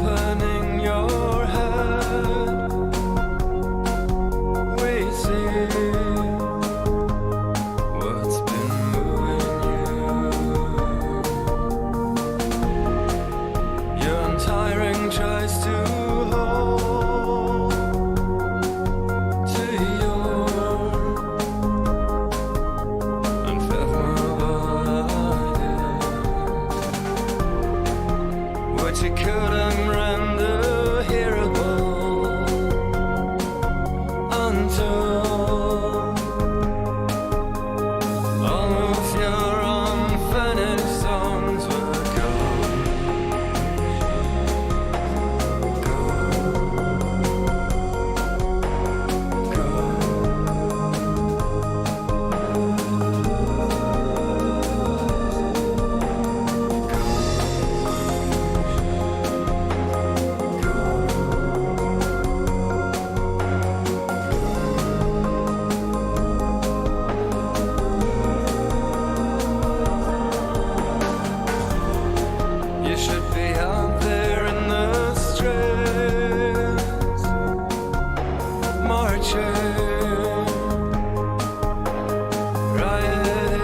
opening your head, we see what's been moving you. Your untiring tries to hold to your unfathomable idea, which you couldn't render hearable until all of your unfinished songs were gone. You should be out there in the streets, marching, rioting.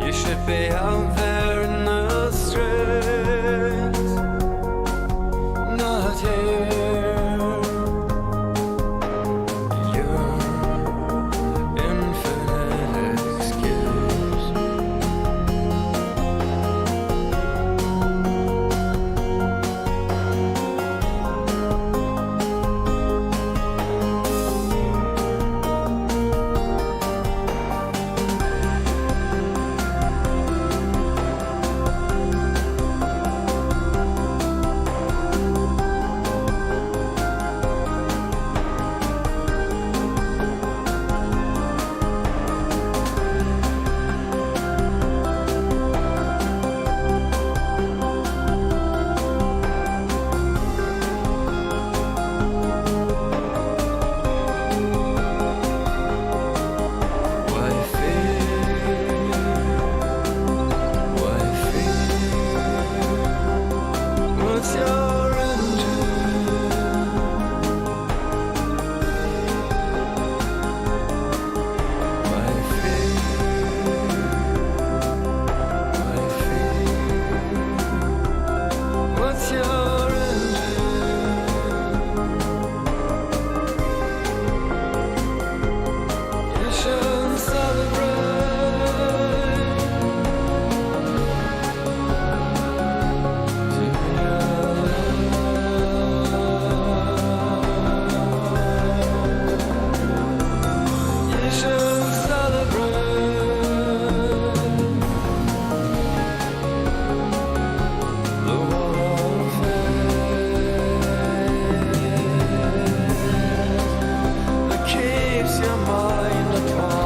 You should be out there in the streets, not here. Your infinite excuse. What's your engine? What's your engine? You should celebrate. You should celebrate the warfare that keeps your mind apart.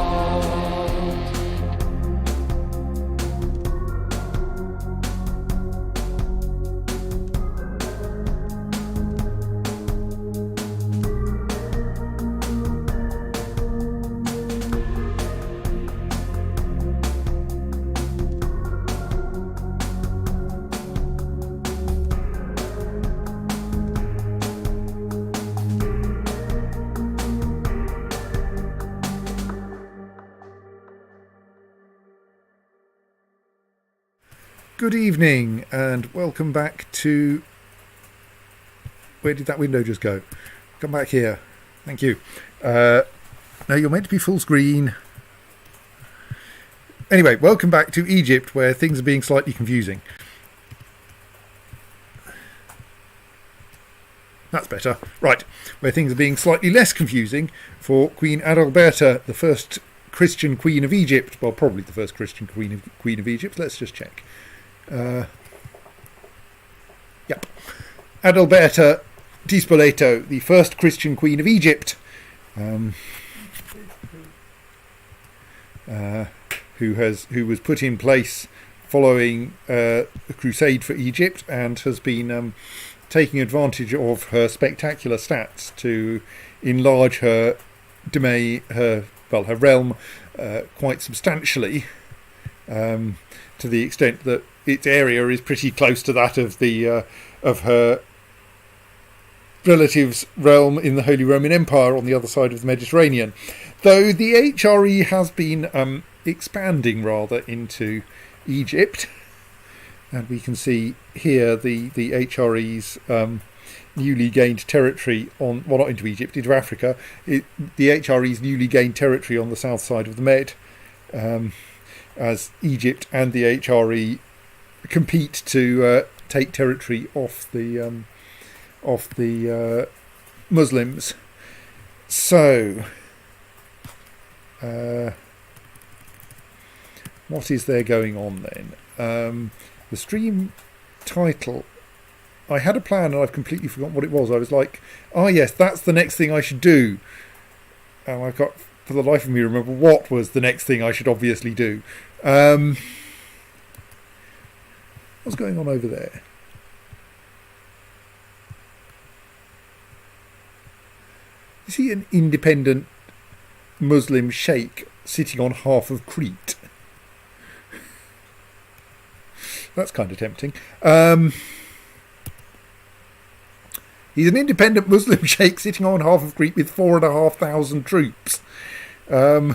Good evening and welcome back to... Where did that window just go? Come back here. Thank you. No, you're meant to be full screen. Anyway, welcome back to Egypt, where things are being slightly confusing. That's better. Right, where things are being slightly less confusing for Queen Adalberta, the first Christian Queen of Egypt. Well, probably the first Christian Queen of Egypt. Let's just check. Yep. Adalberta di Spoleto, the first Christian Queen of Egypt, who was put in place following the crusade for Egypt and has been taking advantage of her spectacular stats to enlarge her domain, her realm quite substantially, to the extent that its area is pretty close to that of the of her relative's realm in the Holy Roman Empire on the other side of the Mediterranean. Though the HRE has been expanding rather into Egypt, and we can see here the HRE's newly gained territory on, well, not into Egypt, into Africa. The HRE's newly gained territory on the south side of the Med, as Egypt and the HRE compete to take territory off the Muslims. So, what is there going on then? The stream title, I had a plan and I've completely forgotten what it was. I was like, oh yes, that's the next thing I should do. And I've got, for the life of me, remember what was the next thing I should obviously do. What's going on over there? You see an independent Muslim sheikh sitting on half of Crete. That's kind of tempting. He's an independent Muslim sheikh sitting on half of Crete with 4,500 troops. I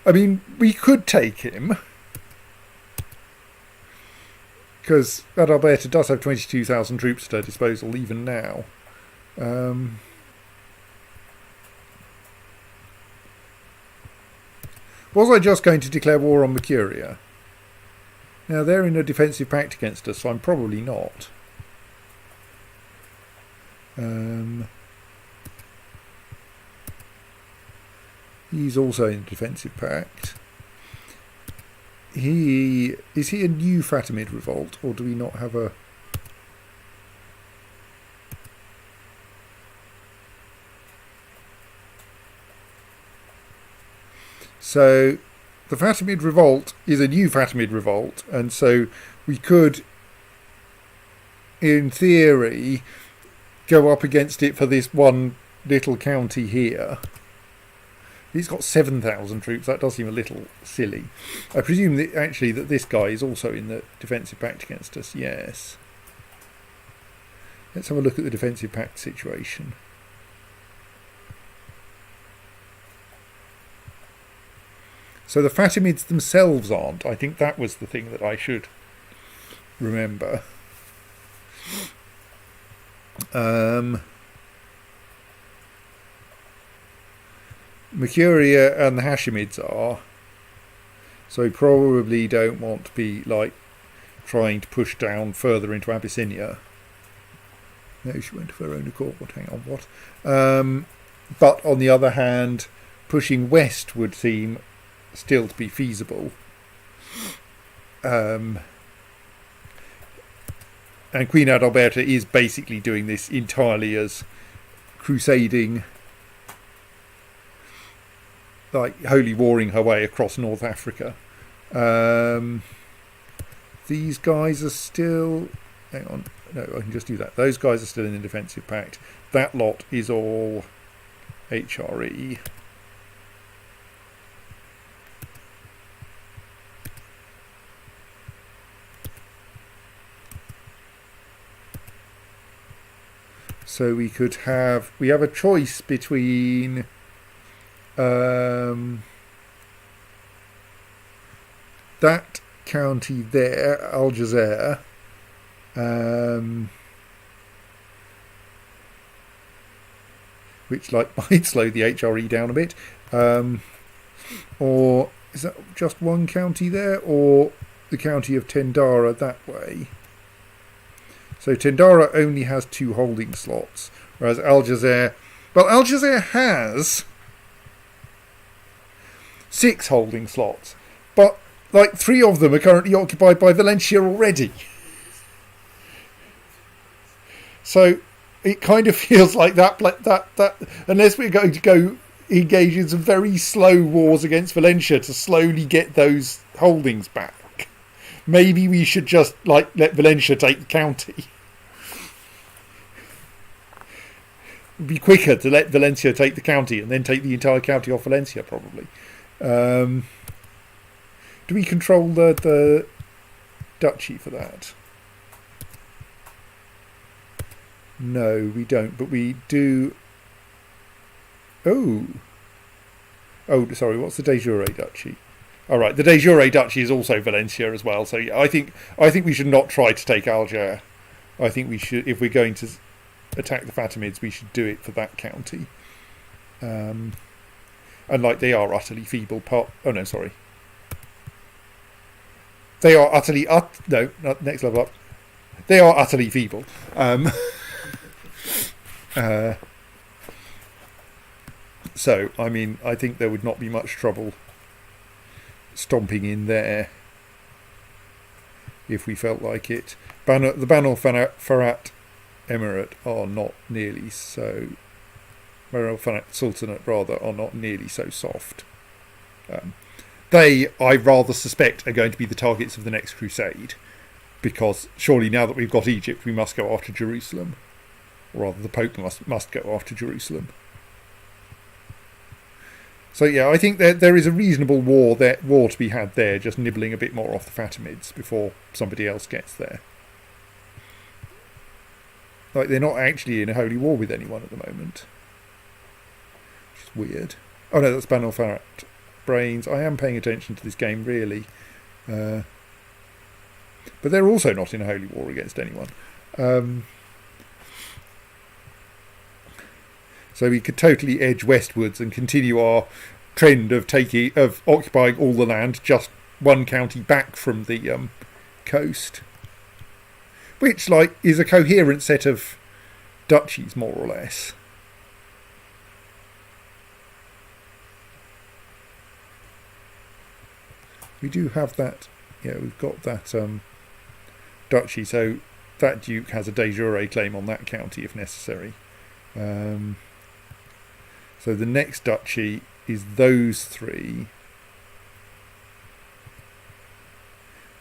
mean, we could take him, because Adalberta does have 22,000 troops at her disposal even now. Was I just going to declare war on Mercuria? Now, they're in a defensive pact against us, so I'm probably not. He's also in a defensive pact. Is he a new Fatimid revolt, or do we not have a... So the Fatimid revolt is a new Fatimid revolt, and so we could, in theory, go up against it for this one little county here. He's got 7,000 troops. That does seem a little silly. I presume that actually that this guy is also in the defensive pact against us. Yes. Let's have a look at the defensive pact situation. So the Fatimids themselves aren't. I think that was the thing that I should remember. Mercuria and the Hashemids are. So we probably don't want to be like trying to push down further into Abyssinia. No, she went of her own accord. Hang on, what? But on the other hand, pushing west would seem still to be feasible. And Queen Adalberta is basically doing this entirely as crusading, like holy warring her way across North Africa. These guys are still... Hang on. No, I can just do that. Those guys are still in the defensive pact. That lot is all HRE. So we have a choice between that county there, Aljazair, which might slow the HRE down a bit, or is that just one county there, or the county of Tendara that way? So Tendara only has 2 holding slots, whereas Aljazair has 6 holding slots, but 3 of them are currently occupied by Valencia already. So it kind of feels like that unless we're going to go engage in some very slow wars against Valencia to slowly get those holdings back, maybe we should just let Valencia take the county. It'd be quicker to let Valencia take the county and then take the entire county off Valencia, probably. Do we control the duchy for that? No, we don't, but we do... Oh, sorry, what's the de jure duchy? All right, the de jure duchy is also Valencia as well, so yeah, I think we should not try to take Alger. I think we should, if we're going to attack the Fatimids, we should do it for that county. And like, they are utterly feeble oh no, sorry. They are utterly no, not next level up. They are utterly feeble. So, I mean, I think there would not be much trouble stomping in there if we felt like it. The Banu Farhat Emirate are not nearly so... Banu Farhat Sultanate, rather, are not nearly so soft. They, I rather suspect, are going to be the targets of the next crusade, because surely now that we've got Egypt, we must go after Jerusalem. Or rather, the Pope must go after Jerusalem. So yeah, I think there is a reasonable war to be had there, just nibbling a bit more off the Fatimids before somebody else gets there. Like, they're not actually in a holy war with anyone at the moment. Which is weird. Oh no, that's Banu Farhat Brains. I am paying attention to this game, really. But they're also not in a holy war against anyone. So we could totally edge westwards and continue our trend of occupying all the land, just one county back from the coast, which, like, is a coherent set of duchies, more or less. We do have that. Yeah, we've got that duchy, so that duke has a de jure claim on that county if necessary. So the next duchy is those three.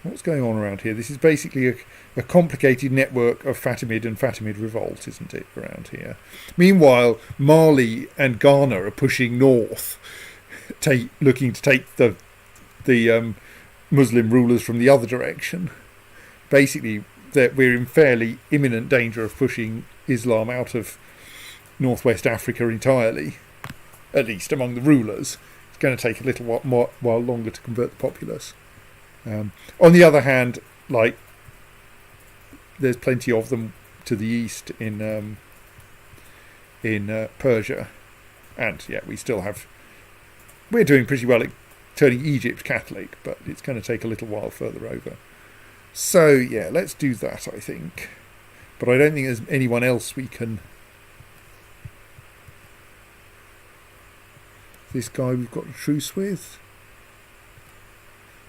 What's going on around here? This is basically a complicated network of Fatimid and Fatimid revolt, isn't it, around here? Meanwhile, Mali and Ghana are pushing north, looking to take the Muslim rulers from the other direction. Basically, we're in fairly imminent danger of pushing Islam out of northwest Africa entirely. At least among the rulers. It's going to take a little while longer to convert the populace. On the other hand, like, there's plenty of them to the east in Persia, and yeah, we're doing pretty well at turning Egypt Catholic, but it's going to take a little while further over. So yeah, let's do that, I think. But I don't think there's anyone else we can... This guy we've got a truce with.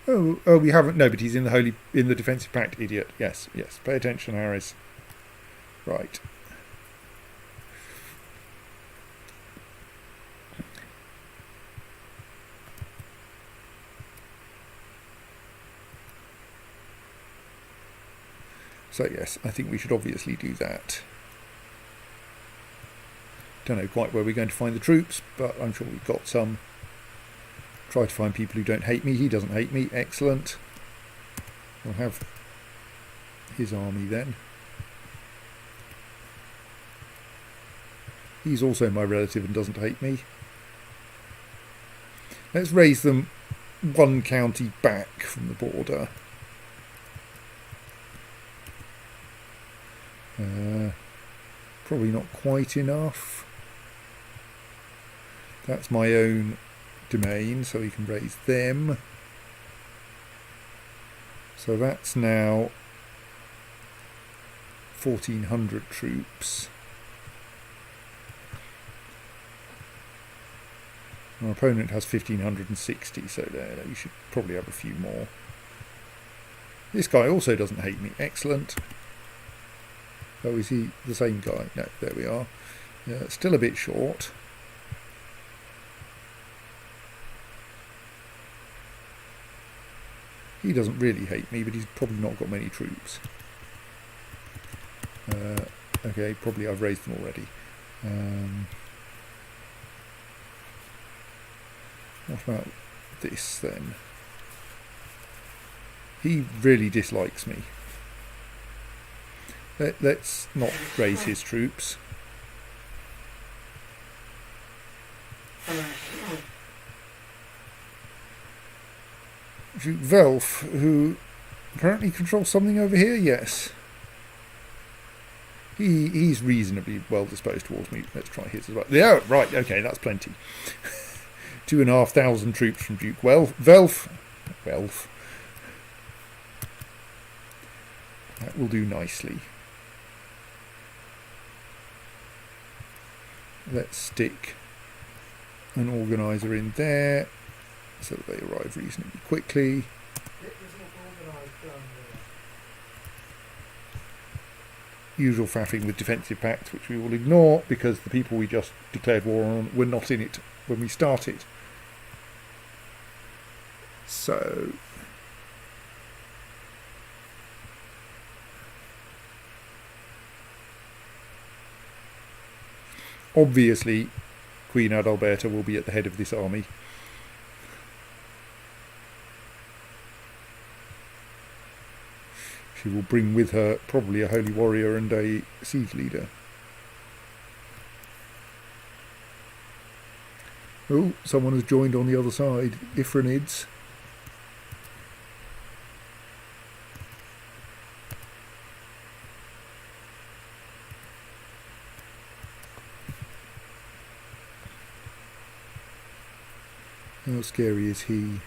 Oh, we haven't. No, but he's in the defensive pact. Idiot. Yes. Pay attention, Harris. Right. So yes, I think we should obviously do that. Don't know quite where we're going to find the troops, but I'm sure we've got some. Try to find people who don't hate me. He doesn't hate me. Excellent. We'll have his army then. He's also my relative and doesn't hate me. Let's raise them one county back from the border. Probably not quite enough. That's my own domain, so we can raise them. So that's now 1,400 troops. Our opponent has 1,560, so there we should probably have a few more. This guy also doesn't hate me. Excellent. Oh, is he the same guy? No, there we are. Yeah, still a bit short. He doesn't really hate me, but he's probably not got many troops. Okay, probably I've raised them already. What about this then? He really dislikes me. Let's not raise his troops. Duke Velf, who apparently controls something over here, yes. He's reasonably well disposed towards me. Let's try his as well. Yeah, right, okay, that's plenty. 2,500 troops from Duke Velf. That will do nicely. Let's stick an organiser in there so that they arrive reasonably quickly. Usual faffing with defensive pacts, which we will ignore because the people we just declared war on were not in it when we started. So obviously Queen Adalberta will be at the head of this army. She will bring with her probably a holy warrior and a siege leader. Oh, someone has joined on the other side. Ifranids. How scary is he?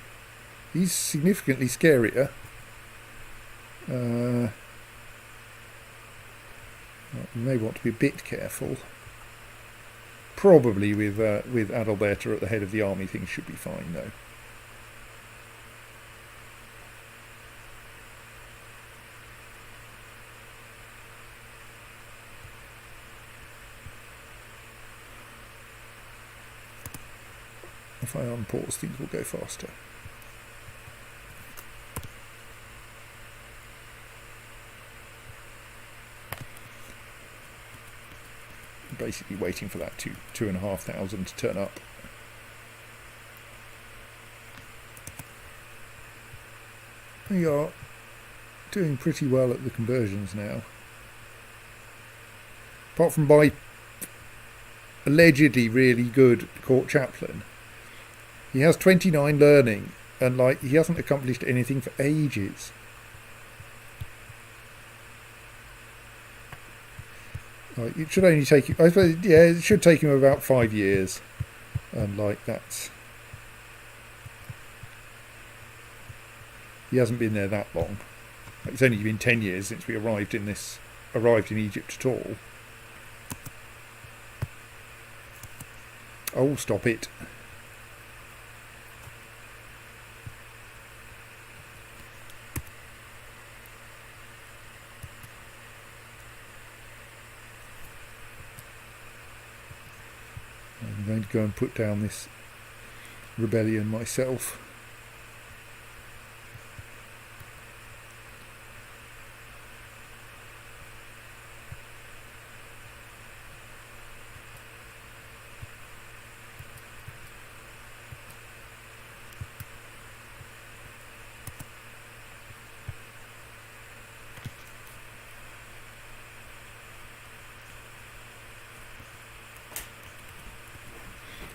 He's significantly scarier. You may want to be a bit careful. Probably with Adalberta at the head of the army, things should be fine though. If I unpause, things will go faster. Basically waiting for that 2,500 to turn up. We are doing pretty well at the conversions now. Apart from my allegedly really good court chaplain. He has 29 learning and he hasn't accomplished anything for ages. It should only take him, I suppose, yeah, it should take him about 5 years. And that's... He hasn't been there that long. It's only been 10 years since we arrived in Egypt at all. Oh, stop it. I'm going to go and put down this rebellion myself.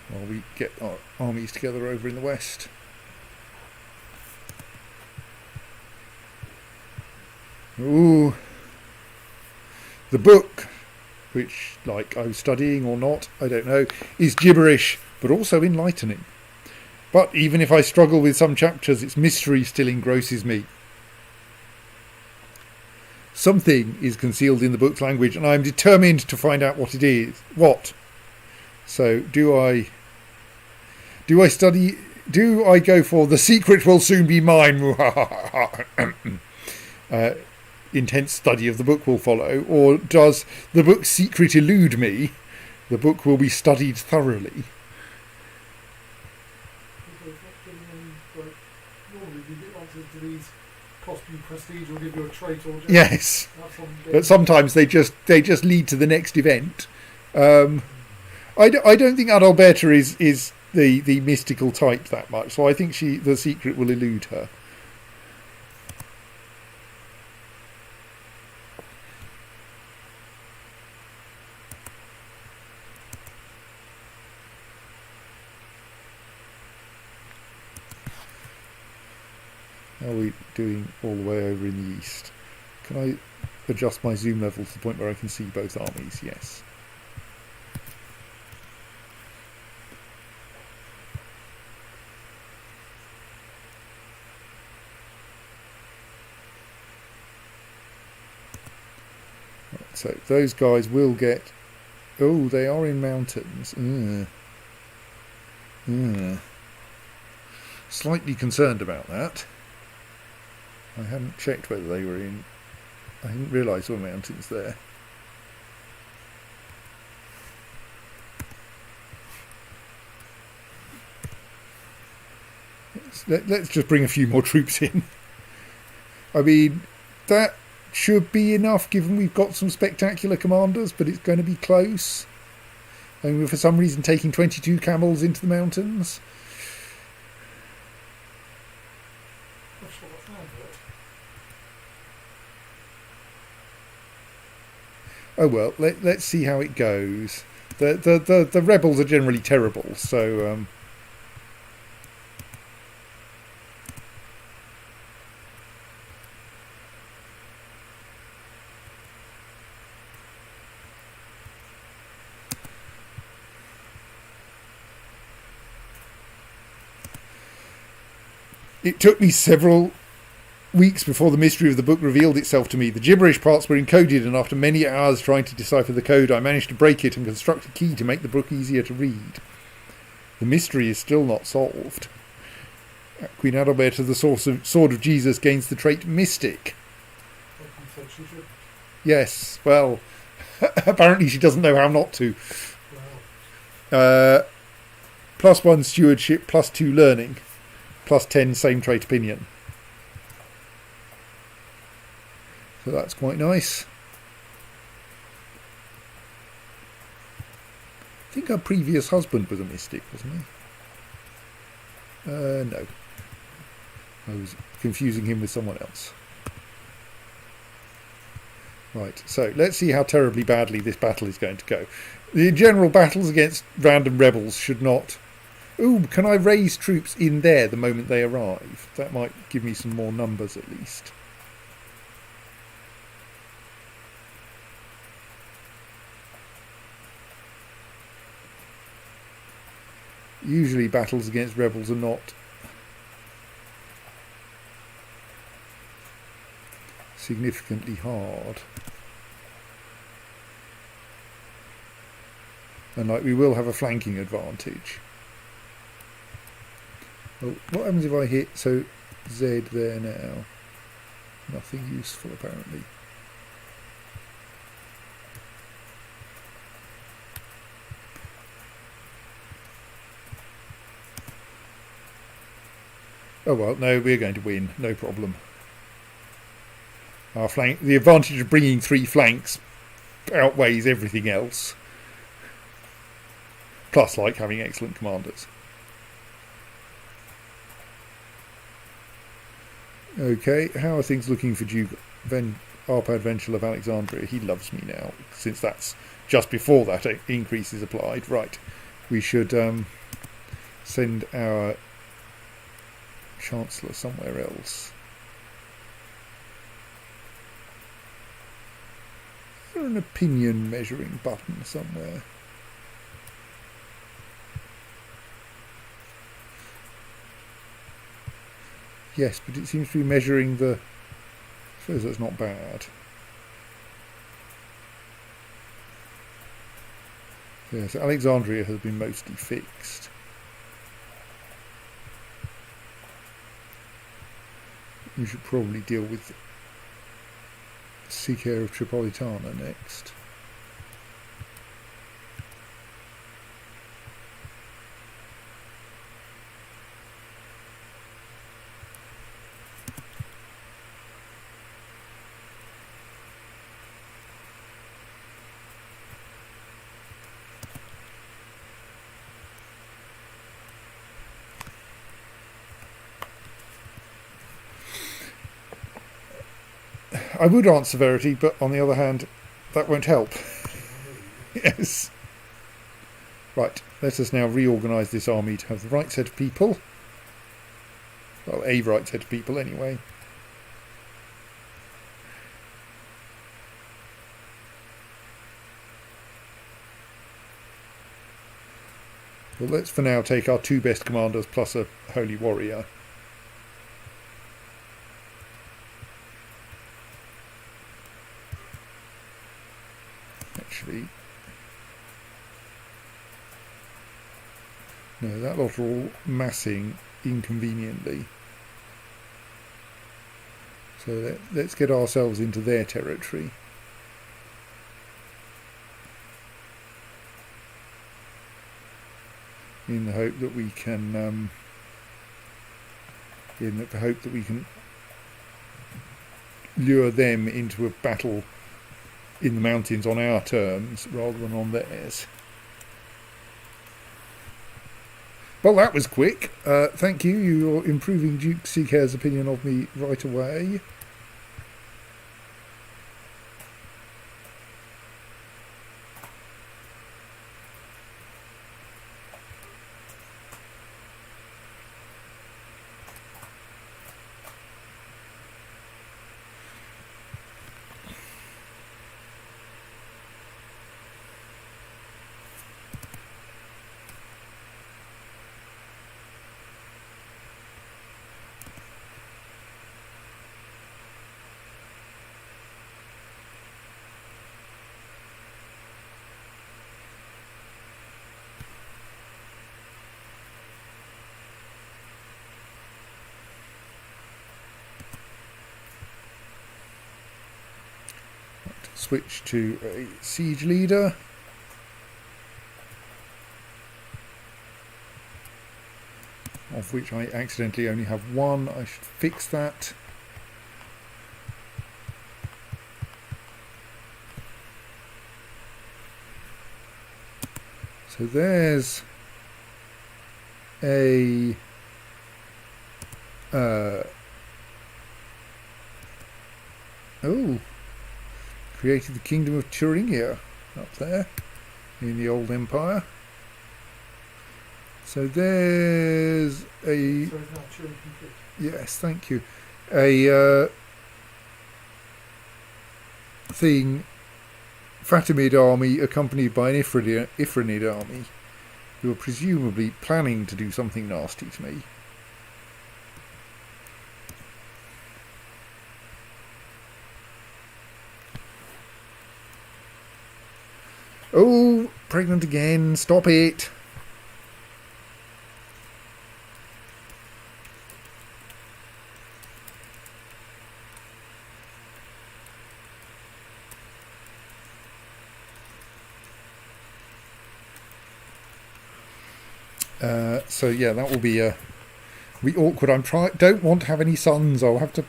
While we get our armies together over in the west. Ooh. The book, which, I was studying or not, I don't know, is gibberish, but also enlightening. But even if I struggle with some chapters, its mystery still engrosses me. Something is concealed in the book's language, and I am determined to find out what it is. What? So, do I study? Do I go for the secret will soon be mine? Intense study of the book will follow, or does the book's secret elude me? The book will be studied thoroughly. Yes, but sometimes they just lead to the next event. I don't think Adalberta is the mystical type that much, so I think the secret will elude her. How are we doing all the way over in the east? Can I adjust my zoom level to the point where I can see both armies? Yes. Right, so those guys will get... Oh, they are in mountains. Slightly concerned about that. I hadn't checked whether they were in... I didn't realise there were mountains there. Let's just bring a few more troops in. I mean, that should be enough given we've got some spectacular commanders, but it's going to be close. And we're for some reason taking 22 camels into the mountains. Oh well, let's see how it goes. The rebels are generally terrible, so it took me several weeks before the mystery of the book revealed itself to me. The gibberish parts were encoded, and after many hours trying to decipher the code, I managed to break it and construct a key to make the book easier to read. The mystery is still not solved. Queen Adalbert of the Sword of Jesus gains the trait Mystic. Yes, well, apparently she doesn't know how not to. +1 stewardship, +2 learning, +10 same trait opinion. So that's quite nice. I think her previous husband was a mystic, wasn't he? No. I was confusing him with someone else. Right, so let's see how terribly badly this battle is going to go. The general battles against random rebels should not... Ooh, can I raise troops in there the moment they arrive? That might give me some more numbers at least. Usually battles against rebels are not significantly hard. And like we will have a flanking advantage. Well, what happens if I hit Z there now? Nothing useful apparently. Oh well, no, we're going to win, no problem. Our flank, the advantage of bringing 3 flanks outweighs everything else. Plus, like having excellent commanders. Okay, how are things looking for Duke Arpad Venture of Alexandria? He loves me now, since that's just before that increase is applied. Right, we should send our Chancellor somewhere else. Is there an opinion measuring button somewhere? Yes, but it seems to be measuring the... I suppose that's not bad. Yes, Alexandria has been mostly fixed. We should probably deal with CK of Tripolitana next. I would answer severity, but on the other hand, that won't help. Yes. Right, let us now reorganise this army to have the right set of people. Well, Averite said to people anyway. Well, let's for now take our 2 best commanders plus a holy warrior. Actually, no, that lot are all massing inconveniently. So let's get ourselves into their territory. In the hope that we can, lure them into a battle in the mountains on our terms rather than on theirs. Well, that was quick. Thank you. You're improving Duke CK's opinion of me right away. Switch to a siege leader. Of which I accidentally only have one. I should fix that. So there's a created the Kingdom of Thuringia up there in the old empire. So there's a... So it's not Turing complete. Yes, thank you. A thing, Fatimid army accompanied by an Ifrinid army, who are presumably planning to do something nasty to me. Oh, pregnant again, stop it. So yeah, that will be awkward. Don't want to have any sons. I'll have to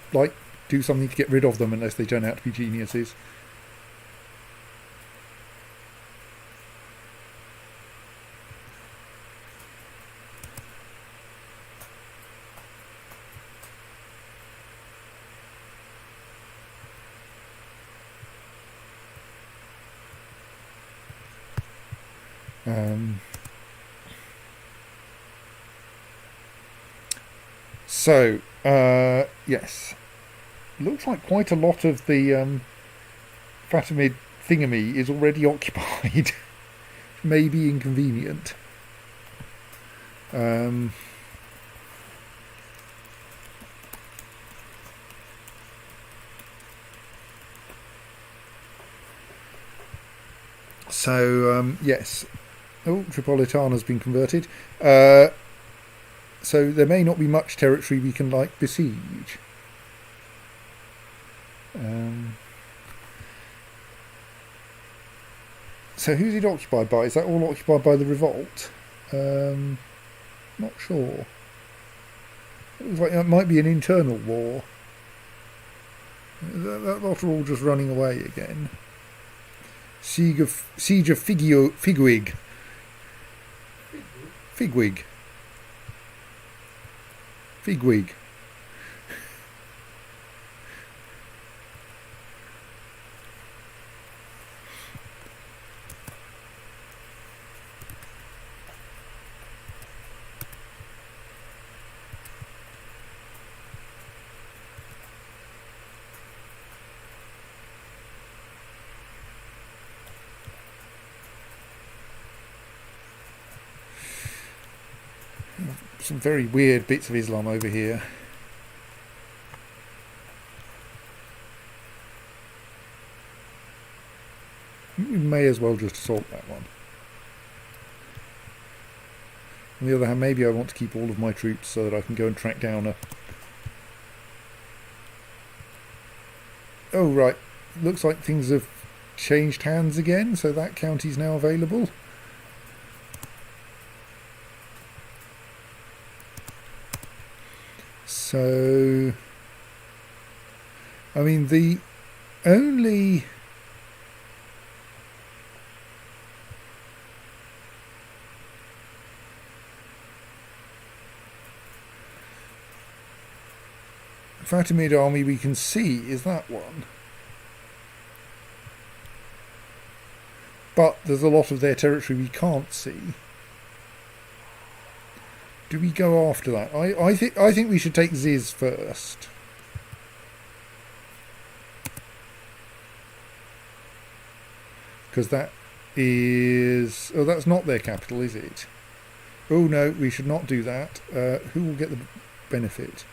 do something to get rid of them unless they turn out to be geniuses. So, yes, looks like quite a lot of the Fatimid thingamy is already occupied. May be inconvenient. Yes. Oh, Tripolitana's been converted. So there may not be much territory we can besiege. So who's it occupied by? Is that all occupied by the revolt? Not sure. It looks like that might be an internal war. That lot are all just running away again. Siege of Figwig. Figwig. some very weird bits of Islam over here. We may as well just assault that one. On the other hand, maybe I want to keep all of my troops so that I can go and track down a... Oh, right. Looks like things have changed hands again, so that county's now available. So... I mean, the only... Fatimid army we can see is that one. But there's a lot of their territory we can't see. Do we go after that? I think we should take Ziz first. Because that is... Oh, that's not their capital, is it? Oh no, we should not do that. Who will get the benefit?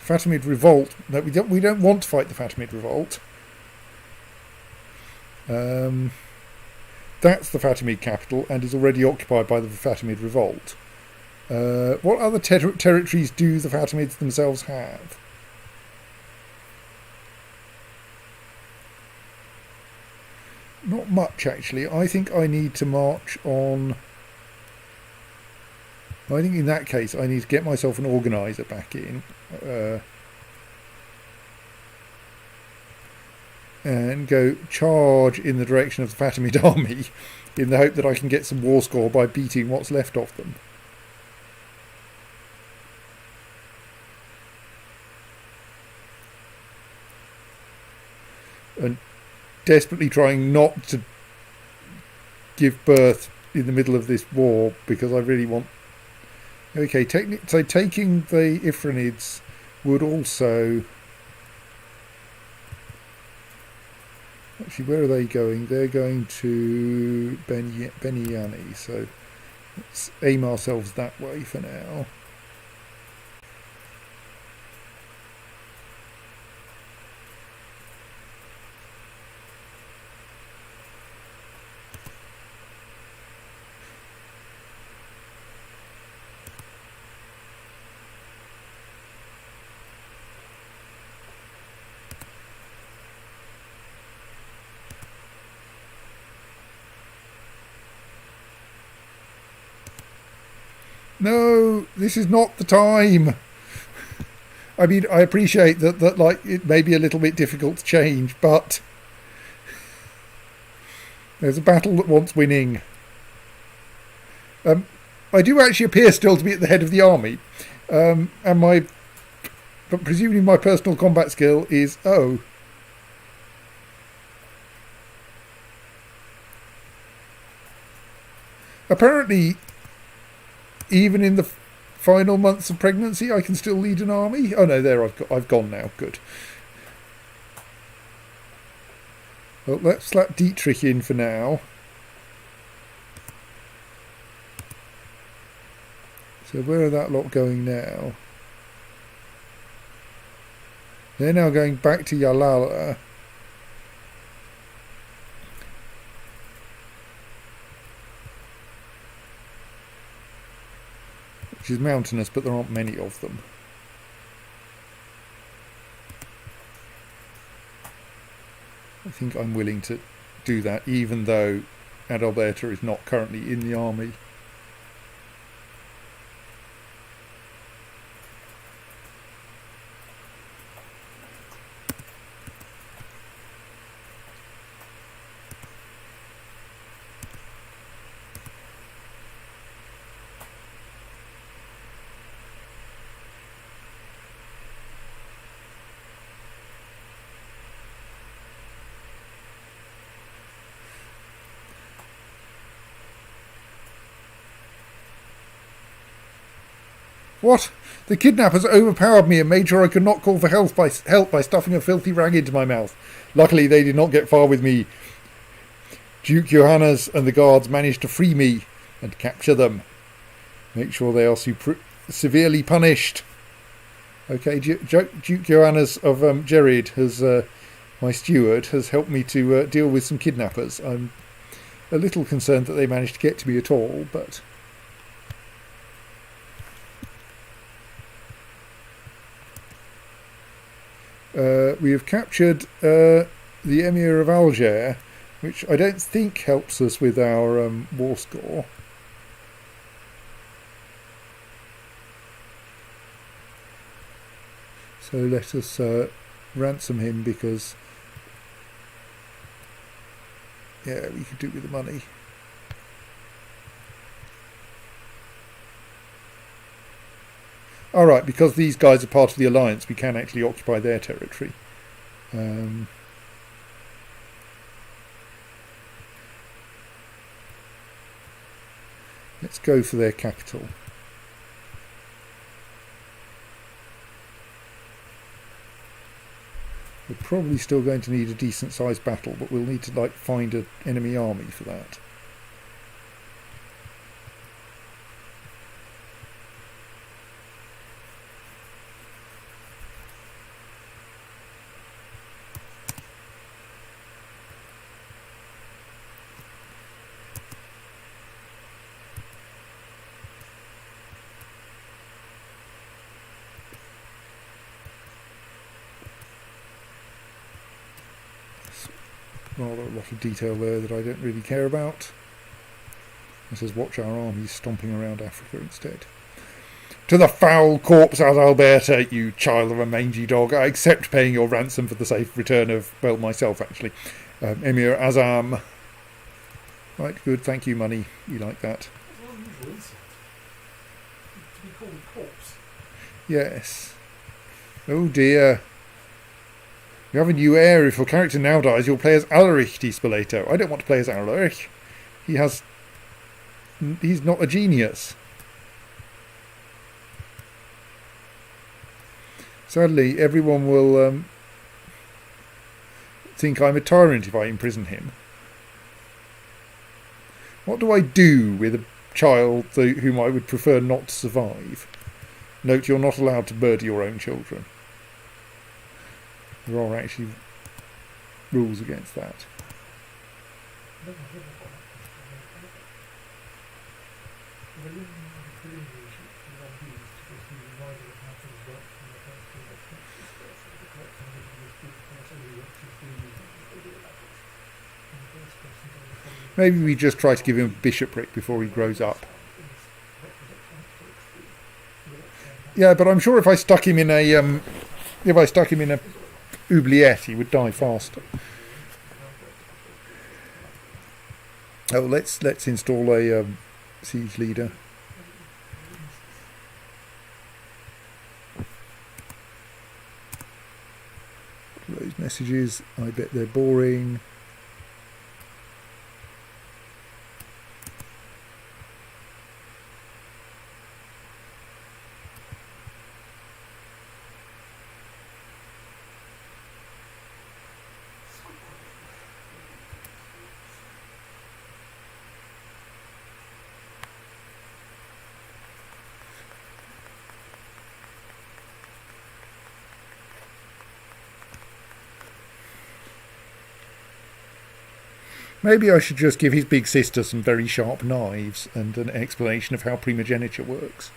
Fatimid revolt. No, we don't want to fight the Fatimid revolt. That's the Fatimid capital and is already occupied by the Fatimid revolt. What other territories do the Fatimids themselves have? Not much, actually. I think I need to march on... I think in that case I need to get myself an organiser back in. And go charge in the direction of the Fatimid army in the hope that I can get some war score by beating what's left of them. And desperately trying not to give birth in the middle of this war because I really want... Okay, so taking the Ifranids would also... Actually, where are they going? They're going to Beniani, so let's aim ourselves that way for now. No, this is not the time. I mean, I appreciate that like it may be a little bit difficult to change, but there's a battle that wants winning. I do actually appear still to be at the head of the army, but presumably my personal combat skill is O. Apparently, even in the final months of pregnancy, I can still lead an army. Oh no, there I've gone now. Good. Well, let's slap Dietrich in for now. So where are that lot going now? They're now going back to Yalala. Which is mountainous, but there aren't many of them. I think I'm willing to do that, even though Adalberta is not currently in the army. What? The kidnappers overpowered me and made sure I could not call for help by stuffing a filthy rag into my mouth. Luckily, they did not get far with me. Duke Johannes and the guards managed to free me and capture them. Make sure they are severely punished. Okay, Duke Johannes of Jerid has, my steward, has helped me to deal with some kidnappers. I'm a little concerned that they managed to get to me at all, but... we have captured the Emir of Alger, which I don't think helps us with our war score. So let us ransom him because, yeah, we could do with the money. All right, because these guys are part of the alliance, we can actually occupy their territory. Let's go for their capital. We're probably still going to need a decent sized battle, but we'll need to find an enemy army for that. Rather a lot of detail there that I don't really care about. It says watch our armies stomping around Africa instead. To the foul corpse Adalberta, you child of a mangy dog. I accept paying your ransom for the safe return of, well, myself actually. Emir Azam. Right, good, thank you, money. You like that. That's an unusual insult. To be called a corpse. Yes. Oh dear. You have a new heir. If your character now dies, you'll play as Alaric di Spoleto. I don't want to play as Alaric. He's not a genius. Sadly, everyone will think I'm a tyrant if I imprison him. What do I do with a child whom I would prefer not to survive? Note, you're not allowed to murder your own children. There are actually rules against that. Maybe we just try to give him a bishopric before he grows up. Yeah, but I'm sure if I stuck him in a oubliette, he would die faster. Oh, let's install a siege leader. Those messages, I bet they're boring. Maybe I should just give his big sister some very sharp knives and an explanation of how primogeniture works.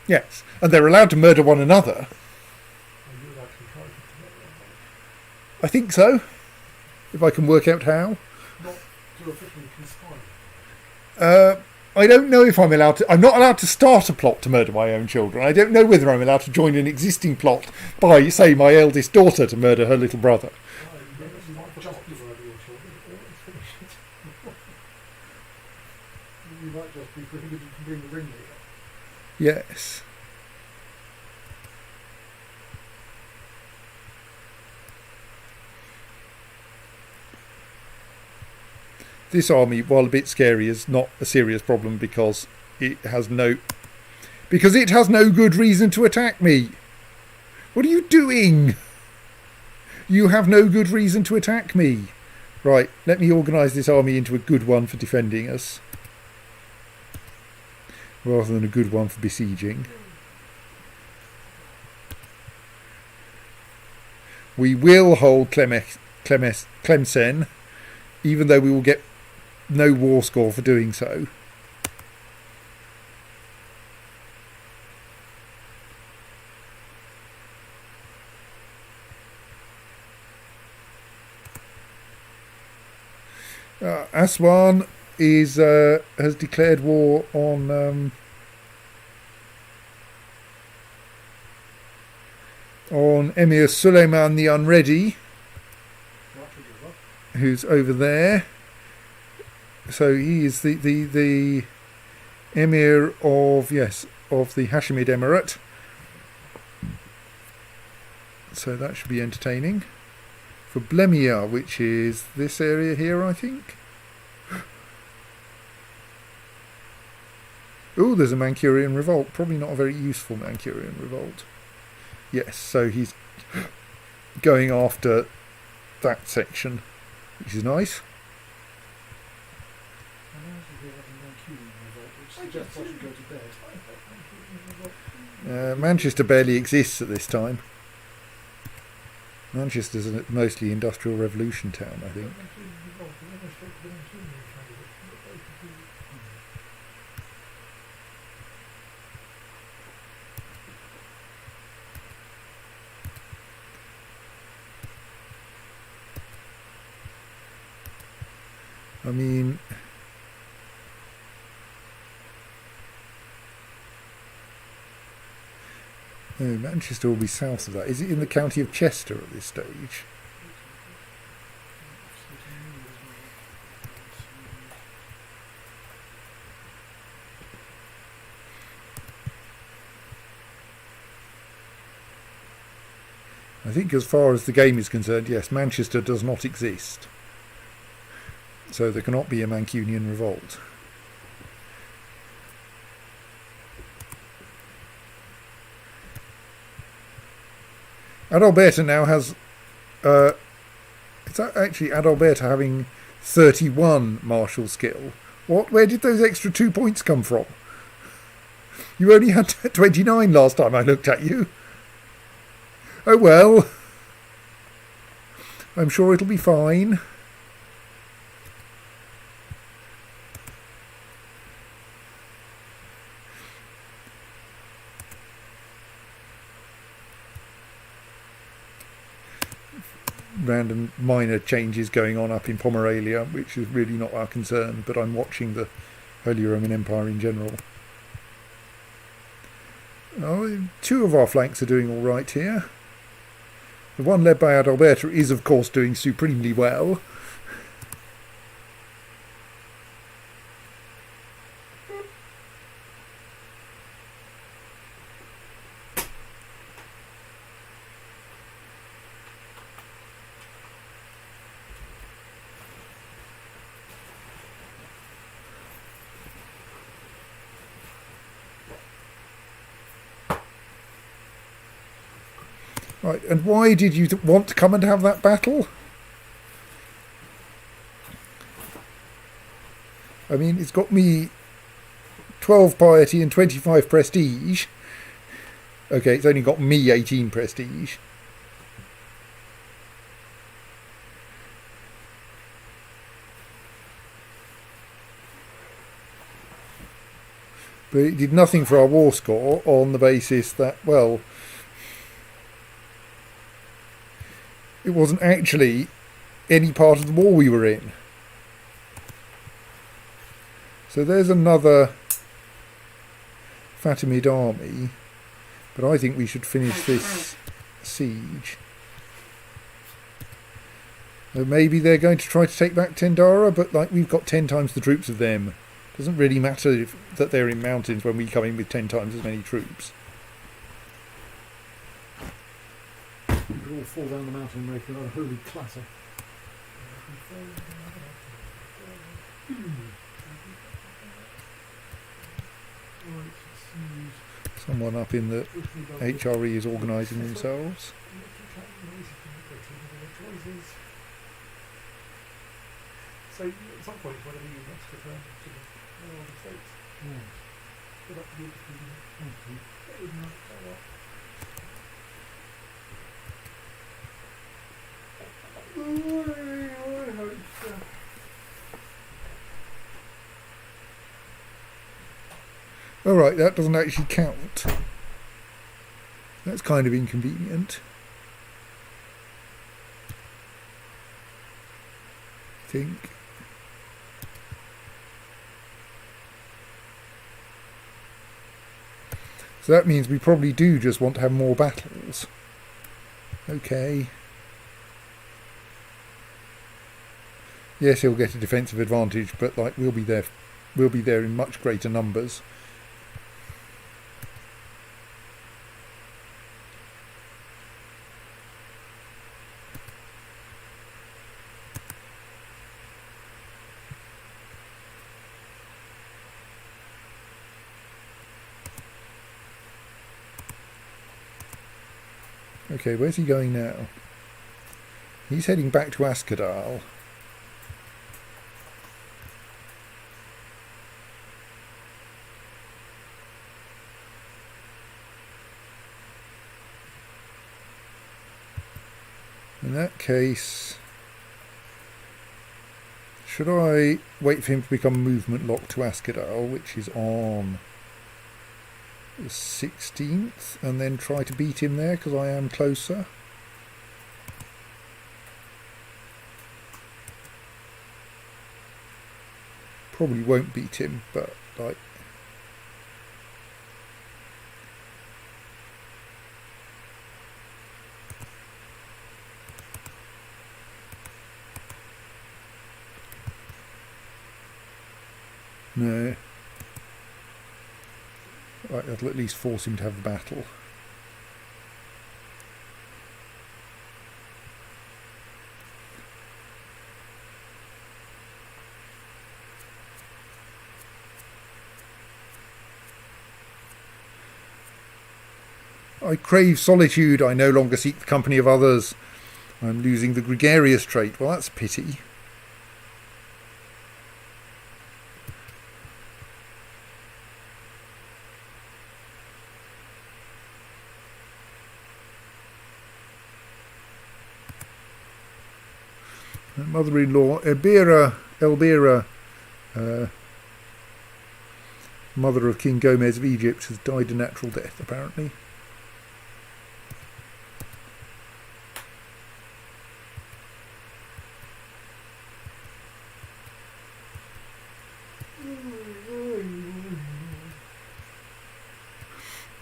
Yes, and they're allowed to murder one another. I think so, if I can work out how. Not to officially conspire. I don't know if I'm allowed to... I'm not allowed to start a plot to murder my own children. I don't know whether I'm allowed to join an existing plot by, say, my eldest daughter to murder her little brother. You might just be prohibited from being the ringleader. Yes. This army, while a bit scary, is not a serious problem because it has no good reason to attack me. What are you doing? You have no good reason to attack me. Right, let me organise this army into a good one for defending us, rather than a good one for besieging. We will hold Tlemcen, even though we will get no war score for doing so. Aswan has declared war on Emir Suleiman the Unready, who's over there. So he is the Emir of the Hashemid Emirate. So that should be entertaining. For Blemia, which is this area here, I think. Oh, there's a Mancurian revolt. Probably not a very useful Mancurian revolt. Yes, so he's going after that section, which is nice. Manchester barely exists at this time. Manchester's a mostly industrial revolution town, I think. I mean, no, Manchester will be south of that. Is it in the county of Chester at this stage? I think as far as the game is concerned, yes, Manchester does not exist. So there cannot be a Mancunian revolt. Adalberta now has... it's actually Adalberta having 31 martial skill. What? Where did those extra 2 points come from? You only had 29 last time I looked at you. Oh well. I'm sure it'll be fine. Random minor changes going on up in Pomerania, which is really not our concern, but I'm watching the Holy Roman Empire in general. Oh, two of our flanks are doing all right here. The one led by Adalberta is, of course, doing supremely well. Right, and why did you want to come and have that battle? I mean, it's got me 12 piety and 25 prestige. Okay, it's only got me 18 prestige. But it did nothing for our war score on the basis that, well, it wasn't actually any part of the war we were in. So there's another Fatimid army, but I think we should finish this siege. Maybe they're going to try to take back Tendara, but like we've got 10 times the troops of them. Doesn't really matter that they're in mountains when we come in with 10 times as many troops. We could all fall down the mountain and make another holy clatter. Someone up in the HRE is organising themselves. choices. So at some point, whenever you want to return to the United States, good luck to you. Thank you. It would not go up. I hope so. Alright, that doesn't actually count. That's kind of inconvenient. I think. So that means we probably do just want to have more battles. Okay. Yes, he'll get a defensive advantage, but like we'll be there in much greater numbers. Okay, where's he going now? He's heading back to Ascadal. In that case, should I wait for him to become movement locked to Ascadal, which is on the 16th, and then try to beat him there because I am closer? Probably won't beat him, but like no. Right, that'll at least force him to have a battle. I crave solitude. I no longer seek the company of others. I'm losing the gregarious trait. Well, that's a pity. Mother-in-law, Elbira, mother of King Gomez of Egypt, has died a natural death, apparently.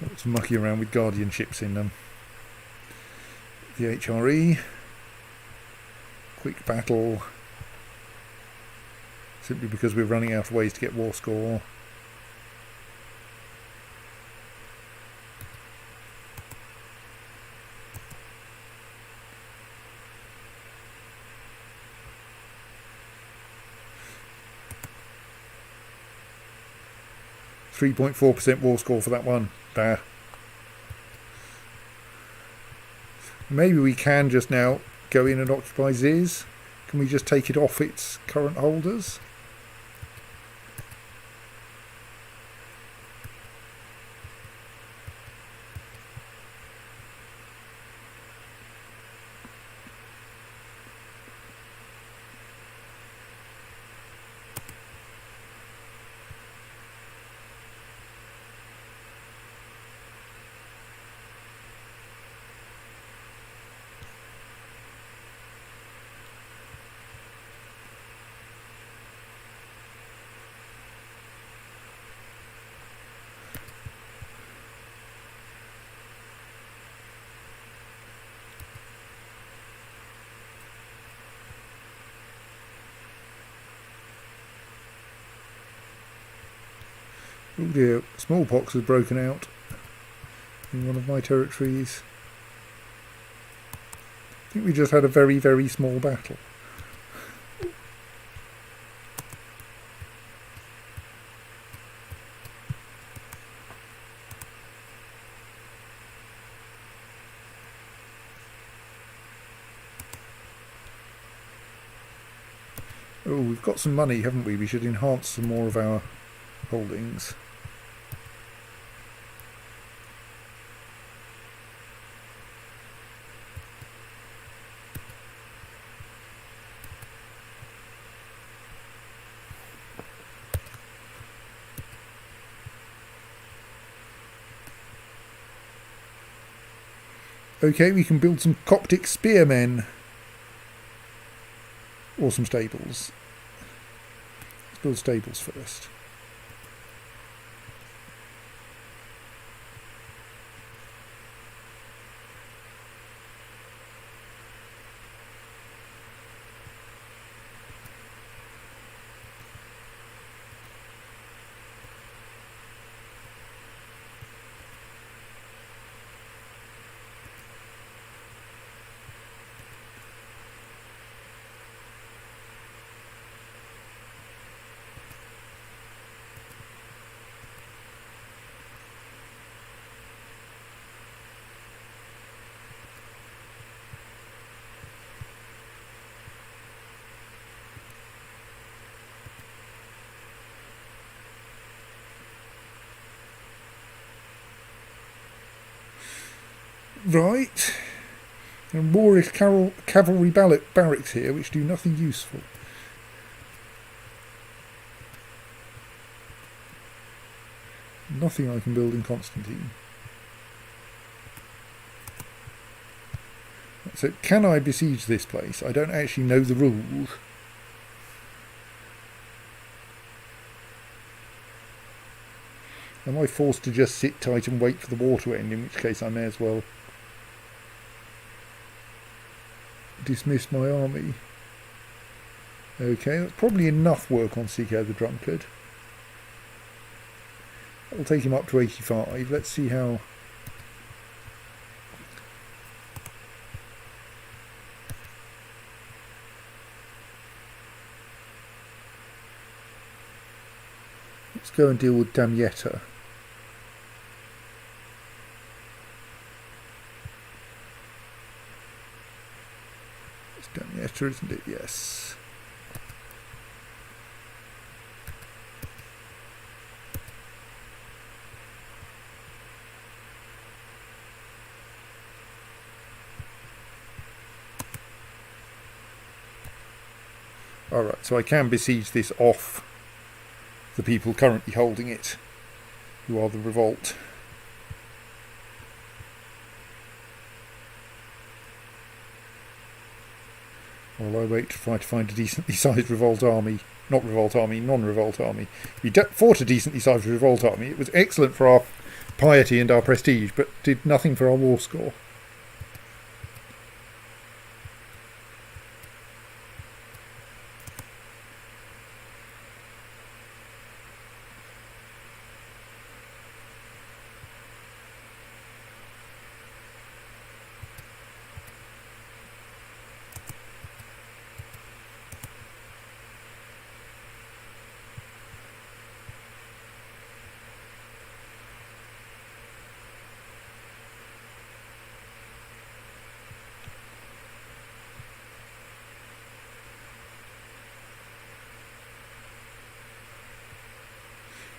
Lots of mucking around with guardianships in the HRE. Quick battle, simply because we're running out of ways to get war score. .4% war score for that one. There. Maybe we can just now go in and occupy Ziz. Can we just take it off its current holders? Oh dear, smallpox has broken out in one of my territories. I think we just had a very, very small battle. Oh, we've got some money, haven't we? We should enhance some more of our holdings. Okay, we can build some Coptic spearmen. Or some stables. Let's build stables first. Right. And Moorish cavalry barracks here, which do nothing useful. Nothing I can build in Constantine. So can I besiege this place? I don't actually know the rules. Am I forced to just sit tight and wait for the war to end, in which case I may as well dismiss my army? Okay, that's probably enough work on CK the Drunkard. That'll take him up to 85. Let's see how... Let's go and deal with Damietta. It's Damietta, isn't it? Yes. Alright, so I can besiege this off the people currently holding it, who are the revolt. While I wait to try to find a decently sized revolt army, non-revolt army. We fought a decently sized revolt army. It was excellent for our piety and our prestige, but did nothing for our war score.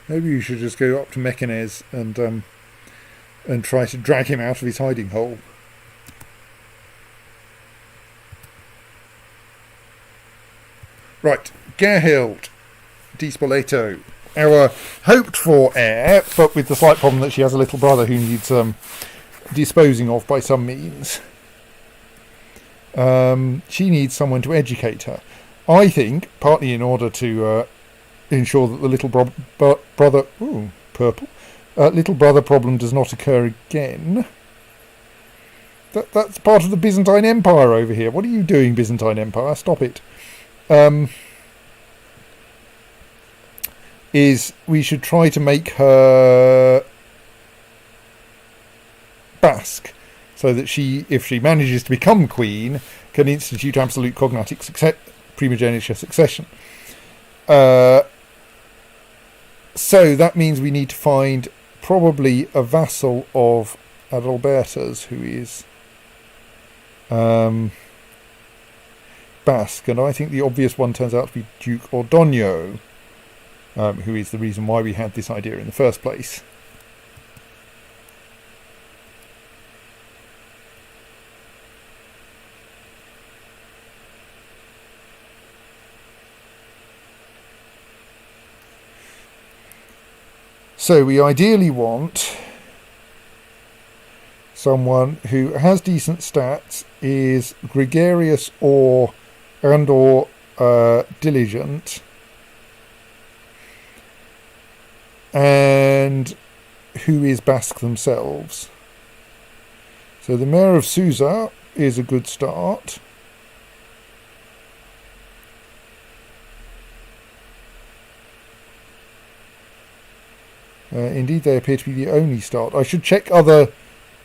Maybe you should just go up to Mechanes and try to drag him out of his hiding hole. Right, Gerhild Di Spoleto, our hoped-for heir, but with the slight problem that she has a little brother who needs disposing of by some means. She needs someone to educate her. I think, partly in order to ensure that the little brother... Ooh, purple. Little brother problem does not occur again. That's part of the Byzantine Empire over here. What are you doing, Byzantine Empire? Stop it. Is we should try to make her Basque, so that she, if she manages to become queen, can institute absolute cognatic primogeniture succession. So that means we need to find probably a vassal of Adalberta's who is Basque, and I think the obvious one turns out to be Duke Ordonio, who is the reason why we had this idea in the first place. So we ideally want someone who has decent stats, is gregarious or diligent, and who is Basque themselves. So the Mayor of Susa is a good start. Indeed, they appear to be the only start. I should check other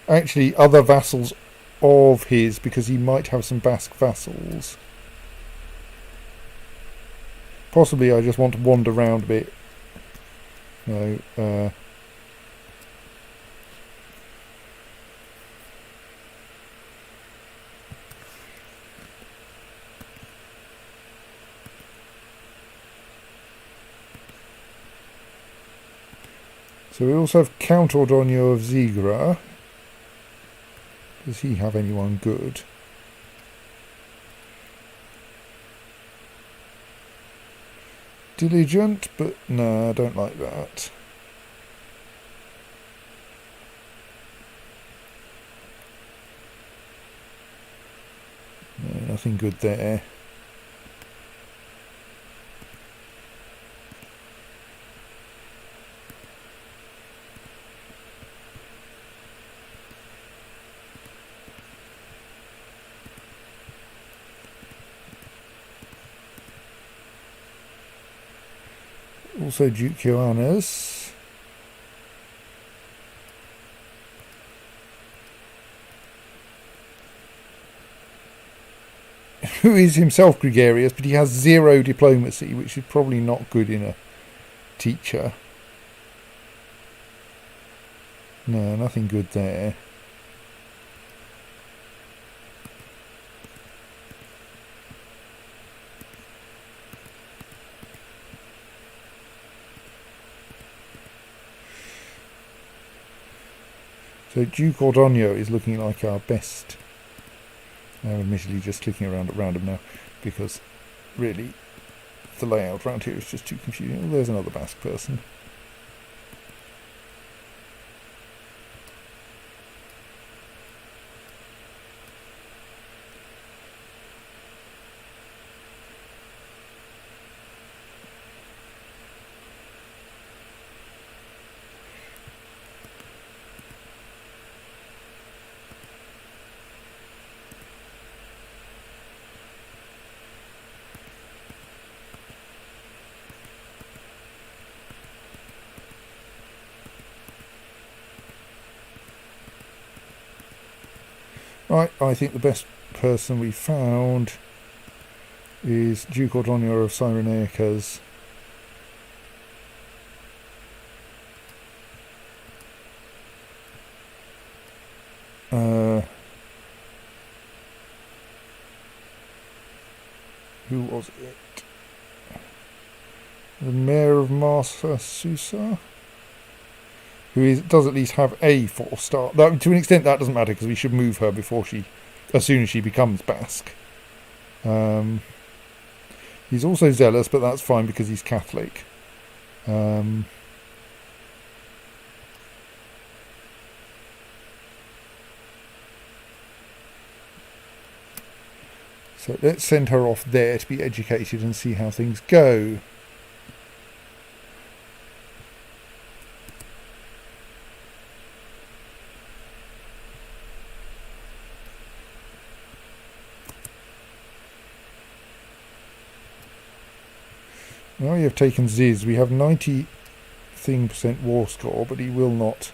vassals of his, because he might have some Basque vassals. Possibly I just want to wander around a bit. No. So we also have Count Ordonio of Zigra. Does he have anyone good? Diligent, but no, I don't like that. No, nothing good there. Also Duke Johannes. Who is himself gregarious, but he has 0 diplomacy, which is probably not good in a teacher. No, nothing good there. So Duke Ordonio is looking like our best. I'm admittedly just clicking around at random now, because really the layout around here is just too confusing. Oh, there's another Basque person. Right, I think the best person we found is Duke Ordonio of Cyrenaica's. Who was it? The Mayor of Marsa Susa? Does at least have a 4-star. To an extent, that doesn't matter, because we should move her as soon as she becomes Basque. He's also zealous, but that's fine because he's Catholic. So let's send her off there to be educated and see how things go. Now we have taken Ziz. We have 90% war score, but he will not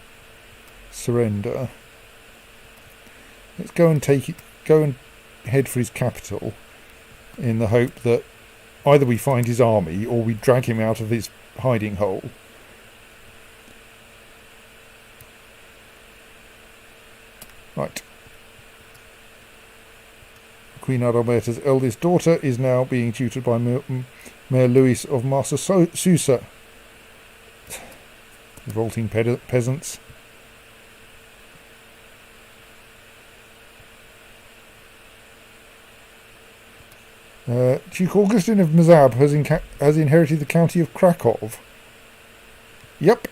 surrender. Let's go and head for his capital, in the hope that either we find his army or we drag him out of his hiding hole. Right. Of Queen Adalberta's eldest daughter, is now being tutored by Mayor Louis of Massa Susa. Revolting peasants. Duke Augustin of Mazab has inherited the county of Krakow. Yep.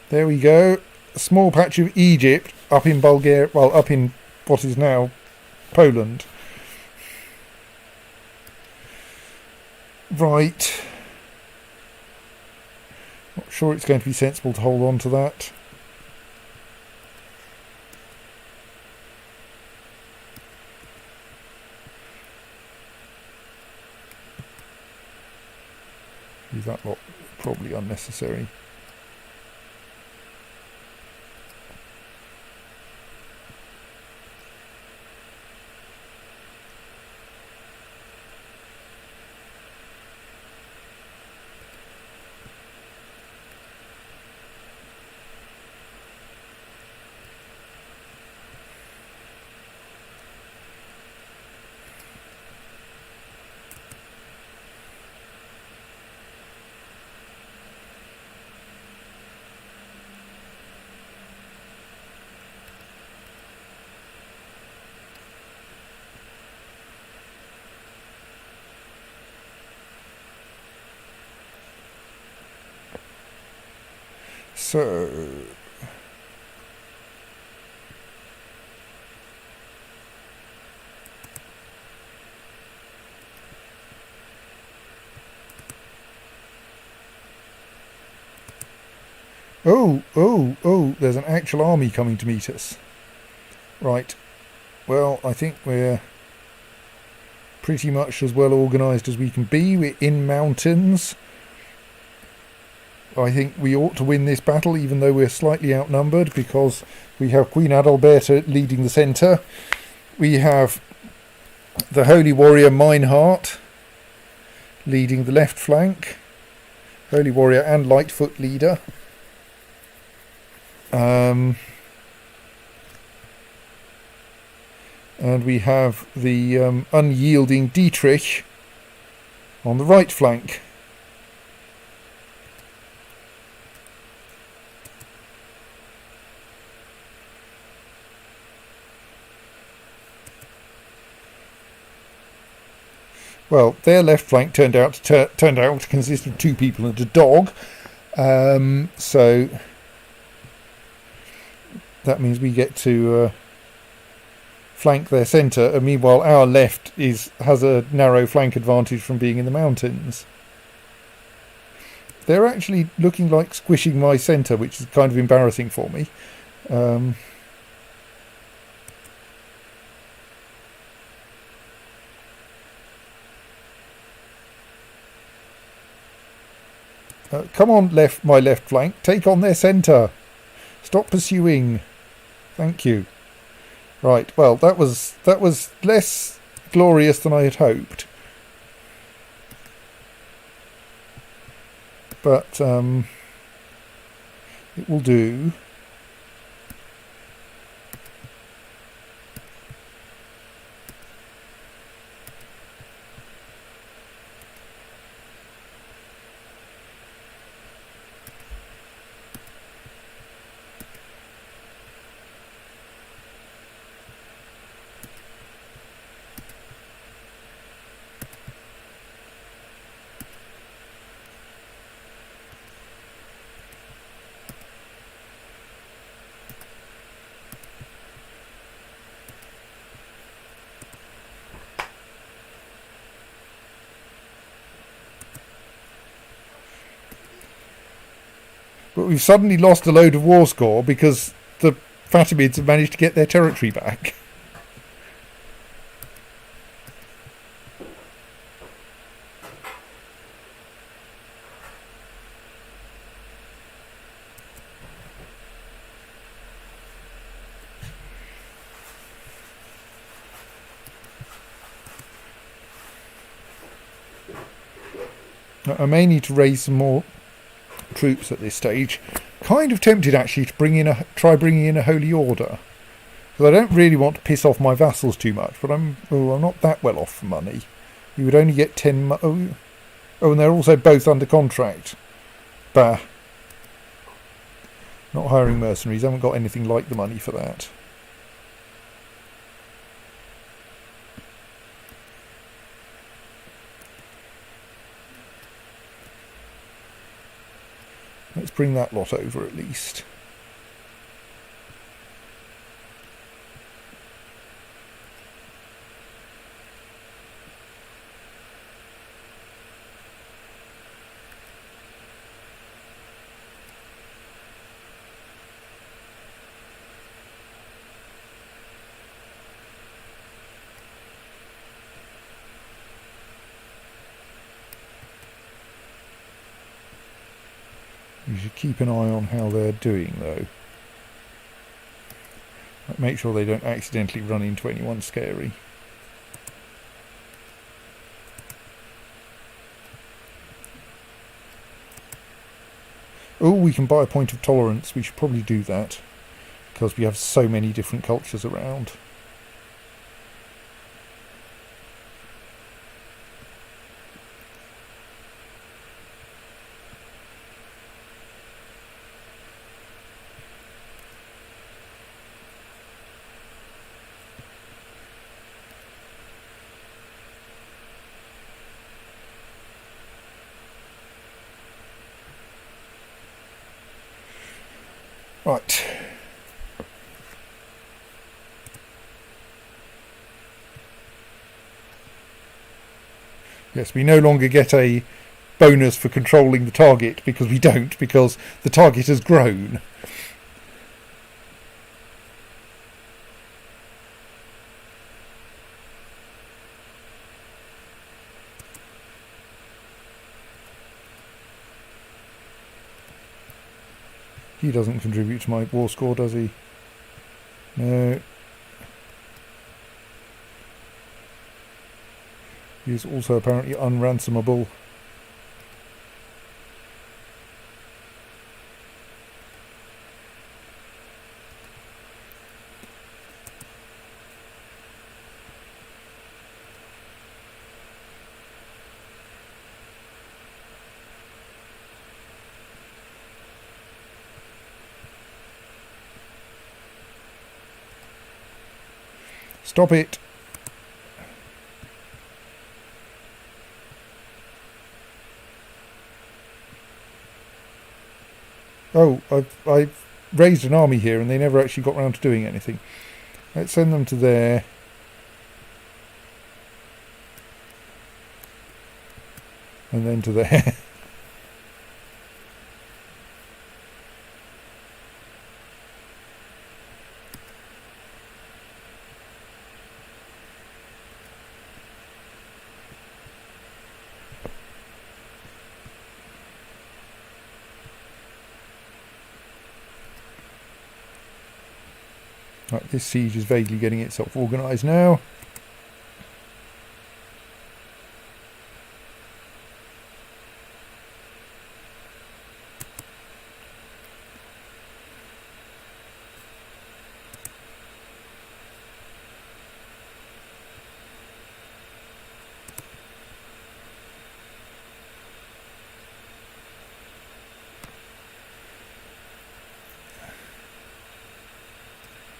There we go. A small patch of Egypt up in Bulgaria, well, up in what is now Poland. Right. Not sure it's going to be sensible to hold on to that. Leave that lot probably unnecessary. So, oh, there's an actual army coming to meet us. Right, well, I think we're pretty much as well organised as we can be. We're in mountains. I think we ought to win this battle, even though we're slightly outnumbered, because we have Queen Adalberta leading the centre. We have the Holy Warrior Meinhard leading the left flank. Holy Warrior and Lightfoot leader. And we have the unyielding Dietrich on the right flank. Well, their left flank turned out to consist of 2 people and a dog. So that means we get to flank their centre, and meanwhile our left has a narrow flank advantage from being in the mountains. They're actually looking like squishing my centre, which is kind of embarrassing for me. Come on, my left flank, take on their centre. Stop pursuing. Thank you. Right, well, that was less glorious than I had hoped. But it will do. But we've suddenly lost a load of war score because the Fatimids have managed to get their territory back. I may need to raise some more troops at this stage. Kind of tempted actually to try bringing in a holy order, Because I don't really want to piss off my vassals too much, but I'm not that well off for money. You would only get 10... and they're also both under contract. Bah. Not hiring mercenaries. Haven't got anything like the money for that. Let's bring that lot over at least. You should keep an eye on how they're doing, though. Make sure they don't accidentally run into anyone scary. Oh, we can buy a point of tolerance. We should probably do that, because we have so many different cultures around. Right. Yes, we no longer get a bonus for controlling the target, because we don't, because the target has grown. He doesn't contribute to my war score, does he? No. He's also apparently unransomable. Stop it! Oh, I've raised an army here and they never actually got round to doing anything. Let's send them to there. And then to there. Right, this siege is vaguely getting itself organised now.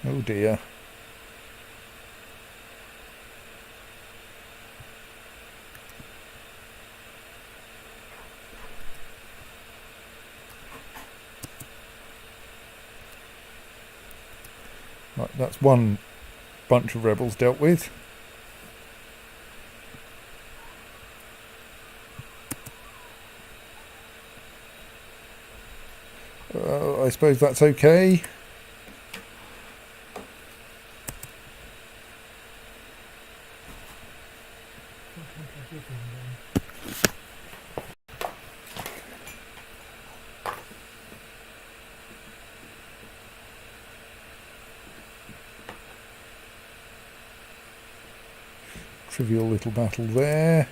Oh dear. Right, that's one bunch of rebels dealt with. I suppose that's okay. Trivial little battle there.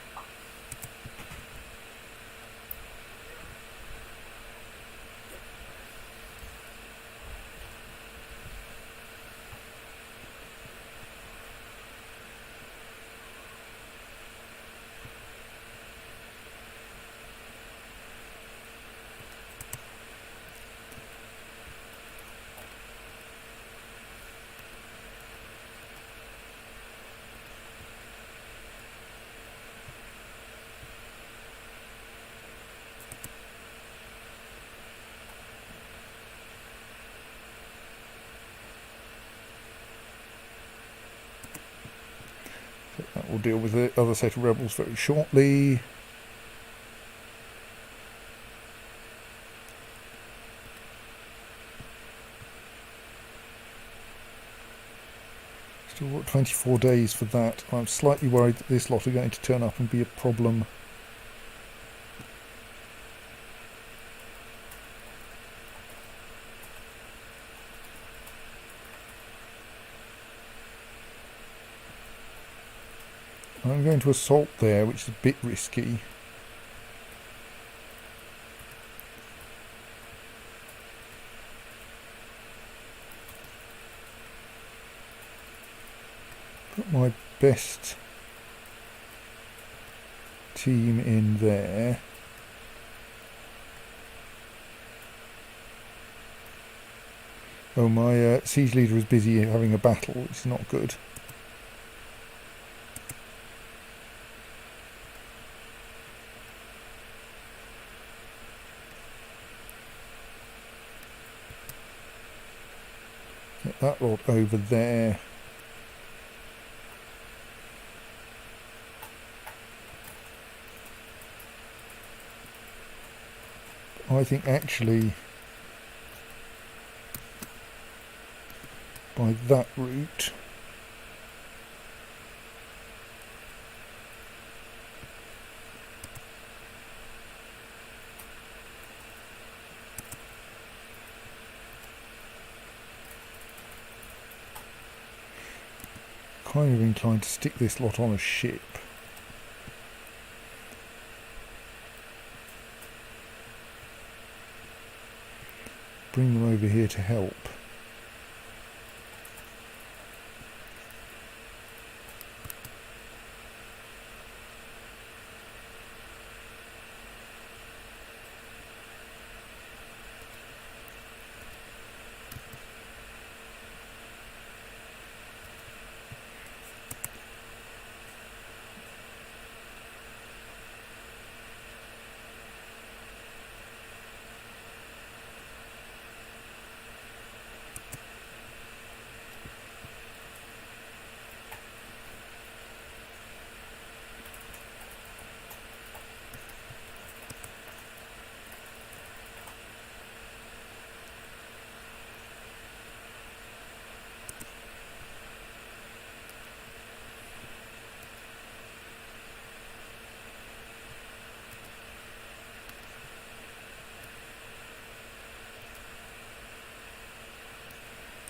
That will deal with the other set of rebels very shortly. Still got 24 days for that. I'm slightly worried that this lot are going to turn up and be a problem. I'm going to assault there, which is a bit risky. Put my best team in there. Oh, my siege leader is busy having a battle, which is not good. Get that lot over there. I think actually by that route kind of inclined to stick this lot on a ship. Bring them over here to help.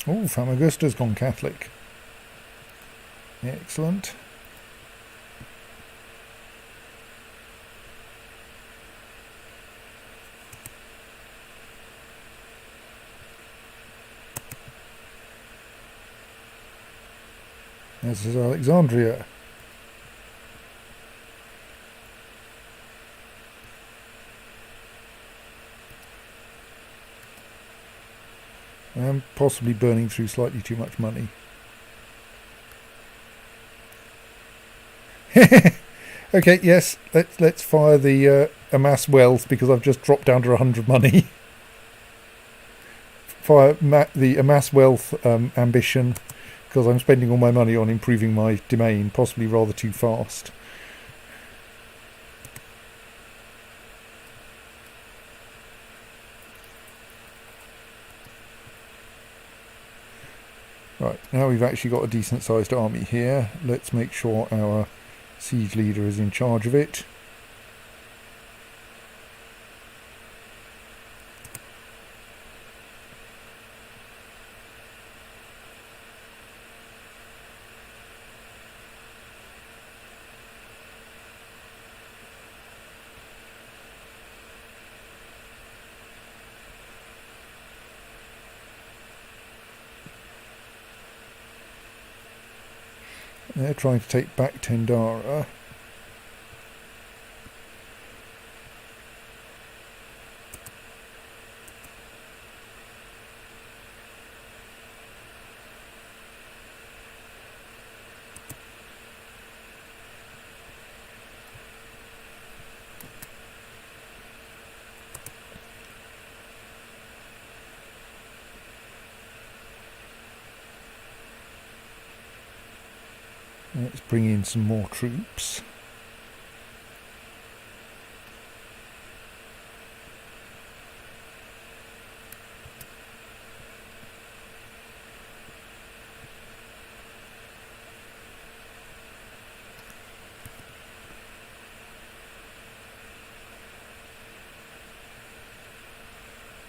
Oh, Famagusta's gone Catholic. Excellent. This is Alexandria. I'm possibly burning through slightly too much money. Okay, yes, let's fire the amass wealth because I've just dropped down to 100 money. Fire the amass wealth ambition because I'm spending all my money on improving my domain, possibly rather too fast. Right, now we've actually got a decent sized army here. Let's make sure our siege leader is in charge of it. They're trying to take back Tendara. Let's bring in some more troops.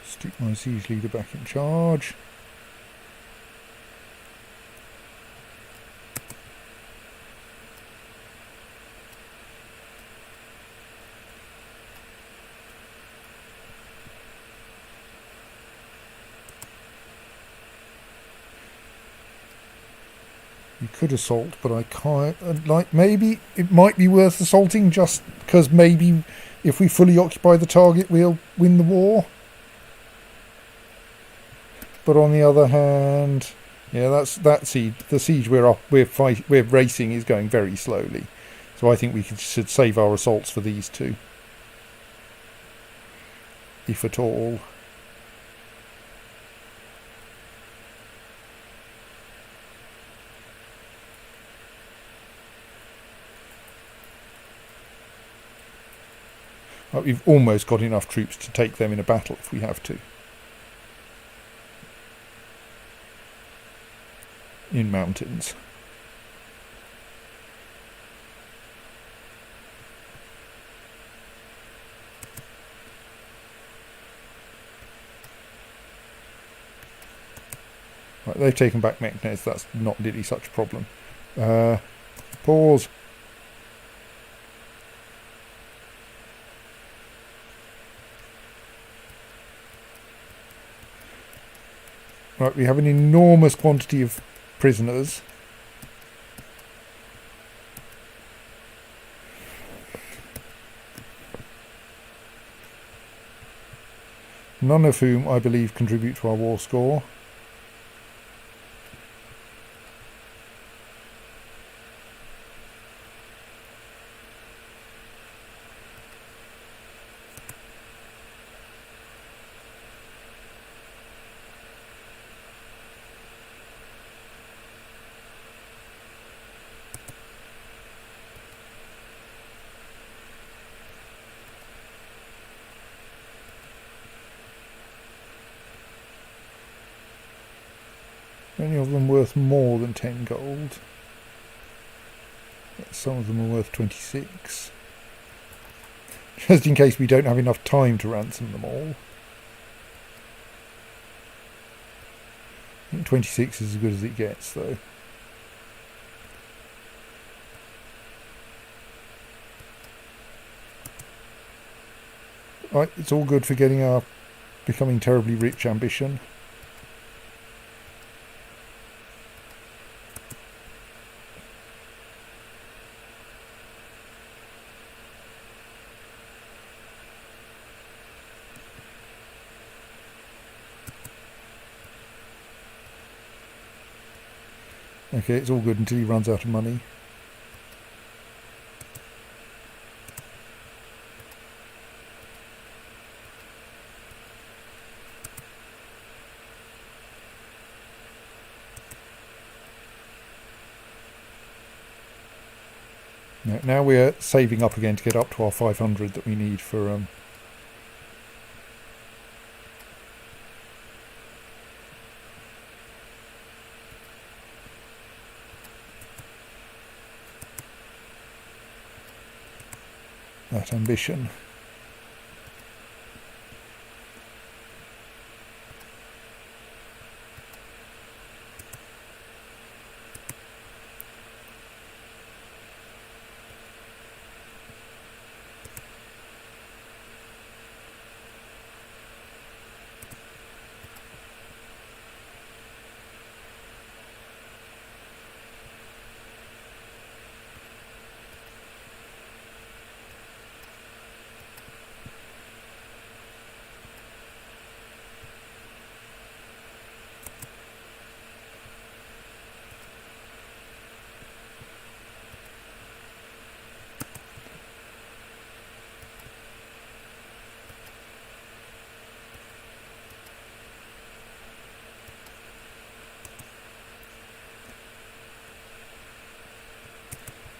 Stick my siege leader back in charge. You could assault, but I can't. Like, maybe it might be worth assaulting just because maybe if we fully occupy the target, we'll win the war. But on the other hand, yeah, that siege. The siege we're racing is going very slowly, so I think we should save our assaults for these two, if at all. We've almost got enough troops to take them in a battle if we have to. In mountains. Right, they've taken back Meknes, that's not really such a problem. Pause. Right, we have an enormous quantity of prisoners. None of whom, I believe, contribute to our war score. Any of them worth more than 10 gold? Some of them are worth 26. Just in case we don't have enough time to ransom them all. I think 26 is as good as it gets, though. Right, it's all good for getting our becoming terribly rich ambition. Okay, it's all good until he runs out of money. Now we're saving up again to get up to our 500 that we need for that ambition.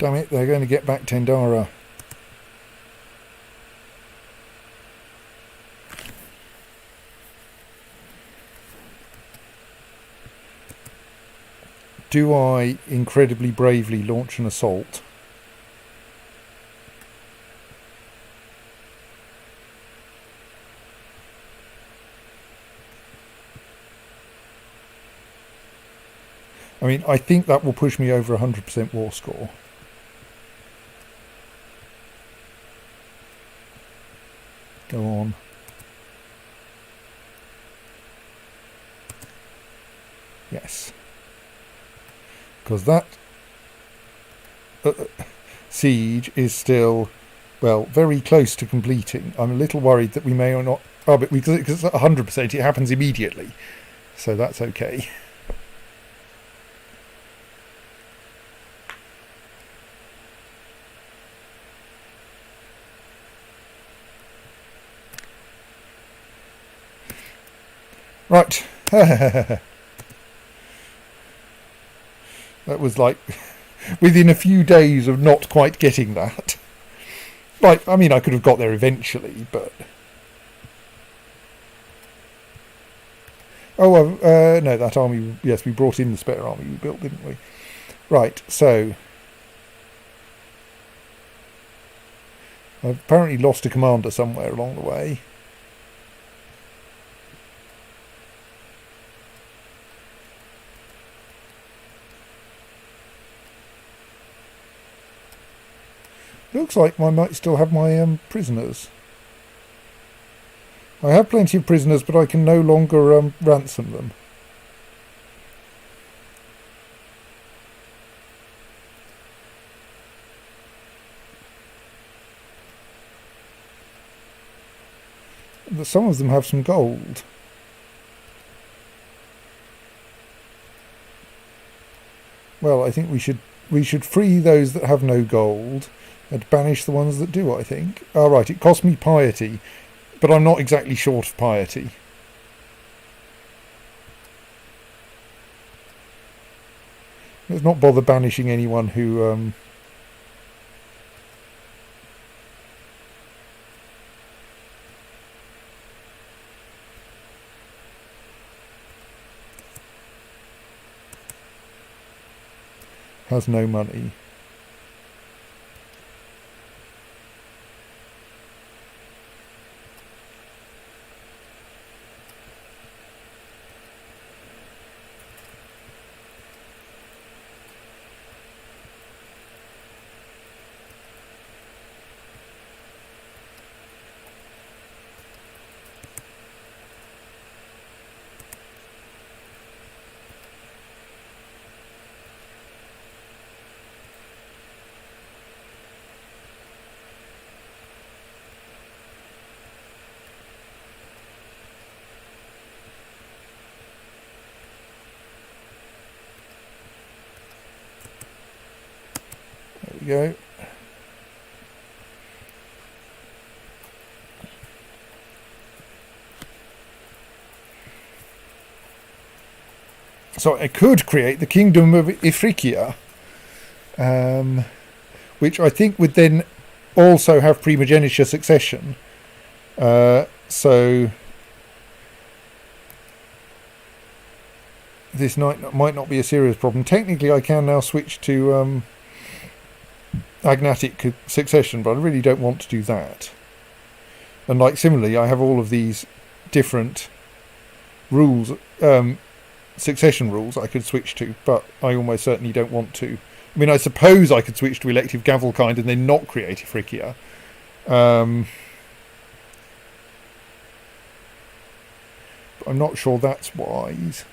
Damn it, they're going to get back Tendara. Do I incredibly bravely launch an assault? I mean, I think that will push me over 100% war score. Go on. Yes. Because that siege is still, well, very close to completing. I'm a little worried that we may or not... Oh, but because it's 100%, it happens immediately. So that's okay. Right. That was like within a few days of not quite getting that. Like, I mean, I could have got there eventually, but... Oh, no, that army... Yes, we brought in the spare army we built, didn't we? Right, so... I've apparently lost a commander somewhere along the way. Looks like I might still have my prisoners. I have plenty of prisoners, but I can no longer ransom them. Some of them have some gold. Well, I think we should free those that have no gold. And banish the ones that do, I think. Oh, right, it cost me piety, but I'm not exactly short of piety. Let's not bother banishing anyone who... has no money. Go. So I could create the Kingdom of Ifriqiya, which I think would then also have primogeniture succession. So this might not be a serious problem. Technically, I can now switch to agnatic succession, but I really don't want to do that. And like similarly, I have all of these different rules, succession rules I could switch to, but I almost certainly don't want to. I mean, I suppose I could switch to elective Gavelkind and then not create Ifriqiya. But I'm not sure that's wise.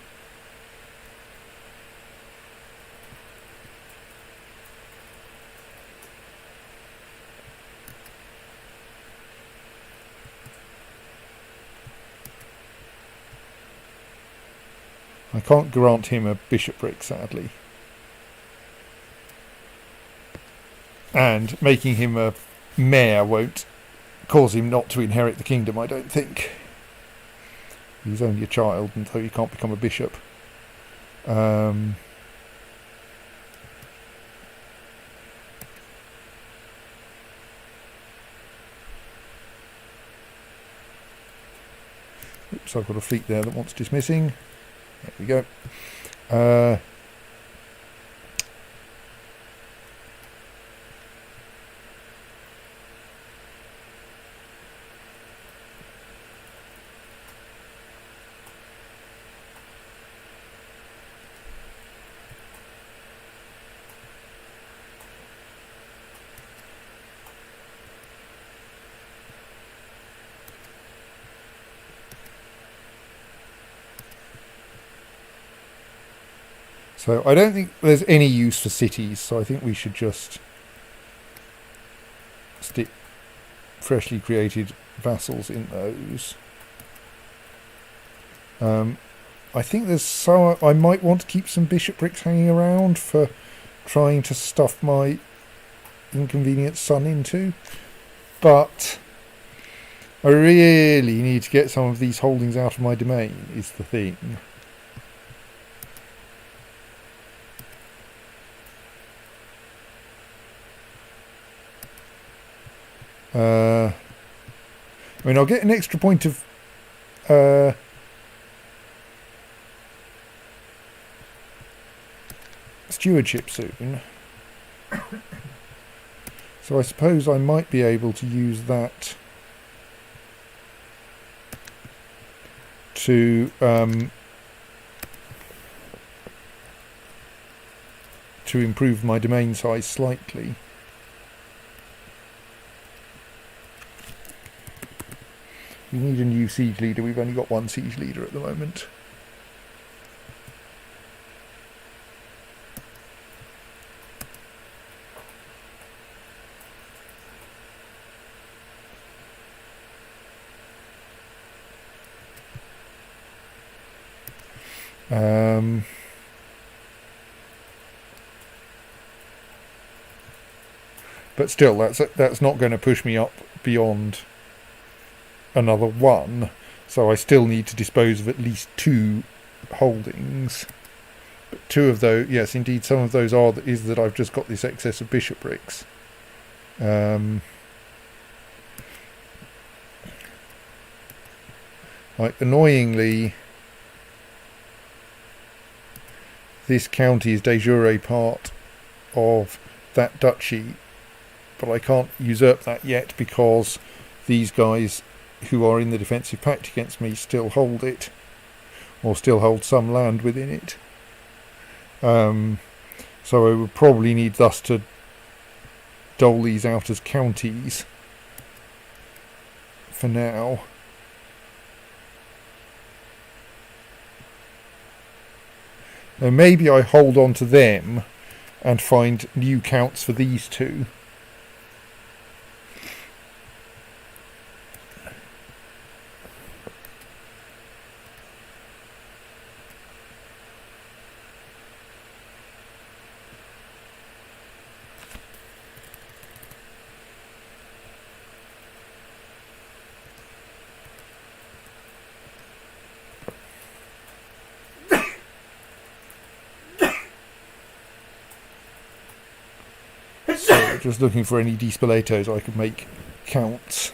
I can't grant him a bishopric, sadly. And making him a mayor won't cause him not to inherit the kingdom, I don't think. He's only a child, and so he can't become a bishop. So I've got a fleet there that wants dismissing. There we go. Uh, So I don't think there's any use for cities, so I think we should just stick freshly created vassals in those. I think there's some... I might want to keep some bishoprics hanging around for trying to stuff my inconvenient son into, but I really need to get some of these holdings out of my domain, is the thing. I mean, I'll get an extra point of stewardship soon, so I suppose I might be able to use that to improve my domain size slightly. We need a new siege leader. We've only got one siege leader at the moment. But still, that's not going to push me up beyond another one, so I still need to dispose of at least 2 holdings. But 2 of those, yes, indeed, some of those is that I've just got this excess of bishoprics. Like, annoyingly, this county is de jure part of that duchy, but I can't usurp that yet because these guys who are in the defensive pact against me still hold it, or still hold some land within it. So I would probably need thus to dole these out as counties for now. Now maybe I hold on to them and find new counts for these 2. Just looking for any Despoletos I could make counts.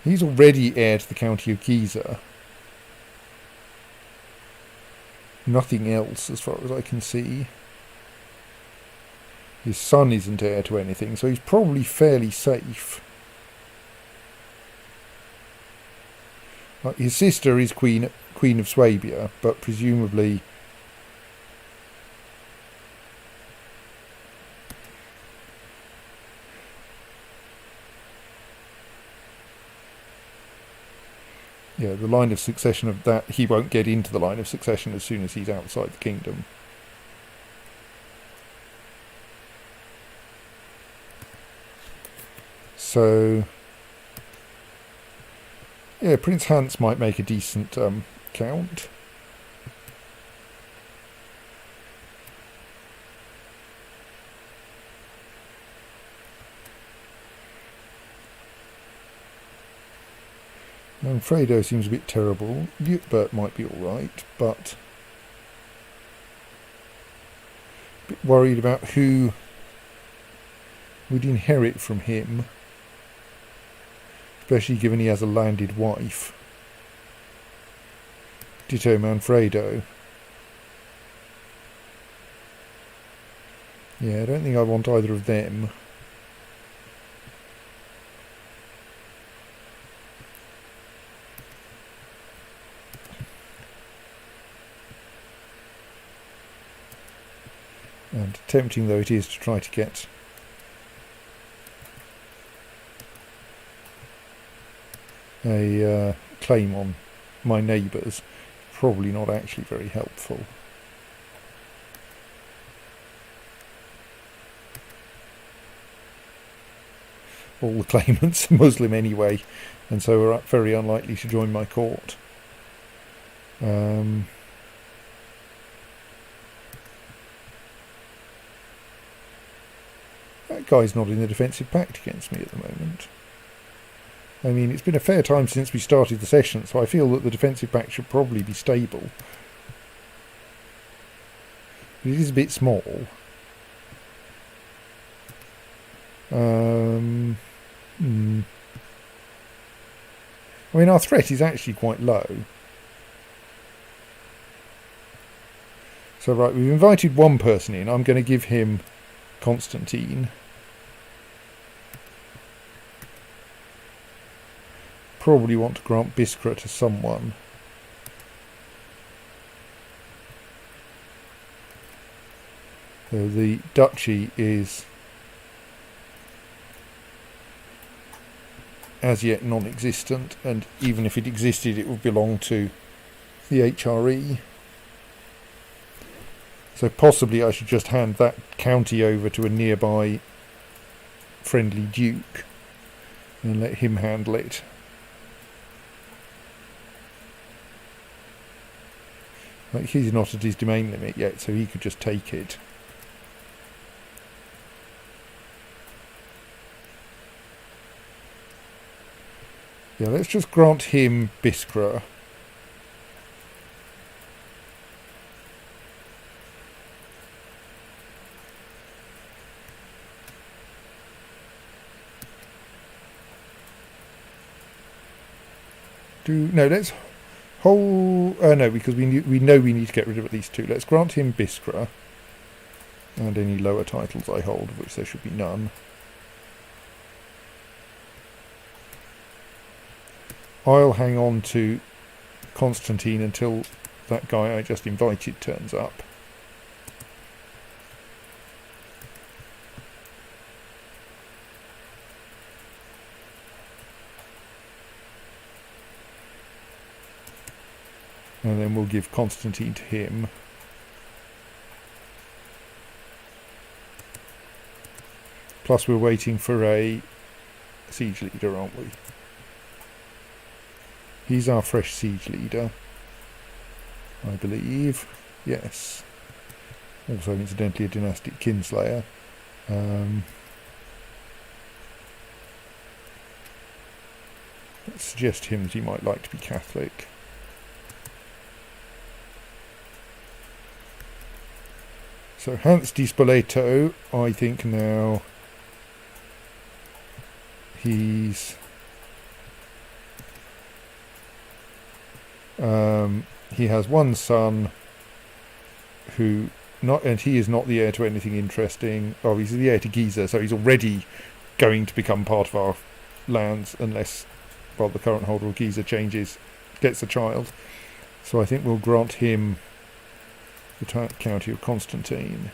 He's already heir to the county of Giza. Nothing else as far as I can see. His son isn't heir to anything, so he's probably fairly safe. His sister is Queen of Swabia, but presumably yeah, the line of succession of that, he won't get into the line of succession as soon as he's outside the kingdom. So yeah, Prince Hans might make a decent count. Fredo seems a bit terrible. Liutbert might be alright, but bit worried about who would inherit from him, especially given he has a landed wife. Ditto Manfredo. Yeah, I don't think I want either of them. And tempting though it is to try to get a claim on my neighbours, probably not actually very helpful. All the claimants are Muslim anyway, and so are very unlikely to join my court. That guy's not in the defensive pact against me at the moment. I mean, it's been a fair time since we started the session, so I feel that the defensive pact should probably be stable. But it is a bit small. I mean, our threat is actually quite low. So, right, we've invited one person in. I'm going to give him Constantine. Probably want to grant Biskra to someone. So the duchy is as yet non-existent, and even if it existed it would belong to the HRE. So possibly I should just hand that county over to a nearby friendly duke and let him handle it. Like, he's not at his domain limit yet, so he could just take it. Yeah, let's just grant him Biskra. Let's hold. No, because we know we need to get rid of at least two. Let's grant him Biskra and any lower titles I hold, of which there should be none. I'll hang on to Constantine until that guy I just invited turns up. And then we'll give Constantine to him. Plus we're waiting for a siege leader, aren't we? He's our fresh siege leader, I believe. Yes. Also, incidentally, a dynastic kinslayer. Let's suggest him that he might like to be Catholic. So Hans di Spoleto, I think now he's he has one son who he is not the heir to anything interesting. Oh, he's the heir to Giza, so he's already going to become part of our lands unless, well, the current holder of Giza gets a child. So I think we'll grant him the county of Constantine.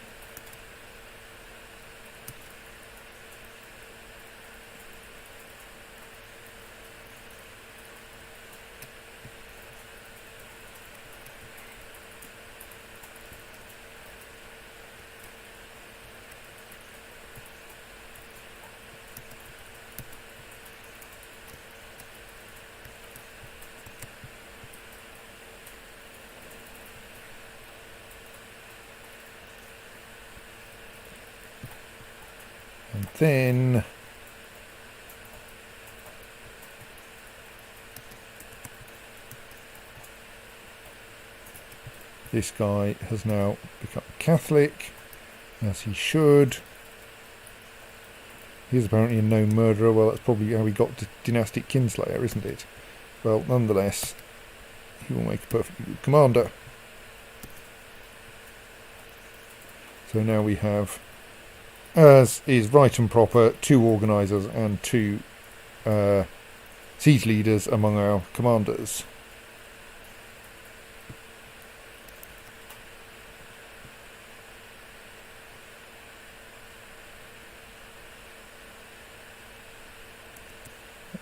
And then this guy has now become Catholic, as he should. He's apparently a known murderer. Well, that's probably how he got to dynastic kinslayer, isn't it? Well, nonetheless, he will make a perfectly good commander. So now we have, as is right and proper, 2 organisers and 2 siege leaders among our commanders.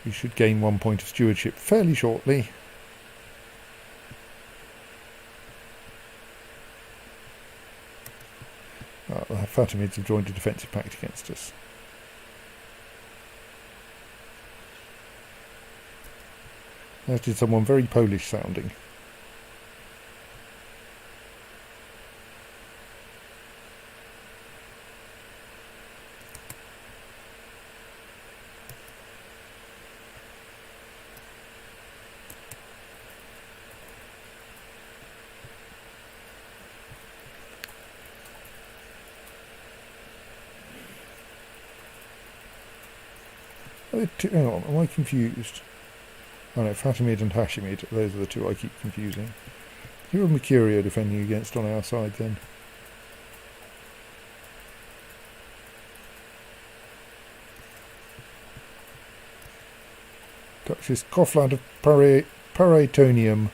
We should gain 1 point of stewardship fairly shortly. The Fatimids have joined a defensive pact against us. As did someone very Polish sounding. Hang on, am I confused? Oh no, Fatimid and Hashimid, those are the 2 I keep confusing. Who are Mercurio defending against on our side then? Duchess Kofland of Paratonium.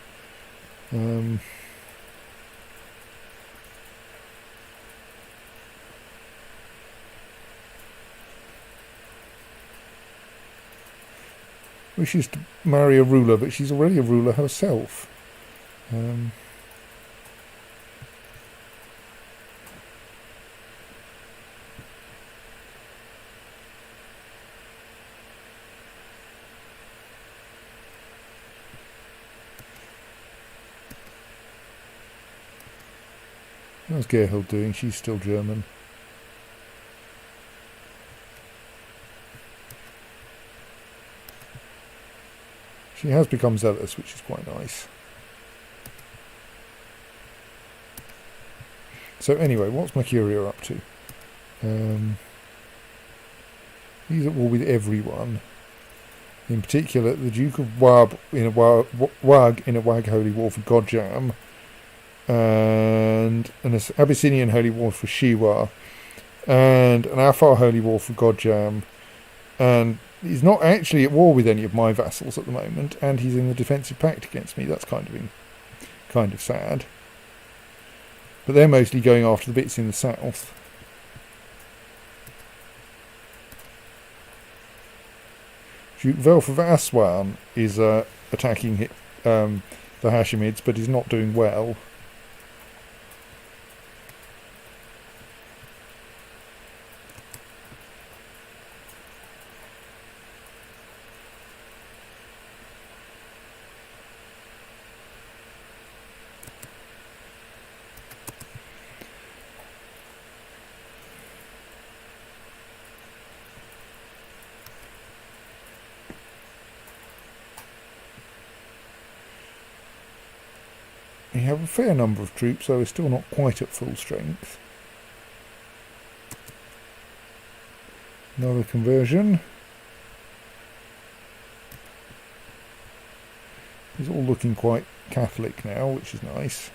Wishes to marry a ruler, but she's already a ruler herself. How's Gerhild doing? She's still German. She has become zealous, which is quite nice. So anyway, what's Mercurio up to? He's at war with everyone. In particular, the Duke of Wag in a Wag holy war for Godjam, and an Abyssinian holy war for Shiwa, and an Afar holy war for Godjam, and he's not actually at war with any of my vassals at the moment, and he's in the defensive pact against me. That's kind of sad. But they're mostly going after the bits in the south. Duke Velf of Aswan is attacking the Hashimids, but is not doing well. We have a fair number of troops, though we're still not quite at full strength. Another conversion. It's all looking quite Catholic now, which is nice.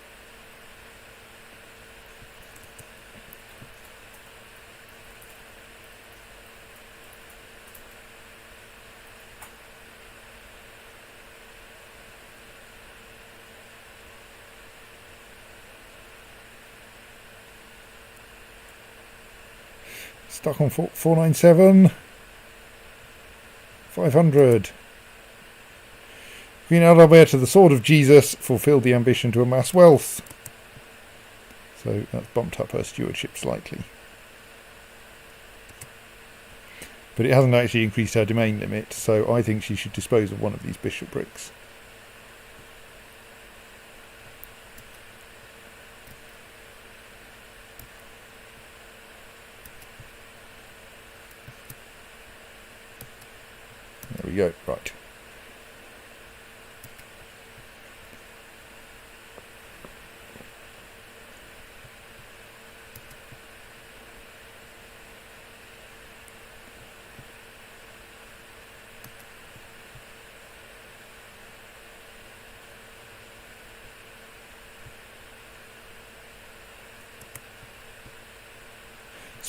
Stuck on 497. 500. Queen Adalberta, the Sword of Jesus, fulfilled the ambition to amass wealth. So that's bumped up her stewardship slightly. But it hasn't actually increased her domain limit, so I think she should dispose of one of these bishoprics. There we go, right.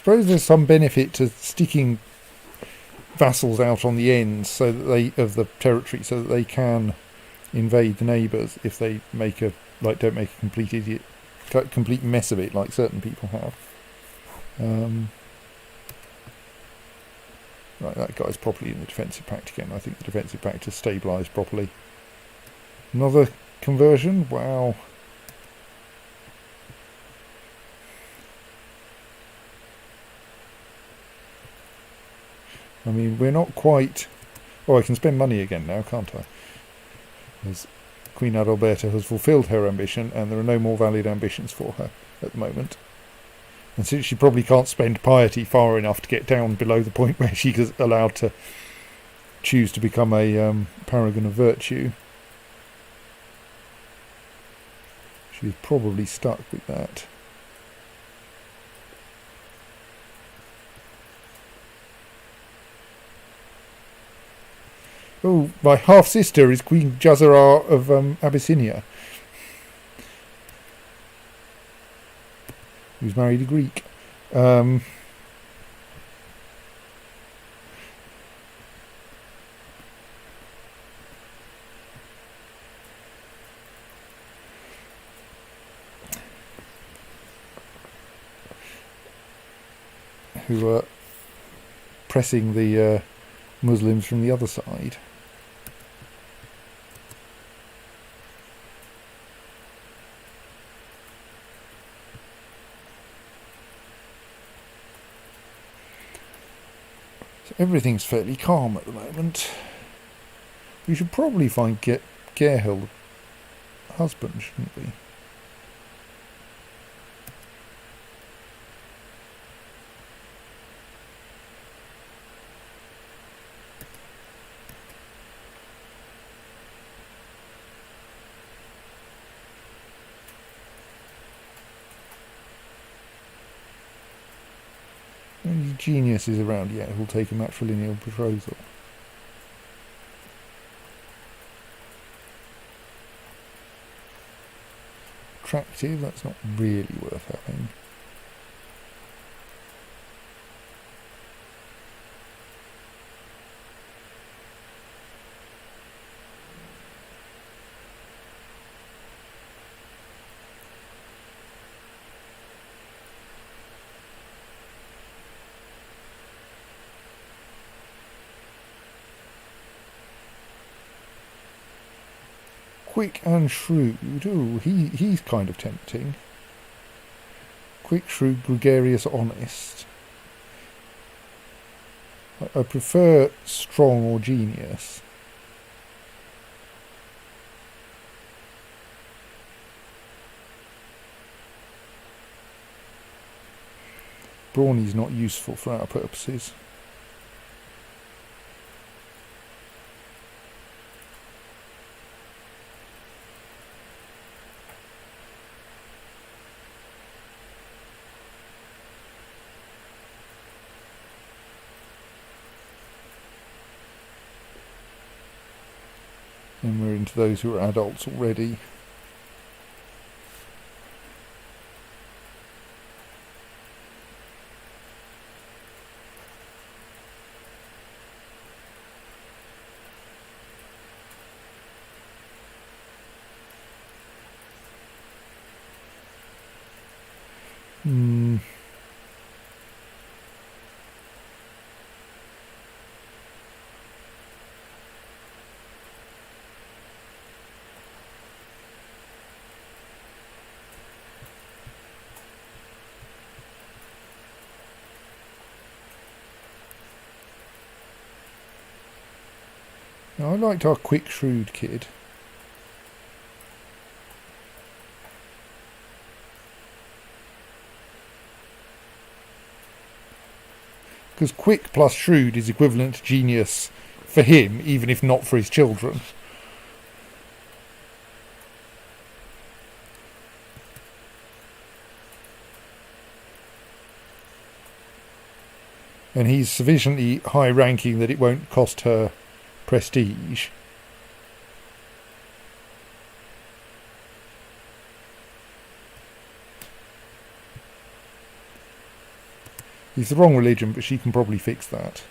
suppose there's some benefit to sticking vassals out on the ends so that they of the territory, so that they can invade the neighbours if they don't make a complete mess of it, like certain people have. Right, that guy's properly in the defensive pact again. I think the defensive pact has stabilised properly. Another conversion? Wow. I mean, we're not quite... Oh, I can spend money again now, can't I? As Queen Adalberta has fulfilled her ambition, and there are no more valid ambitions for her at the moment. And since she probably can't spend piety far enough to get down below the point where she is allowed to choose to become a paragon of virtue, she's probably stuck with that. Oh, my half-sister is Queen Jazara of Abyssinia, who's married a Greek. Who are pressing the Muslims from the other side. So everything's fairly calm at the moment. We should probably find Gerhild a husband, shouldn't we? Any geniuses around yet who'll take a matrilineal betrothal? Attractive, that's not really worth having. Quick and shrewd. Ooh, he's kind of tempting. Quick, shrewd, gregarious, honest. I prefer strong or genius. Brawny's not useful for our purposes. And we're into those who are adults already. Now, I liked our quick, shrewd kid. Because quick plus shrewd is equivalent to genius for him, even if not for his children. And he's sufficiently high-ranking that it won't cost her prestige. He's the wrong religion, but she can probably fix that.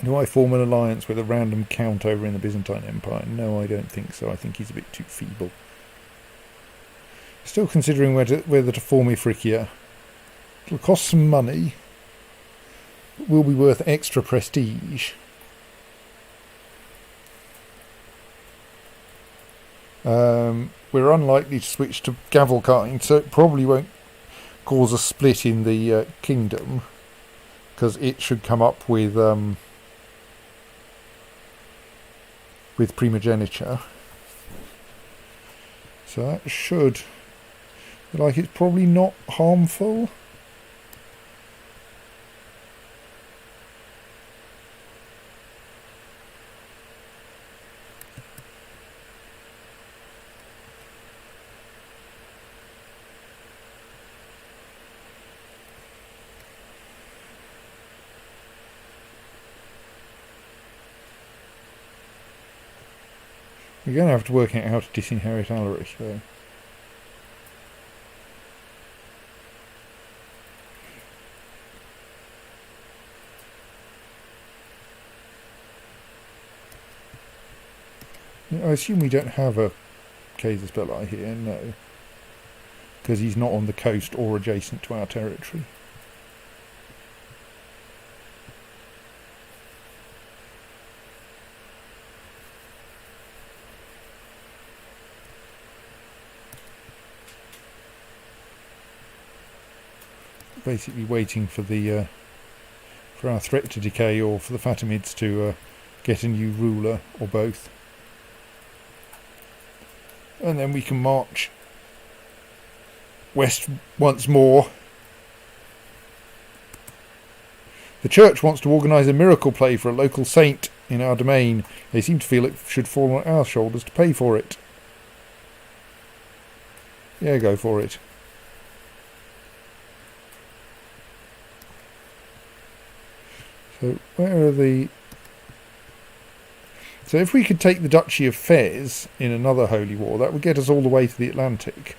Do I form an alliance with a random count over in the Byzantine Empire? No, I don't think so. I think he's a bit too feeble. Still considering whether to form Ifriqiya. It'll cost some money. But will be worth extra prestige. We're unlikely to switch to Gavelkind, so it probably won't cause a split in the kingdom, because it should come up with primogeniture. So that should, like, it's probably not harmful. We're going to have to work out how to disinherit Alaric, though. I assume we don't have a Casus Belli here, no. Because he's not on the coast or adjacent to our territory. Basically waiting for the for our threat to decay, or for the Fatimids to get a new ruler, or both, and then we can march west once more. The church wants to organise a miracle play for a local saint in our domain. They seem to feel it should fall on our shoulders to pay for it. Yeah, go for it. So where are the... So if we could take the Duchy of Fez in another holy war, that would get us all the way to the Atlantic,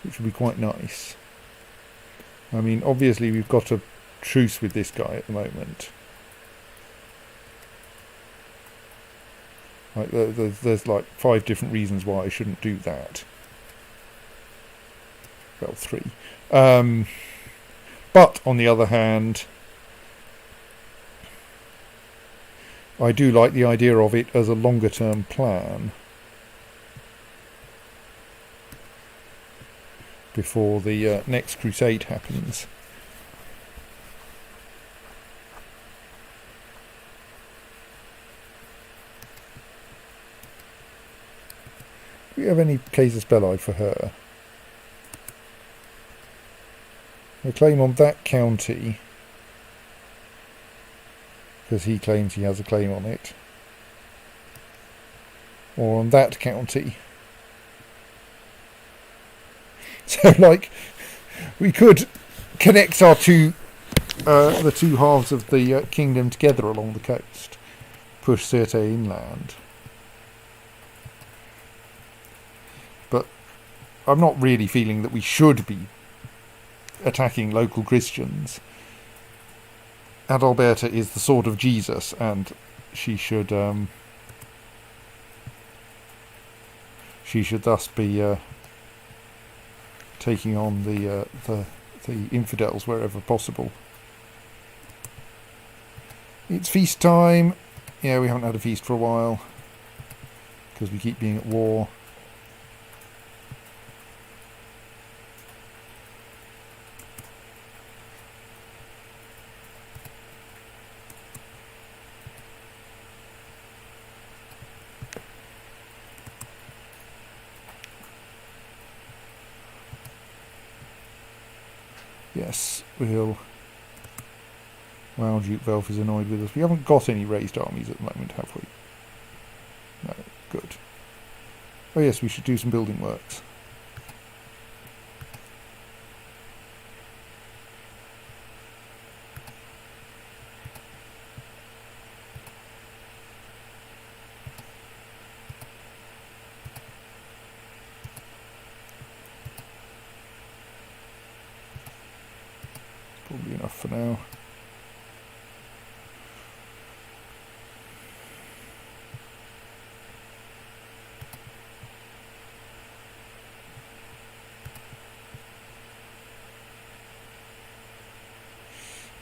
which would be quite nice. I mean, obviously we've got a truce with this guy at the moment. Like, there's like 5 different reasons why I shouldn't do that. Well, 3. But on the other hand, I do like the idea of it as a longer term plan before the next crusade happens. Do we have any Casus Belli for her? A claim on that county, because he claims he has a claim on it, or on that county. So, like, we could connect our the two halves of the kingdom together along the coast, push Sirte inland. But I'm not really feeling that we should be attacking local Christians. Adalberta is the sword of Jesus, and she should thus be taking on the infidels wherever possible. It's feast time. Yeah, we haven't had a feast for a while because we keep being at war. Yes, we'll... Wow, Duke Velf is annoyed with us. We haven't got any raised armies at the moment, have we? No, good. Oh yes, we should do some building works. Probably enough for now.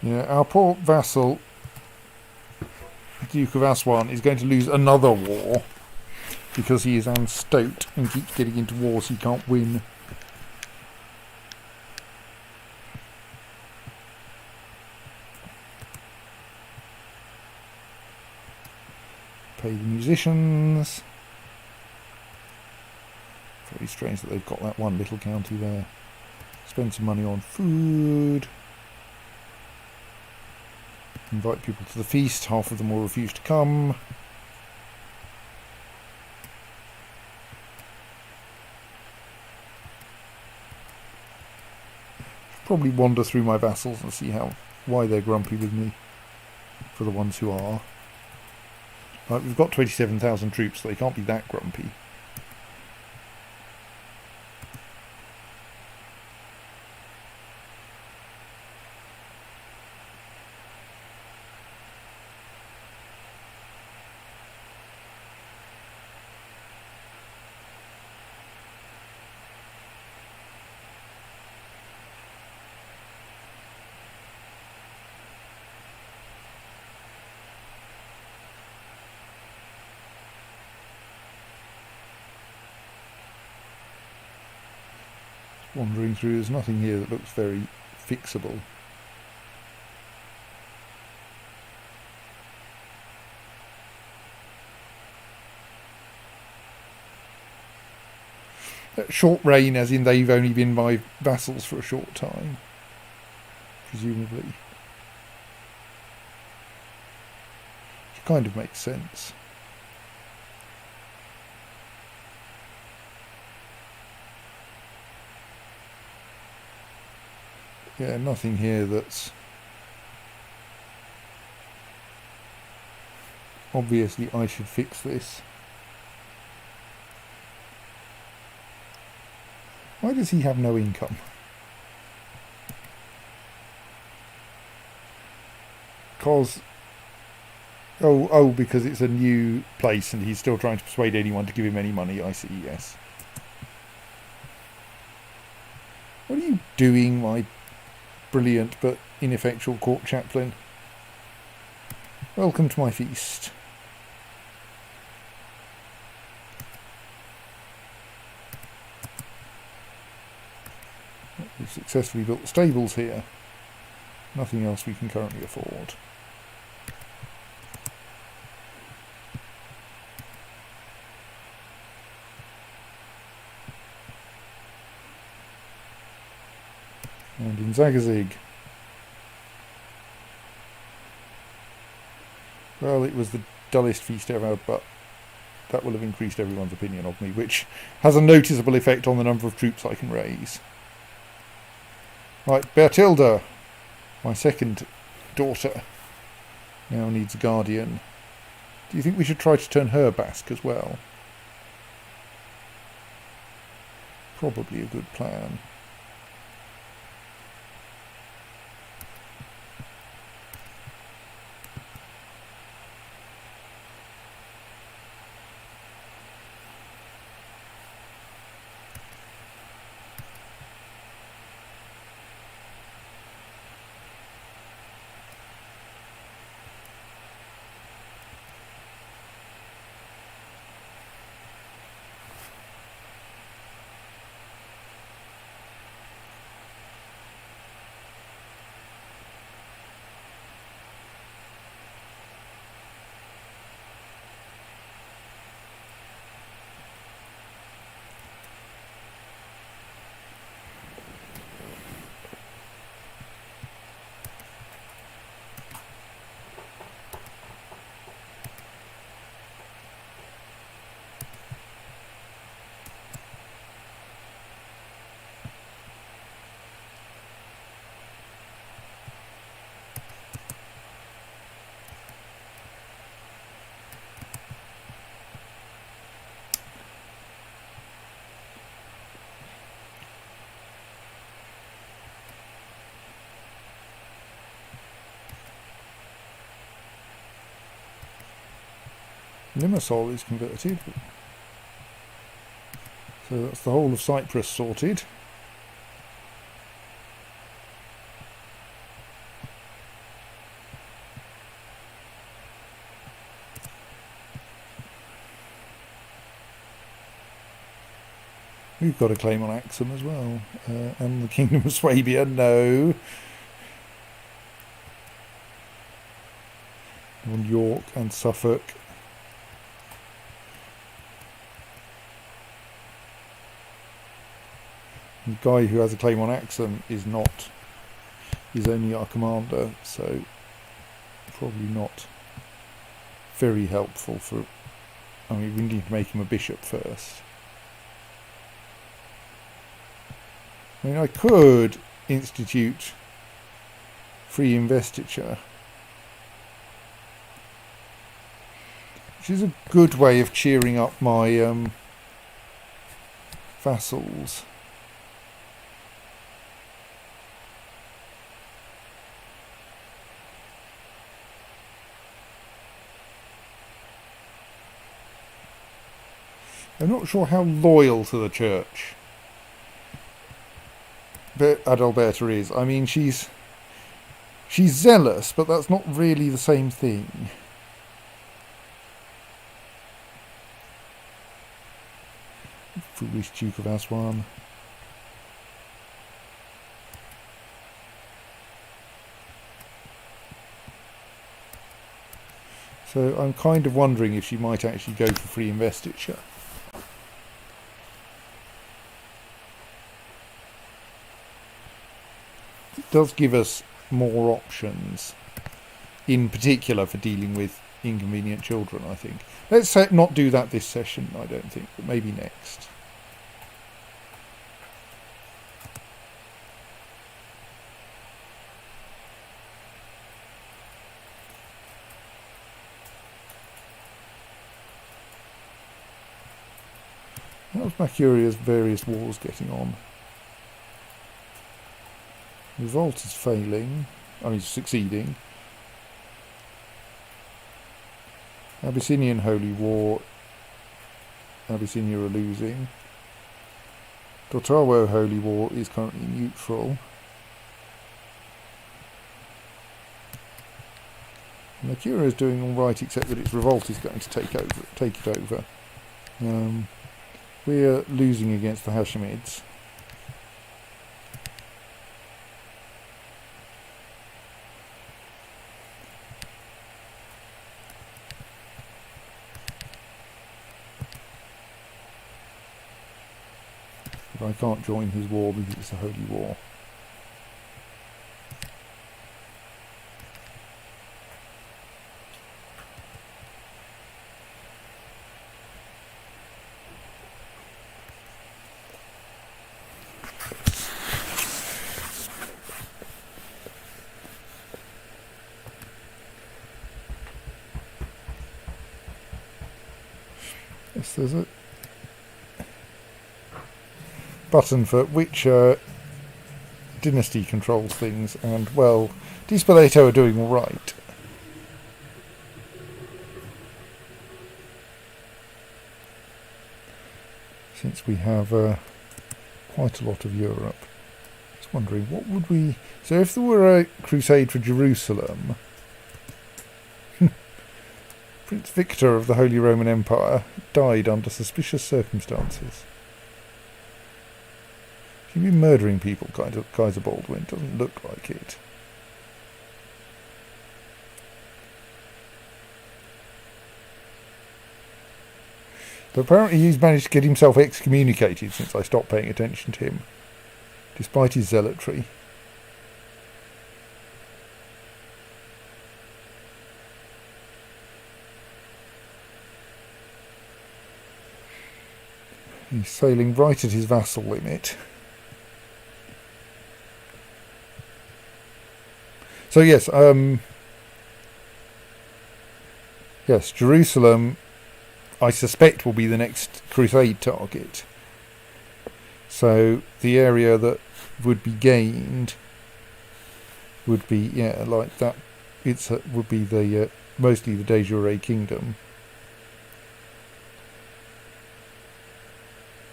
Yeah, our poor vassal, Duke of Aswan, is going to lose another war because he is unstoked and keeps getting into wars he can't win. Pay the musicians. Very strange that they've got that one little county there. Spend some money on food. Invite people to the feast. Half of them will refuse to come. Probably wander through my vassals and see why they're grumpy with me. For the ones who are. Right, we've got 27,000 troops, so they can't be that grumpy. Wandering through, there's nothing here that looks very fixable. Short reign, as in they've only been my vassals for a short time, presumably. Which kind of makes sense. Yeah, nothing here that's obviously I should fix this. Why does he have no income? Because because it's a new place and he's still trying to persuade anyone to give him any money. I see, yes. What are you doing, my brilliant but ineffectual court chaplain? Welcome to my feast. We've successfully built the stables here. Nothing else we can currently afford. And in Zagazig. Well, it was the dullest feast ever, but that will have increased everyone's opinion of me, which has a noticeable effect on the number of troops I can raise. Right, Bertilda, my second daughter, now needs a guardian. Do you think we should try to turn her Basque as well? Probably a good plan. Limassol is converted. So that's the whole of Cyprus sorted. We've got a claim on Axum as well. And the Kingdom of Swabia, no. On York and Suffolk. The guy who has a claim on Axum is not. He's only our commander, so probably not very helpful for. I mean, we need to make him a bishop first. I mean, I could institute free investiture, which is a good way of cheering up my vassals. I'm not sure how loyal to the church Adalberta is. I mean, she's zealous, but that's not really the same thing. Foolish Duke of Aswan. So I'm kind of wondering if she might actually go for free investiture. It does give us more options, in particular for dealing with inconvenient children, I think. Let's not do that this session, I don't think, but maybe next. How's Mercuria's various wars getting on? Revolt is failing. I mean, succeeding. Abyssinian Holy War. Abyssinia are losing. Dotawo Holy War is currently neutral. Mercuria is doing all right, except that its revolt is going to take it over. We're losing against the Hashemids. But I can't join his war because it's a holy war. Yes, there's a button for which dynasty controls things, and well, Dispoleto are doing all right. Since we have quite a lot of Europe. I was wondering, what would we... So if there were a crusade for Jerusalem, Prince Victor of the Holy Roman Empire died under suspicious circumstances. He'd be murdering people, Kaiser Baldwin. Doesn't look like it. But apparently he's managed to get himself excommunicated since I stopped paying attention to him, despite his zealotry. He's sailing right at his vassal limit. So yes, yes, Jerusalem, I suspect, will be the next crusade target. So the area that would be gained would be, yeah, like that. Would be the mostly the de jure kingdom,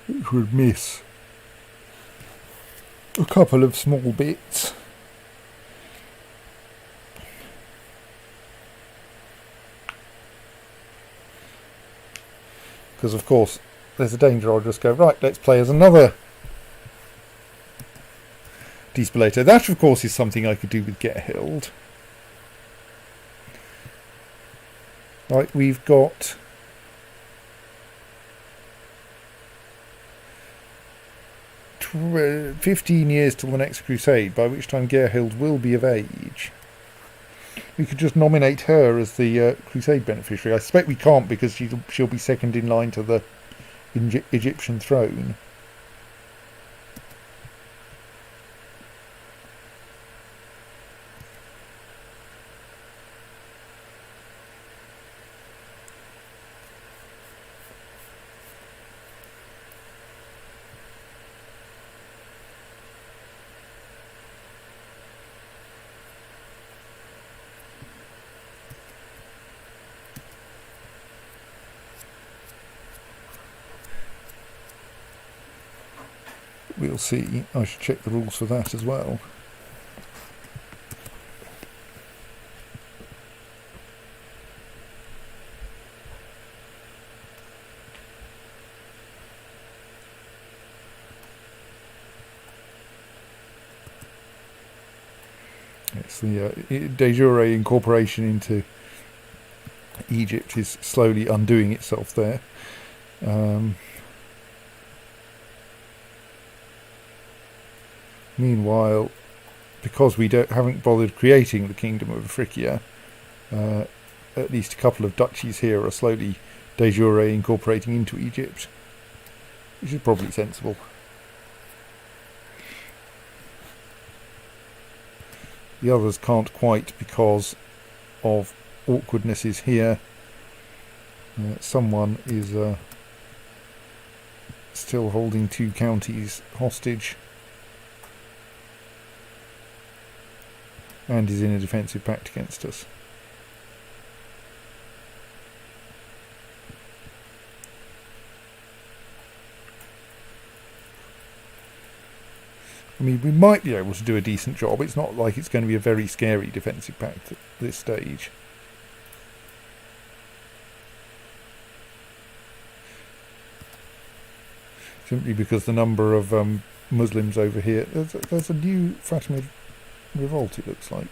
which would miss a couple of small bits. Because of course there's a danger I'll just go, right, let's play as another Despellator. That of course is something I could do with Get Held. Right, we've got 15 years till the next crusade, by which time Gerhild will be of age. We could just nominate her as the crusade beneficiary. I suspect we can't because she'll be second in line to the Egyptian throne. We'll see. I should check the rules for that as well. It's the de jure incorporation into Egypt is slowly undoing itself there. Meanwhile, because we haven't bothered creating the Kingdom of Africa, at least a couple of duchies here are slowly de jure incorporating into Egypt, which is probably sensible. The others can't quite because of awkwardnesses here. Someone is still holding 2 counties hostage and is in a defensive pact against us. I mean, we might be able to do a decent job. It's not like it's going to be a very scary defensive pact at this stage. Simply because the number of Muslims over here... There's a new Fatimid revolt, it looks like.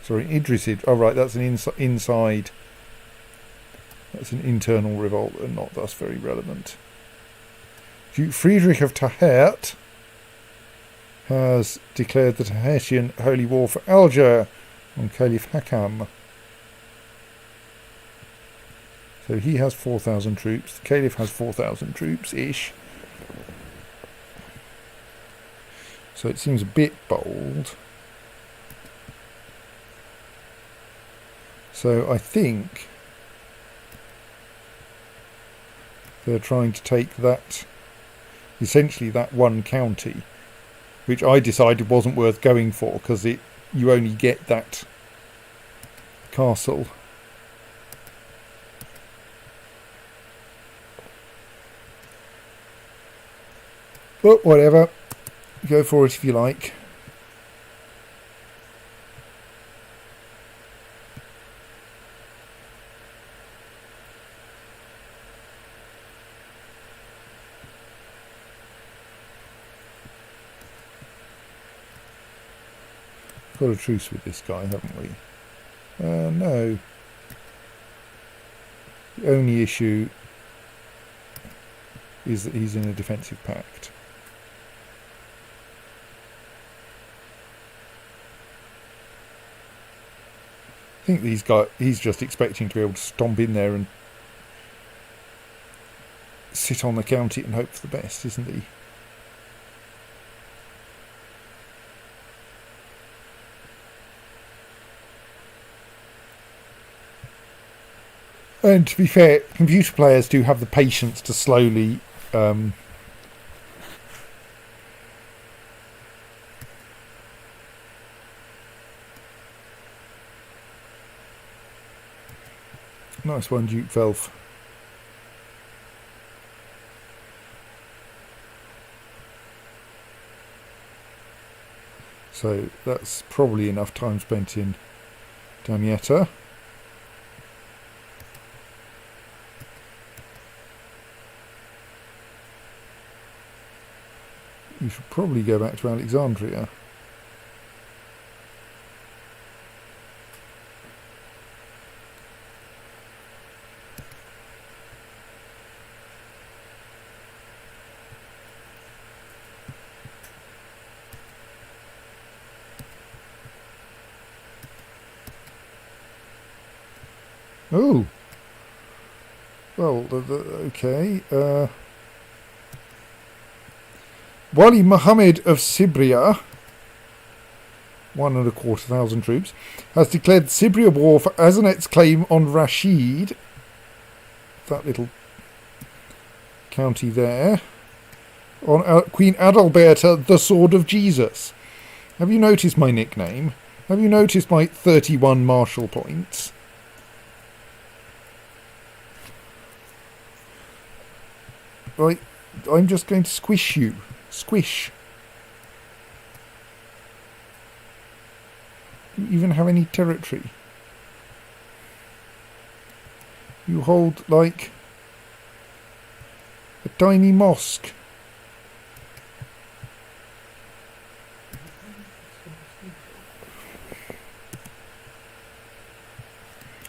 Sorry, Idrisid. Oh, right, that's an inside... That's an internal revolt and not thus very relevant. Duke Friedrich of Tahert has declared the Tahitian holy war for Alger on Caliph Hakam. So he has 4,000 troops. The Caliph has 4,000 troops-ish. So it seems a bit bold. So I think they're trying to take that, essentially that one county, which I decided wasn't worth going for because you only get that castle. But whatever, go for it if you like. Got a truce with this guy, haven't we? No. The only issue is that he's in a defensive pact. I think he's just expecting to be able to stomp in there and sit on the county and hope for the best, isn't he? And to be fair, computer players do have the patience to slowly nice one, Duke Velf. So that's probably enough time spent in Damietta. You should probably go back to Alexandria. Oh, well, okay. Wali Muhammad of Sibria, 1,250 troops, has declared Sibria war for Azanet's claim on Rashid, that little county there, on Queen Adalberta, the Sword of Jesus. Have you noticed my nickname? Have you noticed my 31 martial points? Right, I'm just going to squish you. Squish. Do you even have any territory? You hold, like, a tiny mosque.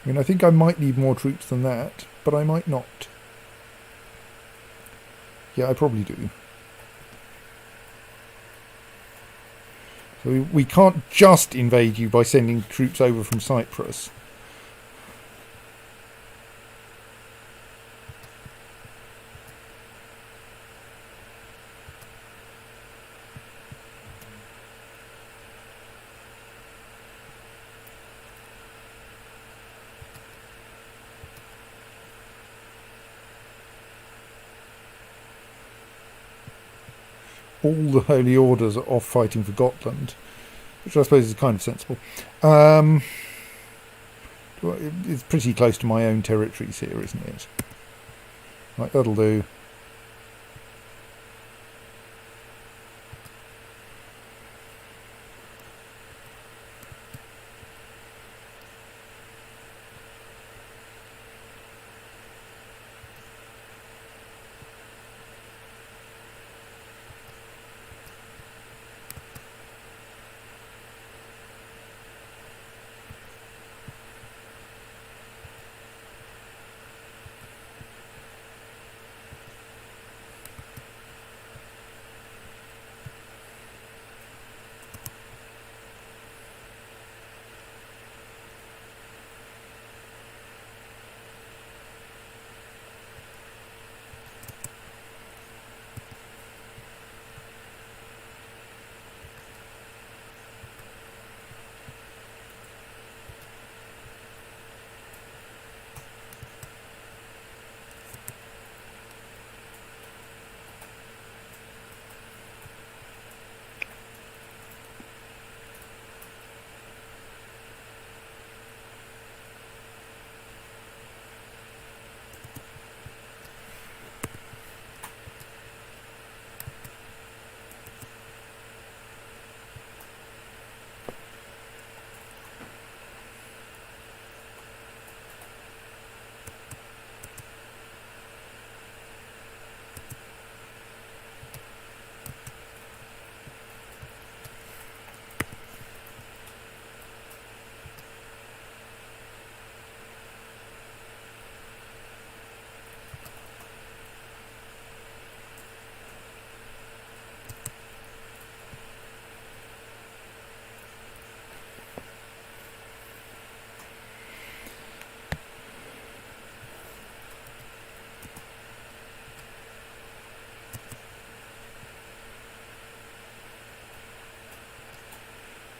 I mean, I think I might need more troops than that, but I might not. Yeah, I probably do. So we can't just invade you by sending troops over from Cyprus. All the holy orders are off fighting for Gotland, which I suppose is kind of sensible. It's pretty close to my own territories here, isn't it? Right, that'll do.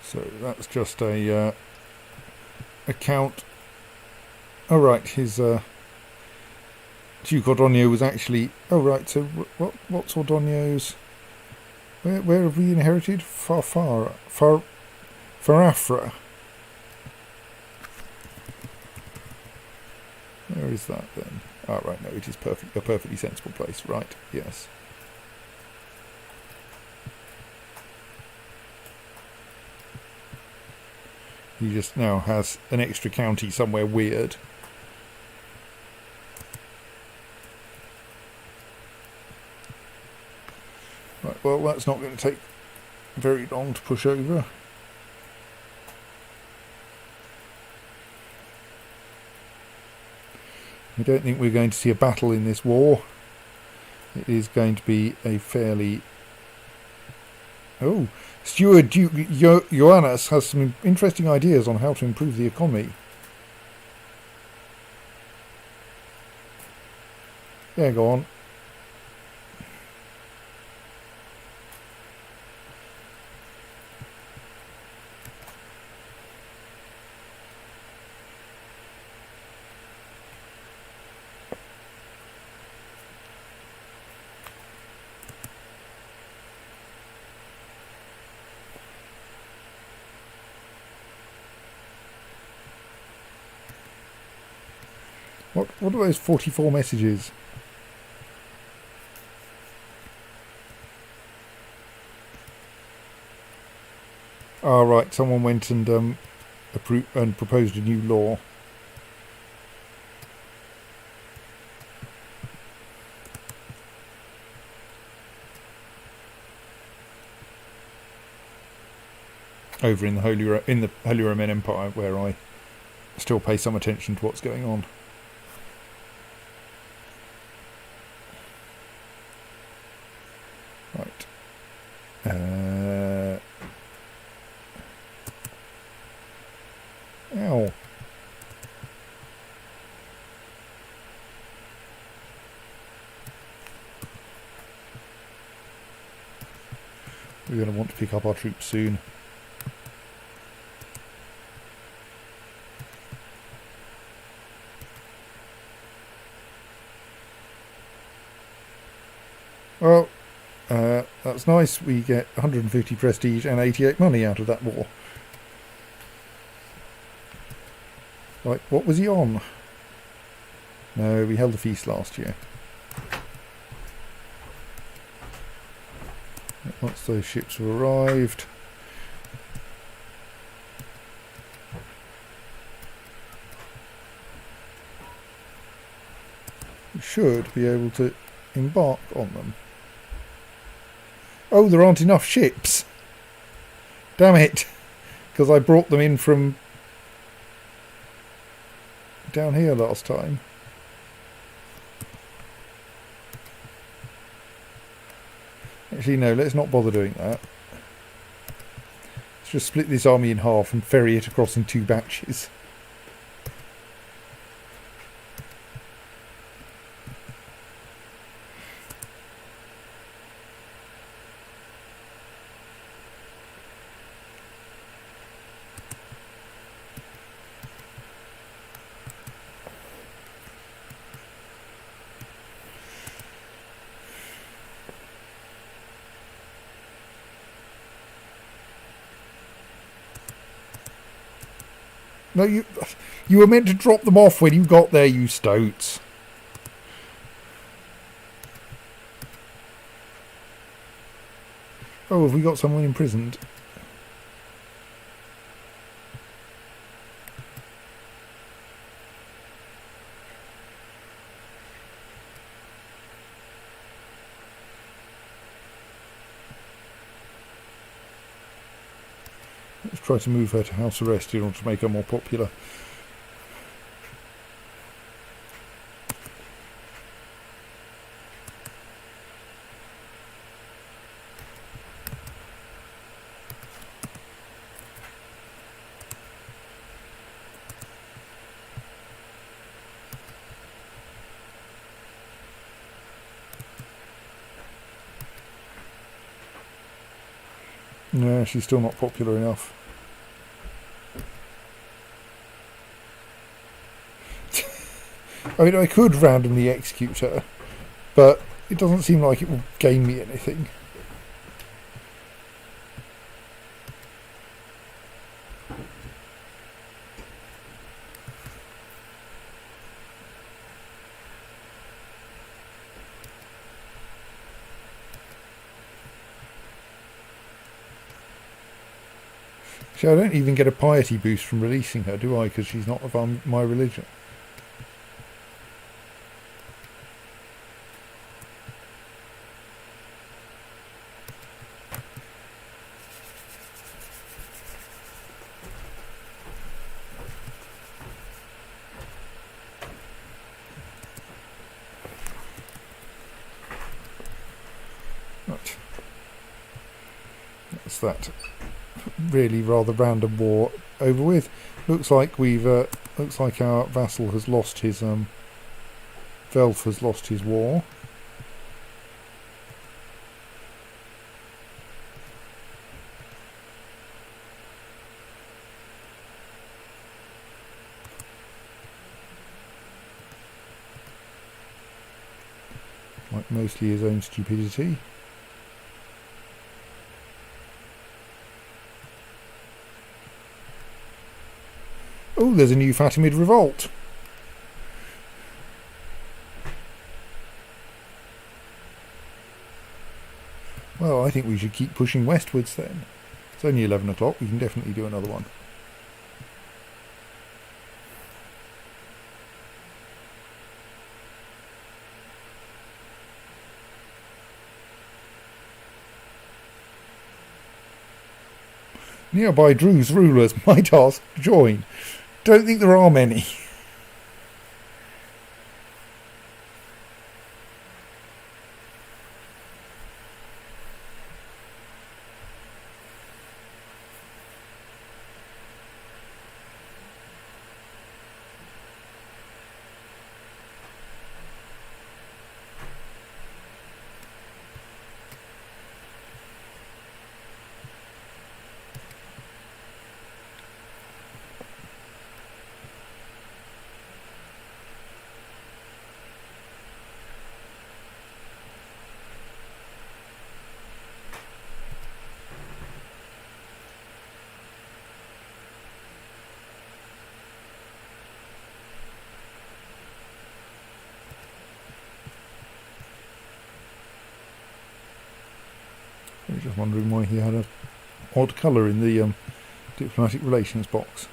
So that's just a account. Oh right, his Duke Ordonio was actually. Oh right, so what's Ordonio's? Where have we inherited? Farafra. Where is that then? Oh right, no, it is a perfectly sensible place. Right, yes. He just now has an extra county somewhere weird. Right, well, that's not going to take very long to push over. I don't think we're going to see a battle in this war. It is going to be a fairly... Oh, Steward Duke Joannes has some interesting ideas on how to improve the economy. Yeah, go on. What are those 44 messages? Ah, right. Someone went and proposed a new law. Over in the Holy Roman Empire, where I still pay some attention to what's going on. Right. Ow. We're going to want to pick up our troops soon. Well, that's nice. We get 150 prestige and 88 money out of that war. Right, what was he on? No, we held the feast last year. Once those ships have arrived, we should be able to embark on them. Oh, there aren't enough ships. Damn it. Because I brought them in from down here last time. Actually, no, let's not bother doing that. Let's just split this army in half and ferry it across in 2 batches. No, you were meant to drop them off when you got there, you stoats. Oh, have we got someone imprisoned? Let's try to move her to house arrest in order to make her more popular. No, she's still not popular enough. I mean, I could randomly execute her, but it doesn't seem like it will gain me anything. See, I don't even get a piety boost from releasing her, do I? Because she's not of my religion. Right. That's that really rather random war over with. Looks like looks like our vassal has lost his Velf has lost his war. Like mostly his own stupidity. Oh, there's a new Fatimid revolt. Well, I think we should keep pushing westwards then. It's only 11 o'clock, we can definitely do another one. Nearby Drew's rulers, my task, join. Don't think there are many. I'm just wondering why he had a odd colour in the diplomatic relations box.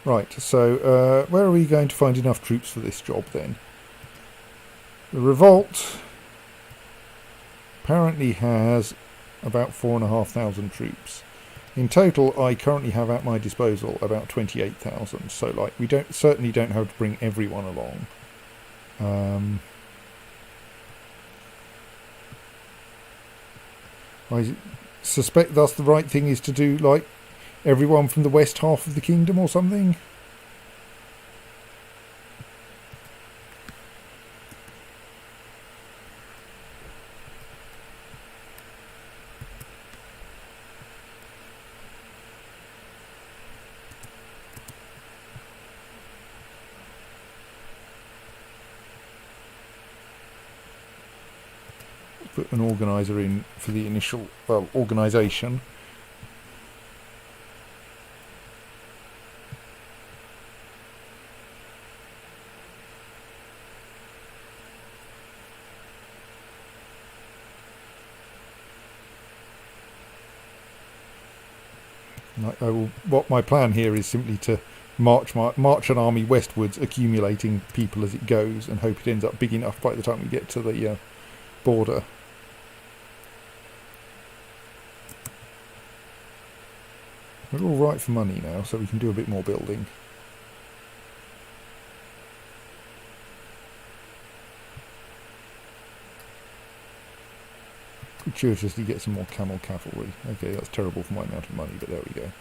Right, so where are we going to find enough troops for this job then? The revolt apparently has about 4,500 troops. In total, I currently have at my disposal about 28,000. So, like, we certainly don't have to bring everyone along. I suspect thus the right thing is to do, like, everyone from the west half of the kingdom or something. Put an organiser in for the initial, well, organisation. What my plan here is simply to march an army westwards, accumulating people as it goes, and hope it ends up big enough by the time we get to the border. We're all right for money now, so we can do a bit more building. Gratuitously get some more camel cavalry. Okay, that's terrible for my amount of money, but there we go.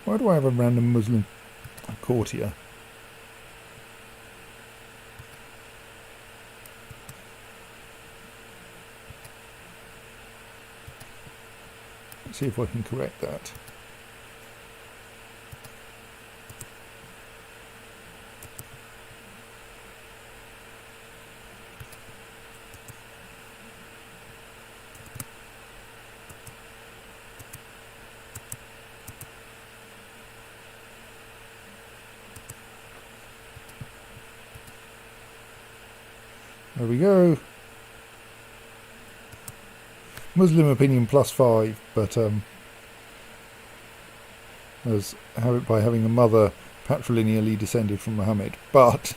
Why do I have a random Muslim courtier? Let's see if I can correct that. There we go. Muslim opinion +5, but by having a mother patrilineally descended from Muhammad, but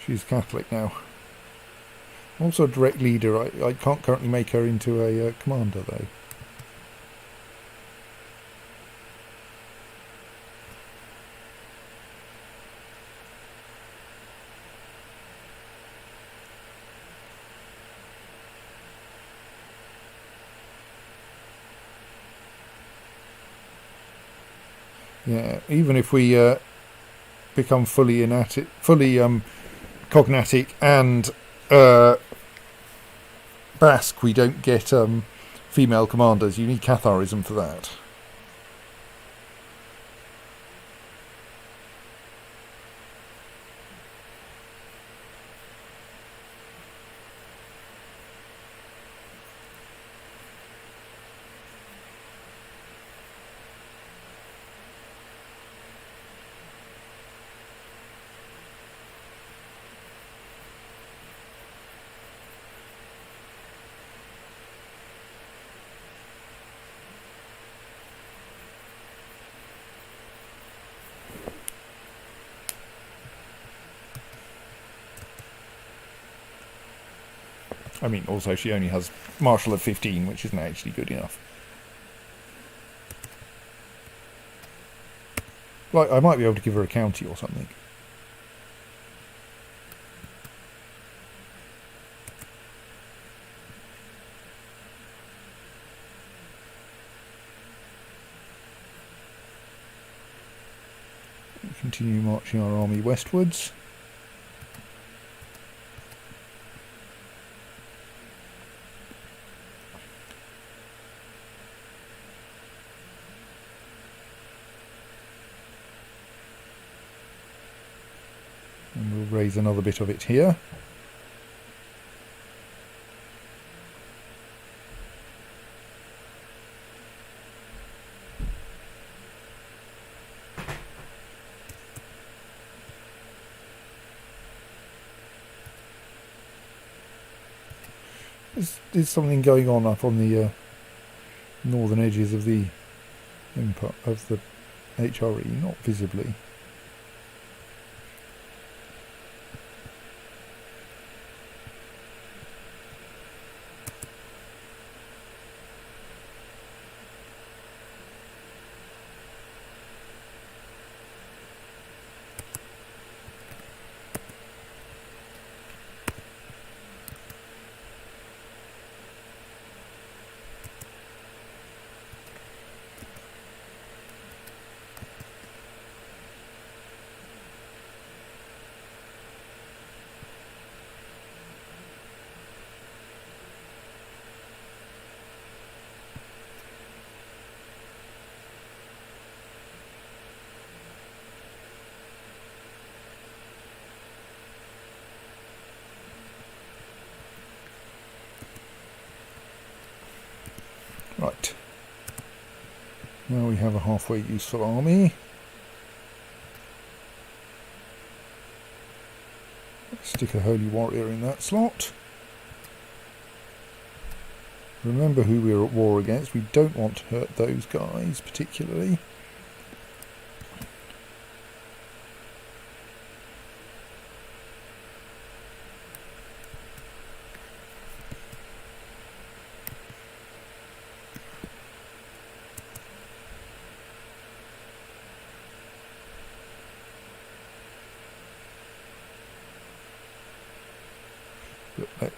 she's Catholic now. Also a direct leader. I can't currently make her into a commander though. Yeah, even if we become fully cognatic and Basque, we don't get female commanders. You need Catharism for that. I mean, also she only has Marshal of 15, which isn't actually good enough. Like, I might be able to give her a county or something. Continue marching our army westwards. And we'll raise another bit of it here. There's something going on up on the northern edges of the HRE, not visibly. Right. Now we have a halfway useful army. Stick a holy warrior in that slot. Remember who we're at war against. We don't want to hurt those guys particularly.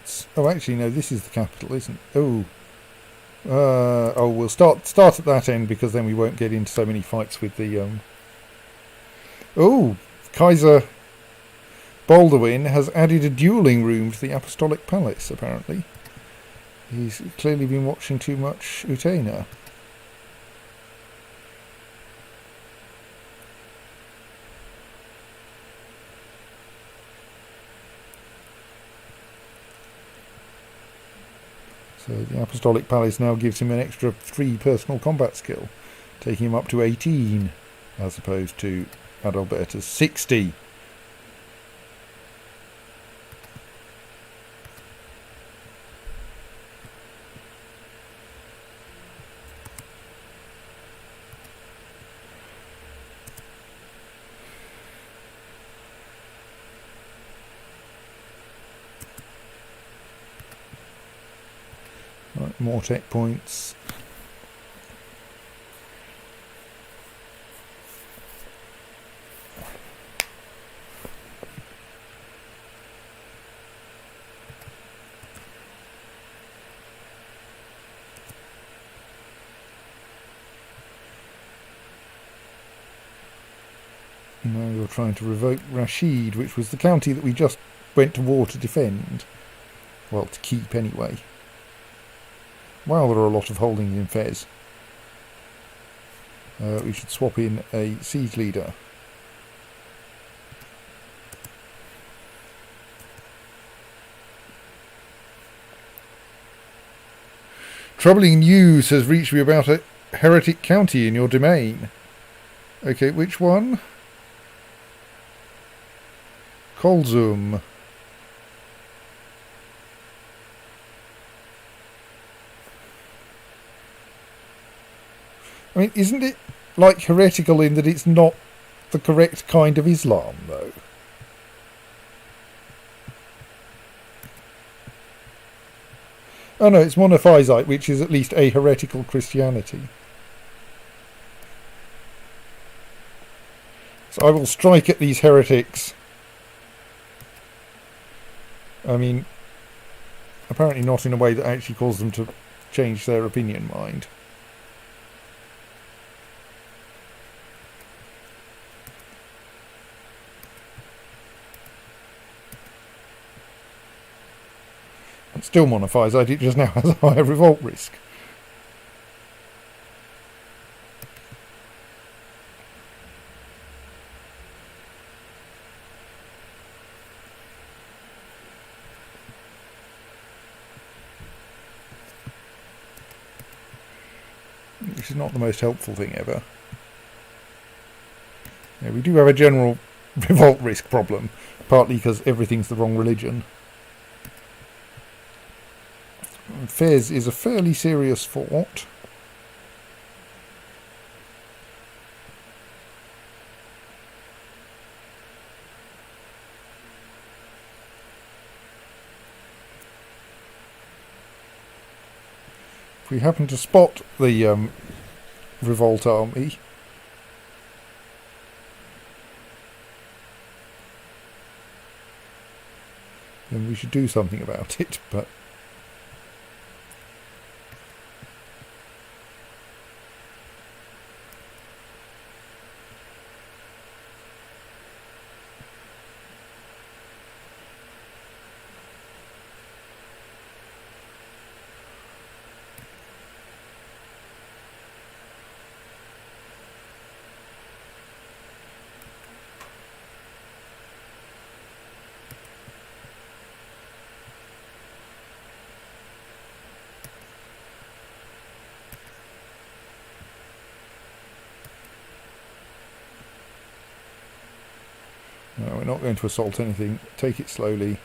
points. Oh, actually, no, this is the capital, isn't it? Oh. We'll start at that end, because then we won't get into so many fights with the... Oh, Kaiser Baldwin has added a dueling room to the Apostolic Palace, apparently. He's clearly been watching too much Utena. So the Apostolic Palace now gives him an extra 3 personal combat skill, taking him up to 18, as opposed to Adalberta's 60. Right, more tech points. Now you're trying to revoke Rashid, which was the county that we just went to war to defend. Well, to keep anyway. Wow, there are a lot of holdings in Fez. We should swap in a siege leader. Troubling news has reached me about a heretic county in your domain. Okay, which one? Kolzum. I mean, isn't it like heretical in that it's not the correct kind of Islam, though? Oh no, it's monophysite, which is at least a heretical Christianity. So I will strike at these heretics. I mean, apparently not in a way that actually caused them to change their opinion mind. It still monophysite, it just now has a higher revolt risk. Which is not the most helpful thing ever. Yeah, we do have a general revolt risk problem, partly because everything's the wrong religion. Fez is a fairly serious fort. If we happen to spot the revolt army, then we should do something about it, but no, we're not going to assault anything. Take it slowly.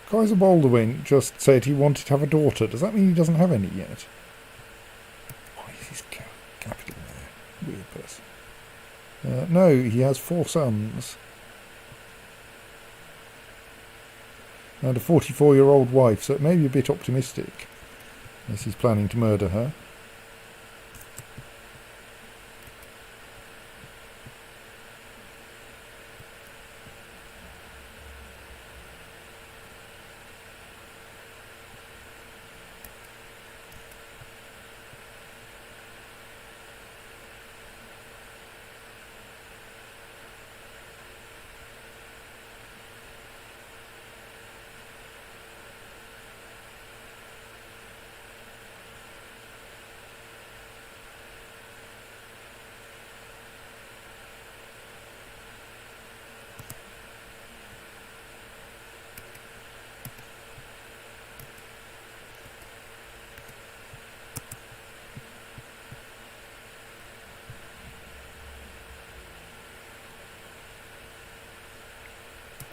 Kaiser Baldwin just said he wanted to have a daughter. Does that mean he doesn't have any yet? Why is his capital there? Weird person. No, he has 4 sons. And a 44-year-old wife, so it may be a bit optimistic. Yes, he's planning to murder her.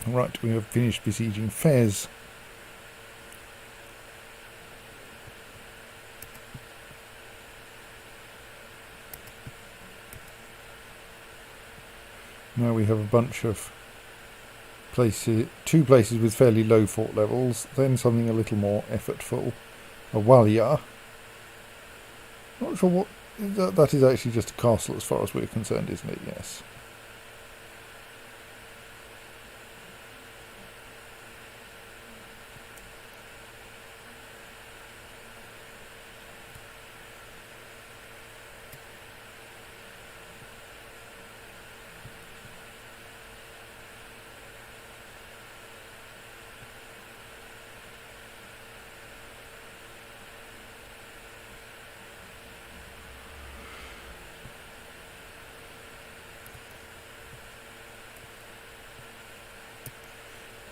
Right, we have finished besieging Fez. Now we have a bunch of places, 2 places with fairly low fort levels, then something a little more effortful. A Walia. Not sure what... That is actually just a castle as far as we're concerned, isn't it? Yes.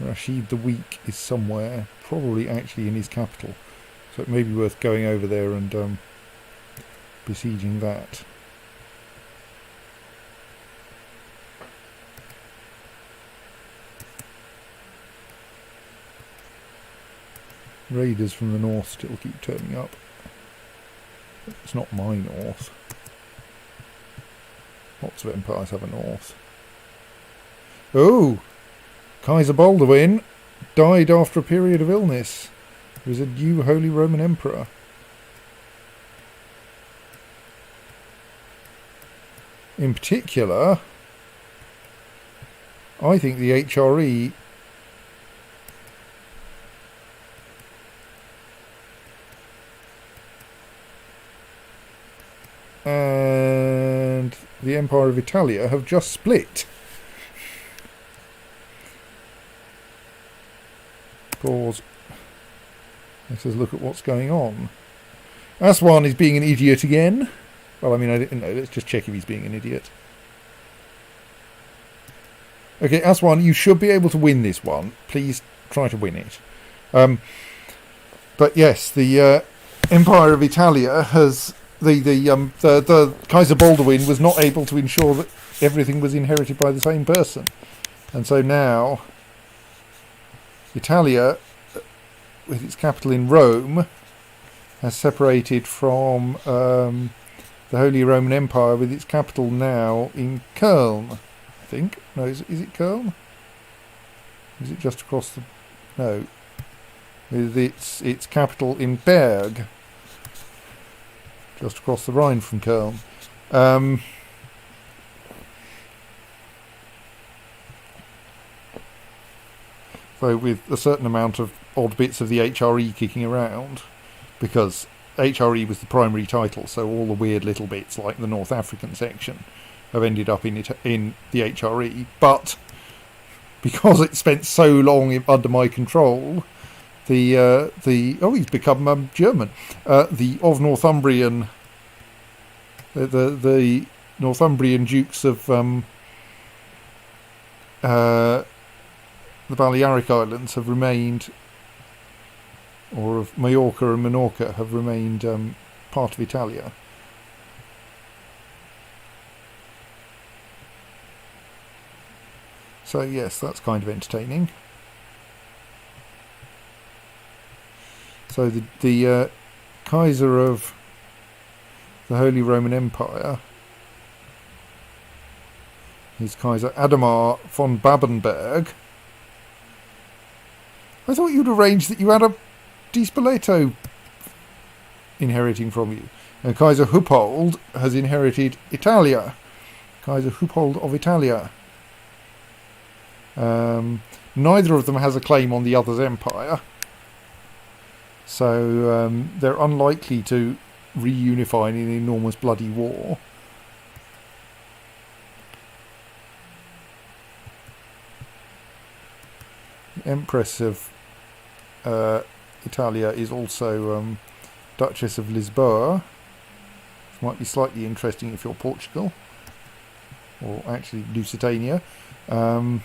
Rashid the Weak is somewhere, probably actually in his capital, so it may be worth going over there and besieging that. Raiders from the north still keep turning up. It's not my north. Lots of empires have a north. Oh! Kaiser Baldwin died after a period of illness. He was a new Holy Roman Emperor. In particular, I think the HRE and the Empire of Italia have just split. Pause. Let us look at what's going on. Aswan is being an idiot again. Well, I mean, I didn't know. Let's just check if he's being an idiot. Okay, Aswan, you should be able to win this one. Please try to win it. But yes, the Empire of Italia has... The Kaiser Baldwin was not able to ensure that everything was inherited by the same person. And so now... Italia, with its capital in Rome, has separated from the Holy Roman Empire with its capital now in Köln, I think. No, is it Köln? Is it just across the... No. With its capital in Berg, just across the Rhine from Köln. So with a certain amount of odd bits of the HRE kicking around, because HRE was the primary title, so all the weird little bits like the North African section have ended up in the HRE, but because it spent so long under my control, he's become German. The Northumbrian, the Northumbrian dukes of the Balearic Islands have remained, or of Majorca and Menorca have remained part of Italia. So yes, that's kind of entertaining. So the Kaiser of the Holy Roman Empire is Kaiser Adamar von Babenberg. I thought you'd arranged that you had a Di Spoleto inheriting from you. And Kaiser Hupold has inherited Italia. Kaiser Hupold of Italia. Neither of them has a claim on the other's empire. So they're unlikely to reunify in an enormous bloody war. The Empress of Italia is also Duchess of Lisboa, which might be slightly interesting if you're Portugal, or actually Lusitania. And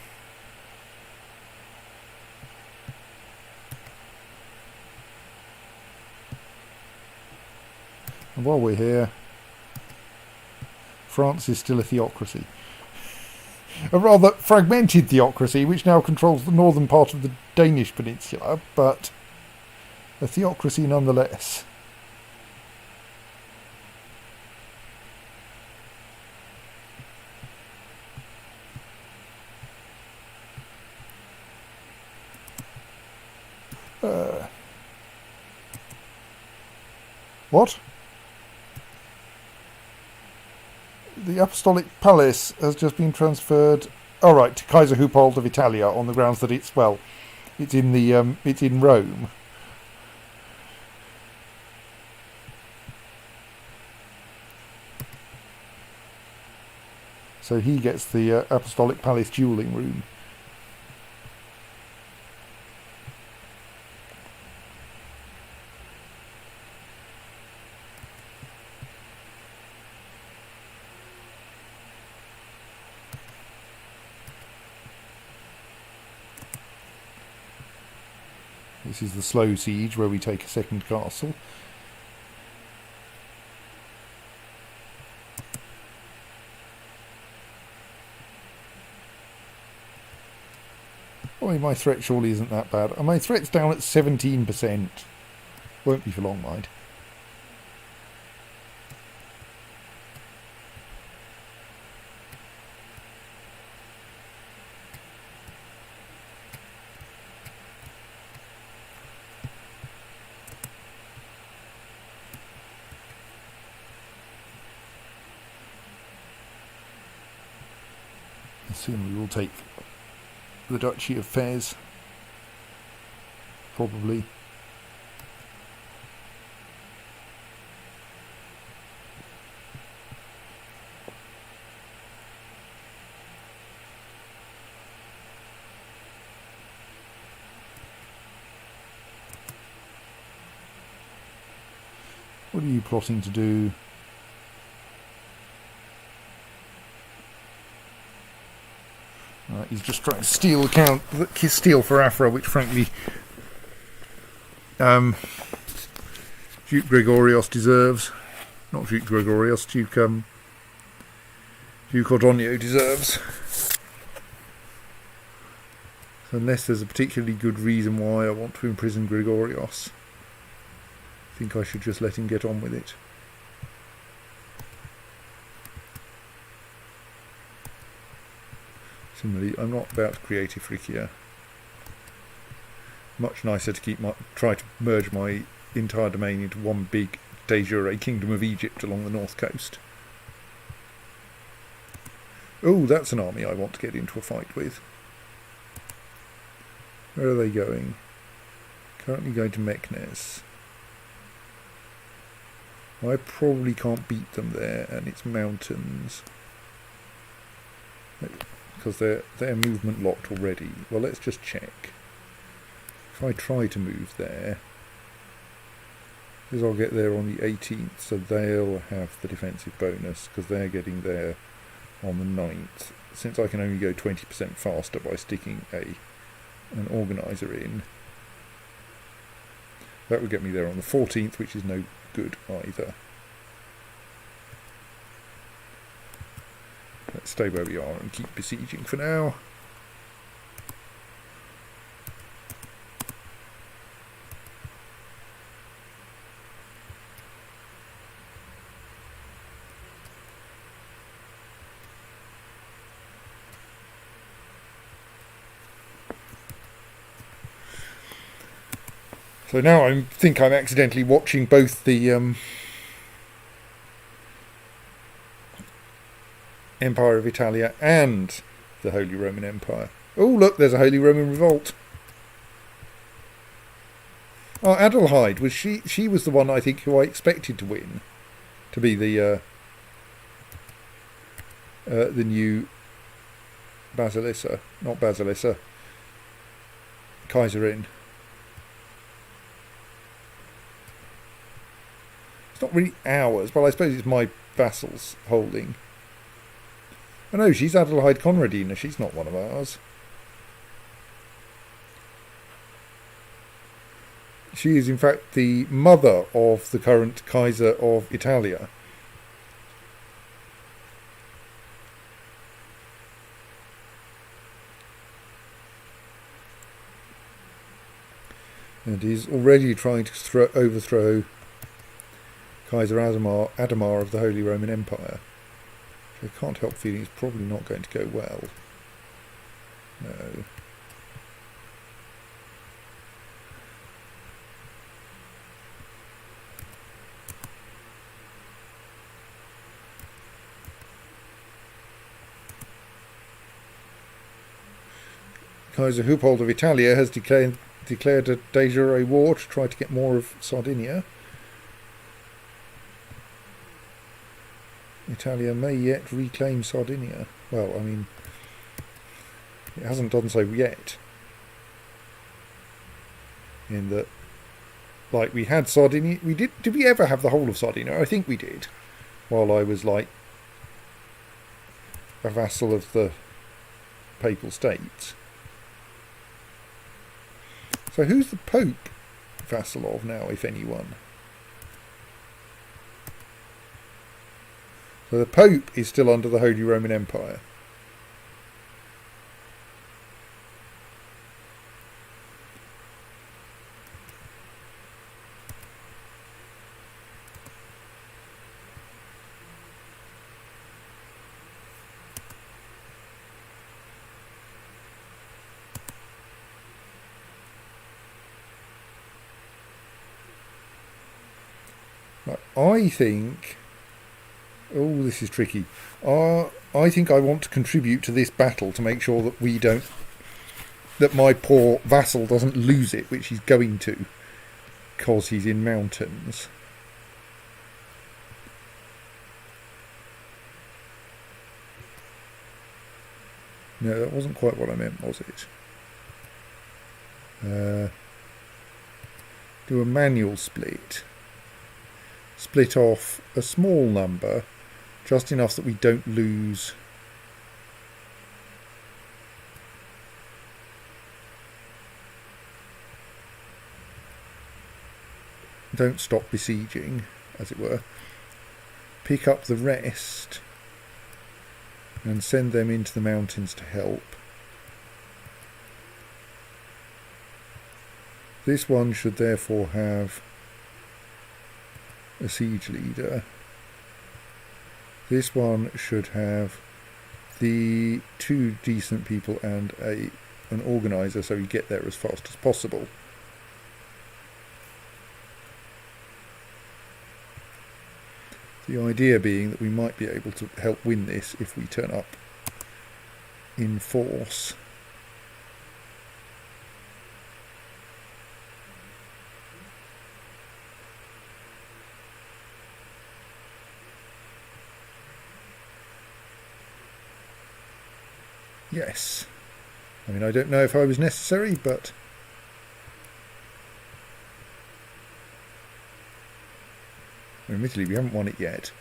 while we're here, France is still a theocracy. A rather fragmented theocracy, which now controls the northern part of the Danish peninsula, but a theocracy nonetheless. What? The Apostolic Palace has just been transferred. Oh, right, to Kaiser Hupold of Italia on the grounds that it's in Rome. So he gets the Apostolic Palace dueling room. This is the slow siege where we take a second castle. Oh, my threat surely isn't that bad. And my threat's down at 17%. Won't be for long, mind. Soon we will take the Duchy of Fez, probably. What are you plotting to do? He's just trying to steal for Afra, which frankly Duke Gregorios deserves. Not Duke Gregorios, Duke Ordonio deserves. So unless there's a particularly good reason why I want to imprison Gregorios, I think I should just let him get on with it. Similarly, I'm not about to create Ifriqiya. Much nicer to try to merge my entire domain into one big de jure kingdom of Egypt along the north coast. Oh, that's an army I want to get into a fight with. Where are they going? Currently going to Meknes. I probably can't beat them there, and it's mountains. Because they're movement locked already. Well, let's just check. If I try to move there, because I'll get there on the 18th, so they'll have the defensive bonus, because they're getting there on the 9th. Since I can only go 20% faster by sticking an organiser in, that would get me there on the 14th, which is no good either. Let's stay where we are and keep besieging for now. So now I think I'm accidentally watching both the Empire of Italia and the Holy Roman Empire. Oh, look, there's a Holy Roman Revolt. Oh, Adelheid, was she was the one I think who I expected to win, to be the new Basilissa, not Basilissa, Kaiserin. It's not really ours, but I suppose it's my vassals holding. Oh no, she's Adelheid Conradina, she's not one of ours. She is in fact the mother of the current Kaiser of Italia. And is already trying to overthrow Kaiser Adamar of the Holy Roman Empire. I can't help feeling it's probably not going to go well. No. Kaiser Hupold of Italia has declared a de jure war to try to get more of Sardinia. Italia may yet reclaim Sardinia. Well, I mean, it hasn't done so yet. In that, like, we had Sardinia. Did we ever have the whole of Sardinia? I think we did. While I was, like, a vassal of the Papal States. So who's the Pope vassal of now, if anyone? So the Pope is still under the Holy Roman Empire. I think... Oh, this is tricky. I think I want to contribute to this battle to make sure that we don't... that my poor vassal doesn't lose it, which he's going to, because he's in mountains. No, that wasn't quite what I meant, was it? Do a manual split. Split off a small number, just enough that we don't lose don't stop besieging, as it were. Pick up the rest and send them into the mountains to help. This one should therefore have a siege leader. This one should have the two decent people and an organizer, so you get there as fast as possible. The idea being that we might be able to help win this if we turn up in force. Yes. I mean, I don't know if I was necessary, but... admittedly, we haven't won it yet.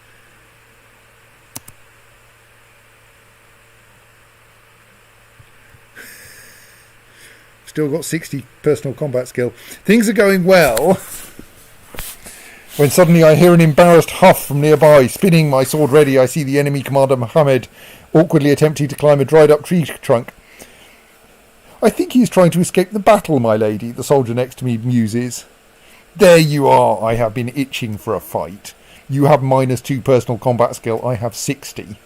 Still got 60 personal combat skill. Things are going well. When suddenly I hear an embarrassed huff from nearby. Spinning my sword ready, I see the enemy commander Mohammed awkwardly attempting to climb a dried up tree trunk. I think he's trying to escape the battle, my lady, the soldier next to me muses. There you are, I have been itching for a fight. You have -2 personal combat skill, I have 60.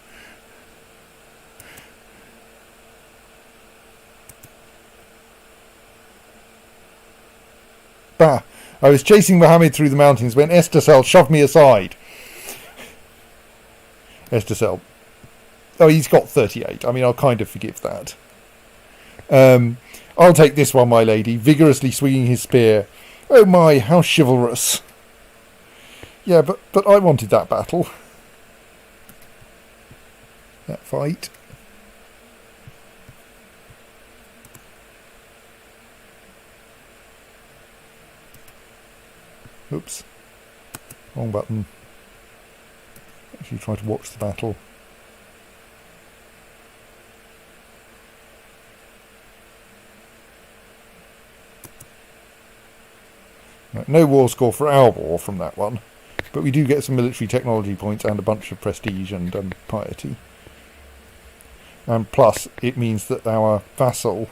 Bah! I was chasing Mohammed through the mountains when Estacel shoved me aside. Estacel. Oh, he's got 38. I mean, I'll kind of forgive that. I'll take this one, my lady, vigorously swinging his spear. Oh my, how chivalrous. Yeah, but I wanted that battle. That fight. Oops. Wrong button. Actually try to watch the battle. Right, no war score for our war from that one. But we do get some military technology points and a bunch of prestige and piety. And plus, it means that our vassal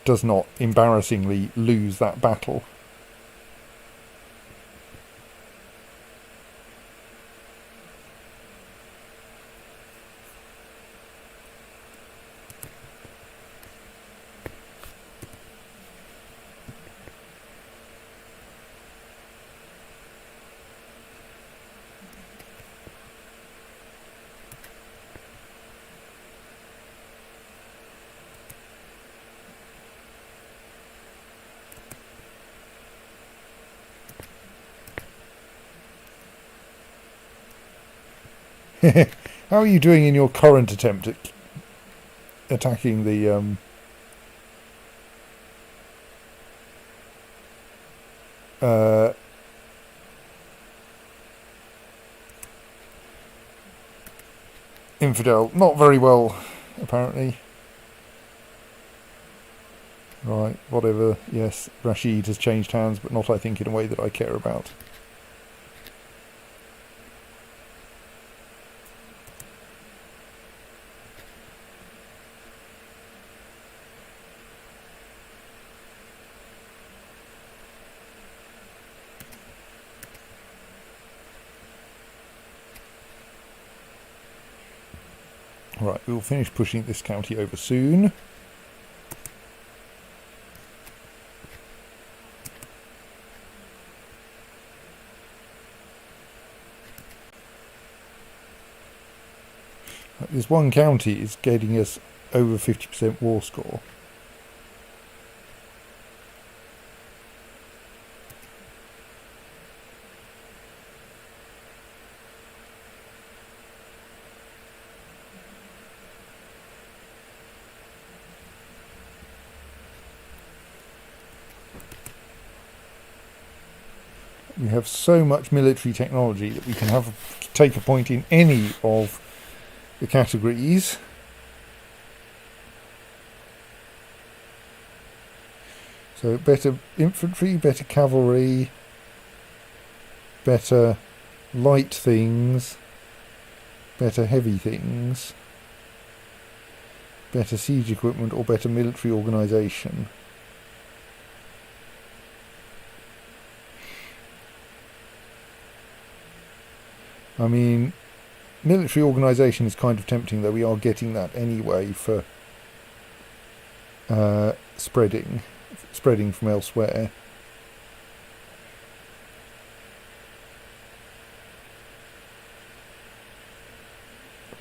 does not embarrassingly lose that battle. How are you doing in your current attempt at attacking the infidel? Not very well, apparently. Right, whatever. Yes, Rashid has changed hands, but not, I think, in a way that I care about. Right, we'll finish pushing this county over soon. This one county is getting us over 50% war score. We have so much military technology that we can take a point in any of the categories. So better infantry, better cavalry, better light things, better heavy things, better siege equipment, or better military organisation. I mean, military organisation is kind of tempting, though we are getting that anyway for spreading from elsewhere.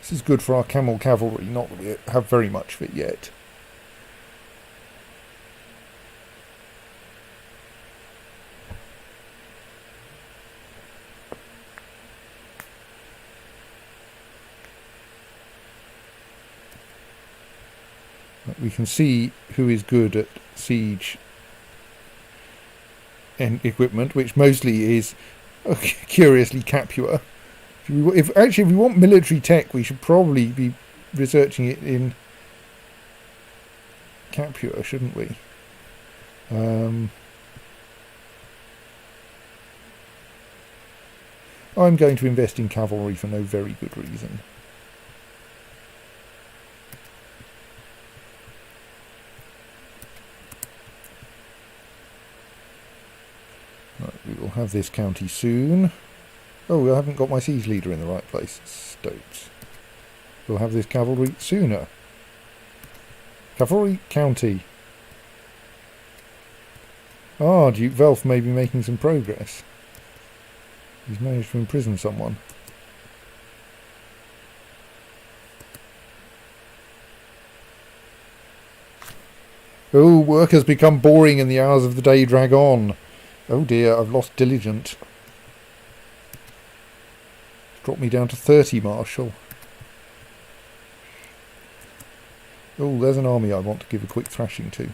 This is good for our camel cavalry, not that we have very much of it yet. We can see who is good at siege and equipment, which mostly is curiously Capua. If we want military tech, we should probably be researching it in Capua, shouldn't we? I'm going to invest in cavalry for no very good reason. We will have this county soon. Oh, I haven't got my siege leader in the right place. Stokes. We'll have this cavalry sooner. Cavalry County. Ah, Duke Velf may be making some progress. He's managed to imprison someone. Oh, work has become boring and the hours of the day drag on. Oh dear, I've lost Diligent. Dropped me down to 30, Marshal. Oh, there's an army I want to give a quick thrashing to.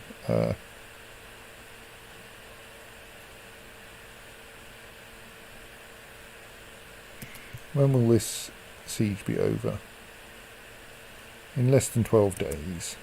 When will this siege be over? In less than 12 days.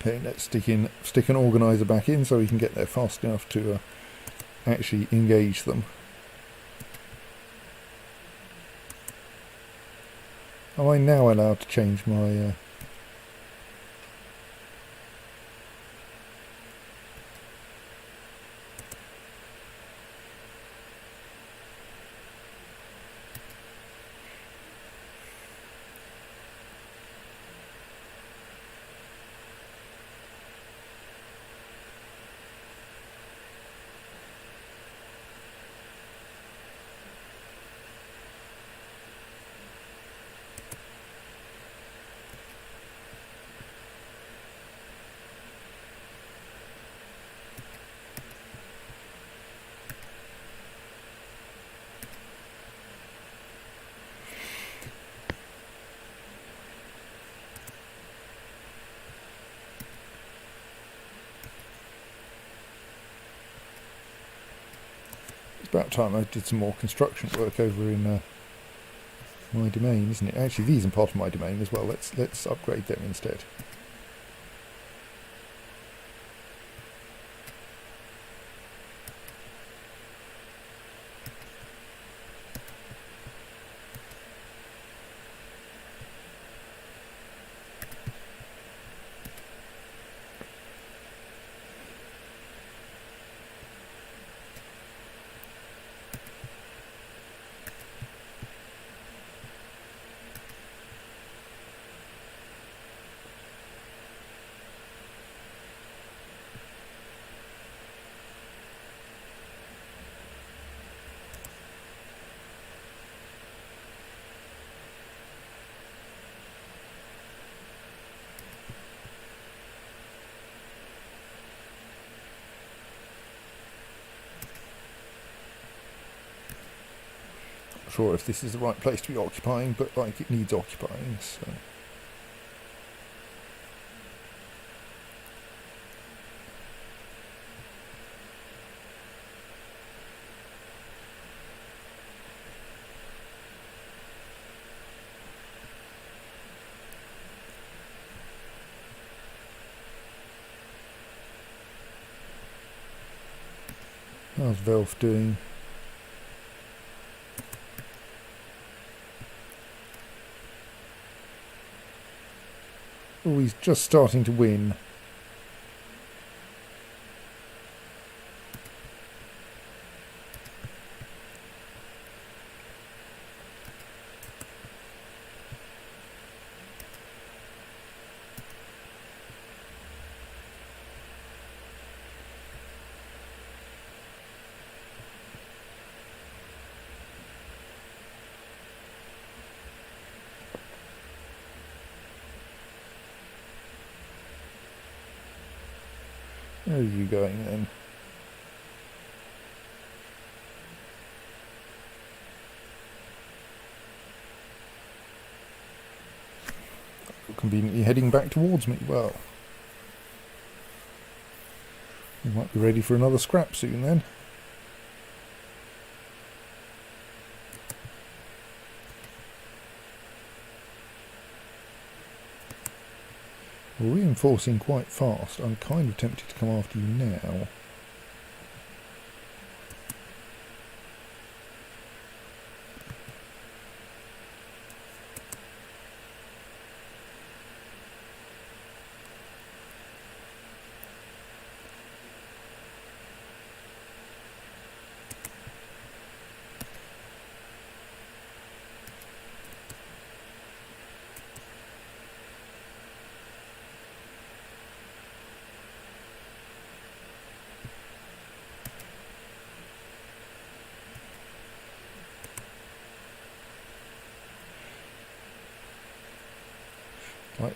Okay, let's stick an organiser back in so we can get there fast enough to actually engage them. Am I now allowed to change my... About time I did some more construction work over in my domain, isn't it? Actually, these are part of my domain as well. Let's upgrade them instead. Sure if this is the right place to be occupying, but like it needs occupying, so how's Velf doing? Oh, he's just starting to win. Where are you going then? You're conveniently heading back towards me. Well, we might be ready for another scrap soon then. We're reinforcing quite fast. I'm kind of tempted to come after you now.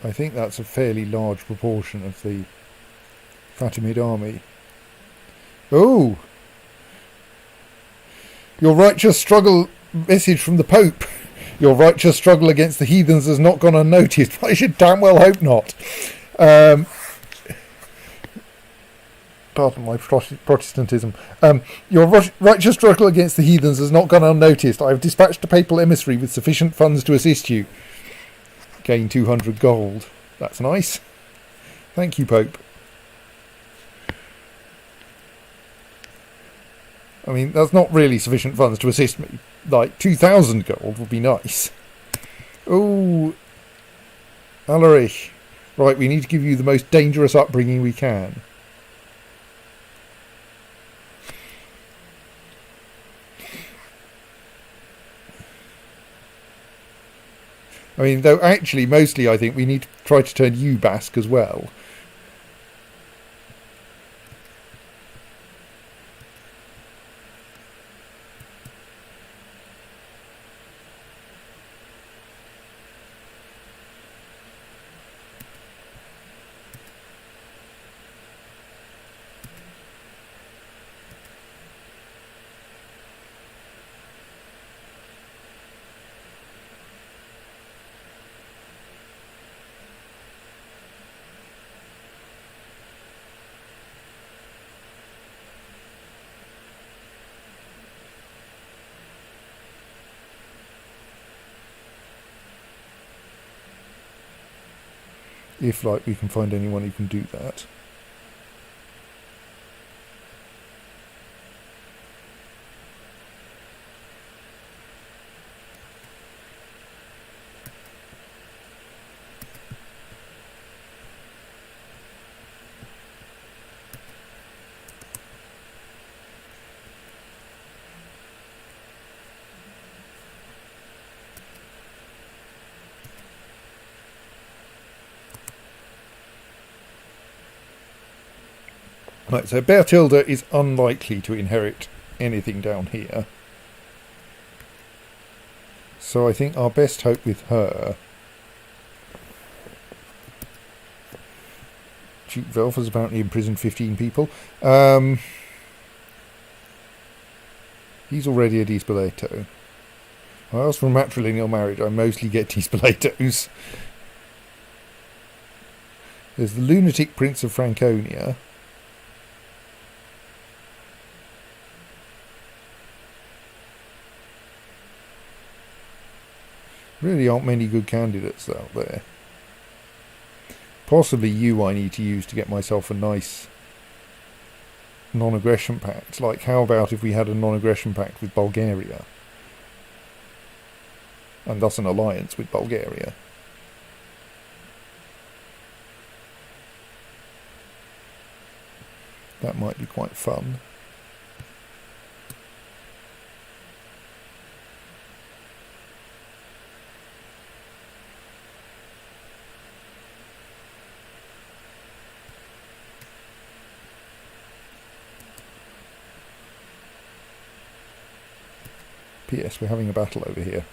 I think that's a fairly large proportion of the Fatimid army. Oh! Your righteous struggle message from the Pope. Your righteous struggle against the heathens has not gone unnoticed. I should damn well hope not. Pardon my Protestantism. Your righteous struggle against the heathens has not gone unnoticed. I have dispatched a papal emissary with sufficient funds to assist you. Gain 200 gold. That's nice. Thank you, Pope. I mean, that's not really sufficient funds to assist me. Like, 2,000 gold would be nice. Oh, Alarich. Right, we need to give you the most dangerous upbringing we can. I mean, though actually, mostly I think we need to try to turn you Basque as well. If, like, we can find anyone who can do that. Right, so Bertilda is unlikely to inherit anything down here. So I think our best hope with her... Duke Velf has apparently imprisoned 15 people. He's already a Dispoleto. I asked for matrilineal marriage. I mostly get Dispoletos. There's the lunatic Prince of Franconia. Really aren't many good candidates out there. Possibly you I need to use to get myself a nice non-aggression pact. Like, how about if we had a non-aggression pact with Bulgaria? And thus an alliance with Bulgaria. That might be quite fun. P.S. We're having a battle over here.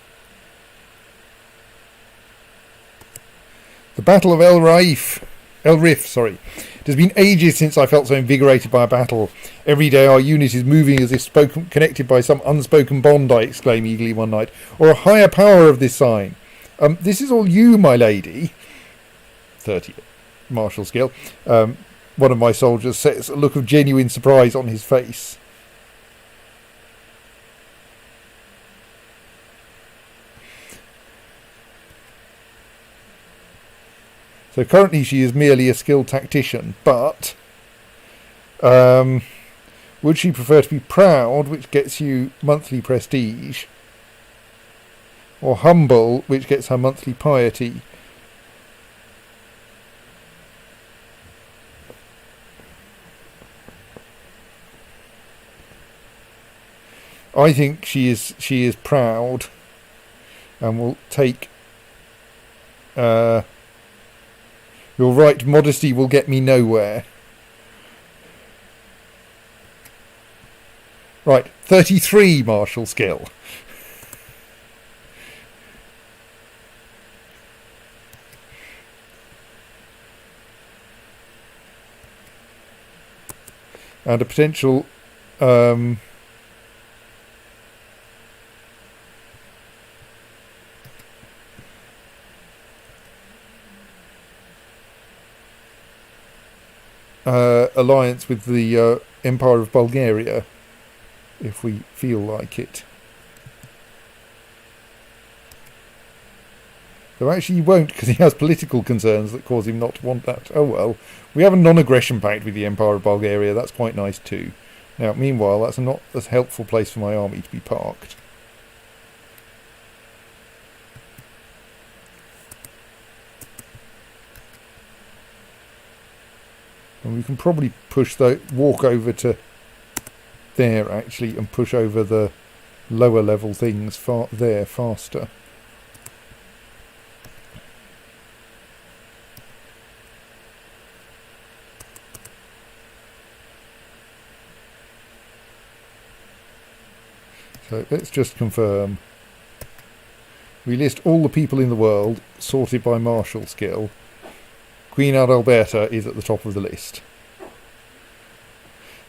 The Battle of El Rif, sorry. It has been ages since I felt so invigorated by a battle. Every day our unit is moving as if connected by some unspoken bond, I exclaim eagerly one night. Or a higher power of this sign. This is all you, my lady. 30 martial skill. One of my soldiers sets a look of genuine surprise on his face. So currently she is merely a skilled tactician, but would she prefer to be proud, which gets you monthly prestige, or humble, which gets her monthly piety? I think she is proud, and will take. You're right, modesty will get me nowhere. Right, 33 martial skill. And a potential alliance with the Empire of Bulgaria, if we feel like it. Though actually he won't, because he has political concerns that cause him not to want that. Oh well. We have a non-aggression pact with the Empire of Bulgaria. That's quite nice too. Now, meanwhile, that's not a helpful place for my army to be parked. And we can probably walk over to there actually and push over the lower level things faster. So let's just confirm. We list all the people in the world sorted by martial skill. Queen Adalberta is at the top of the list.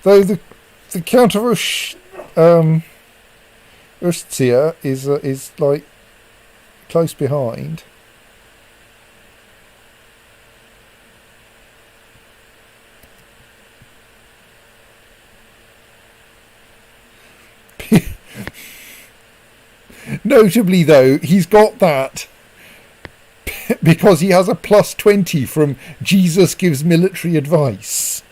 Though the Count of Ustia is like close behind. Notably, though, he's got that because he has a plus 20 from Jesus gives military advice.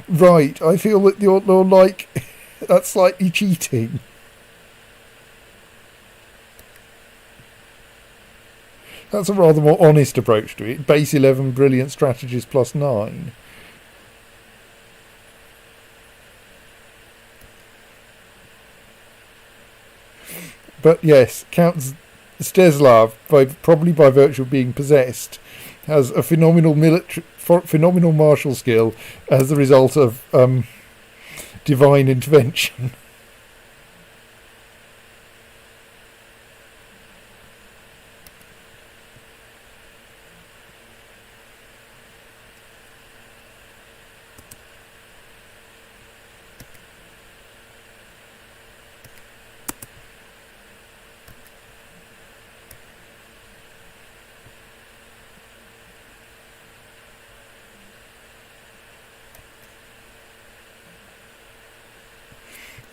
Right, I feel that you're like that's slightly cheating. That's a rather more honest approach to it. Base 11, brilliant strategist plus 9. But yes, Count Steslav, probably by virtue of being possessed, has a phenomenal martial skill as the result of divine intervention.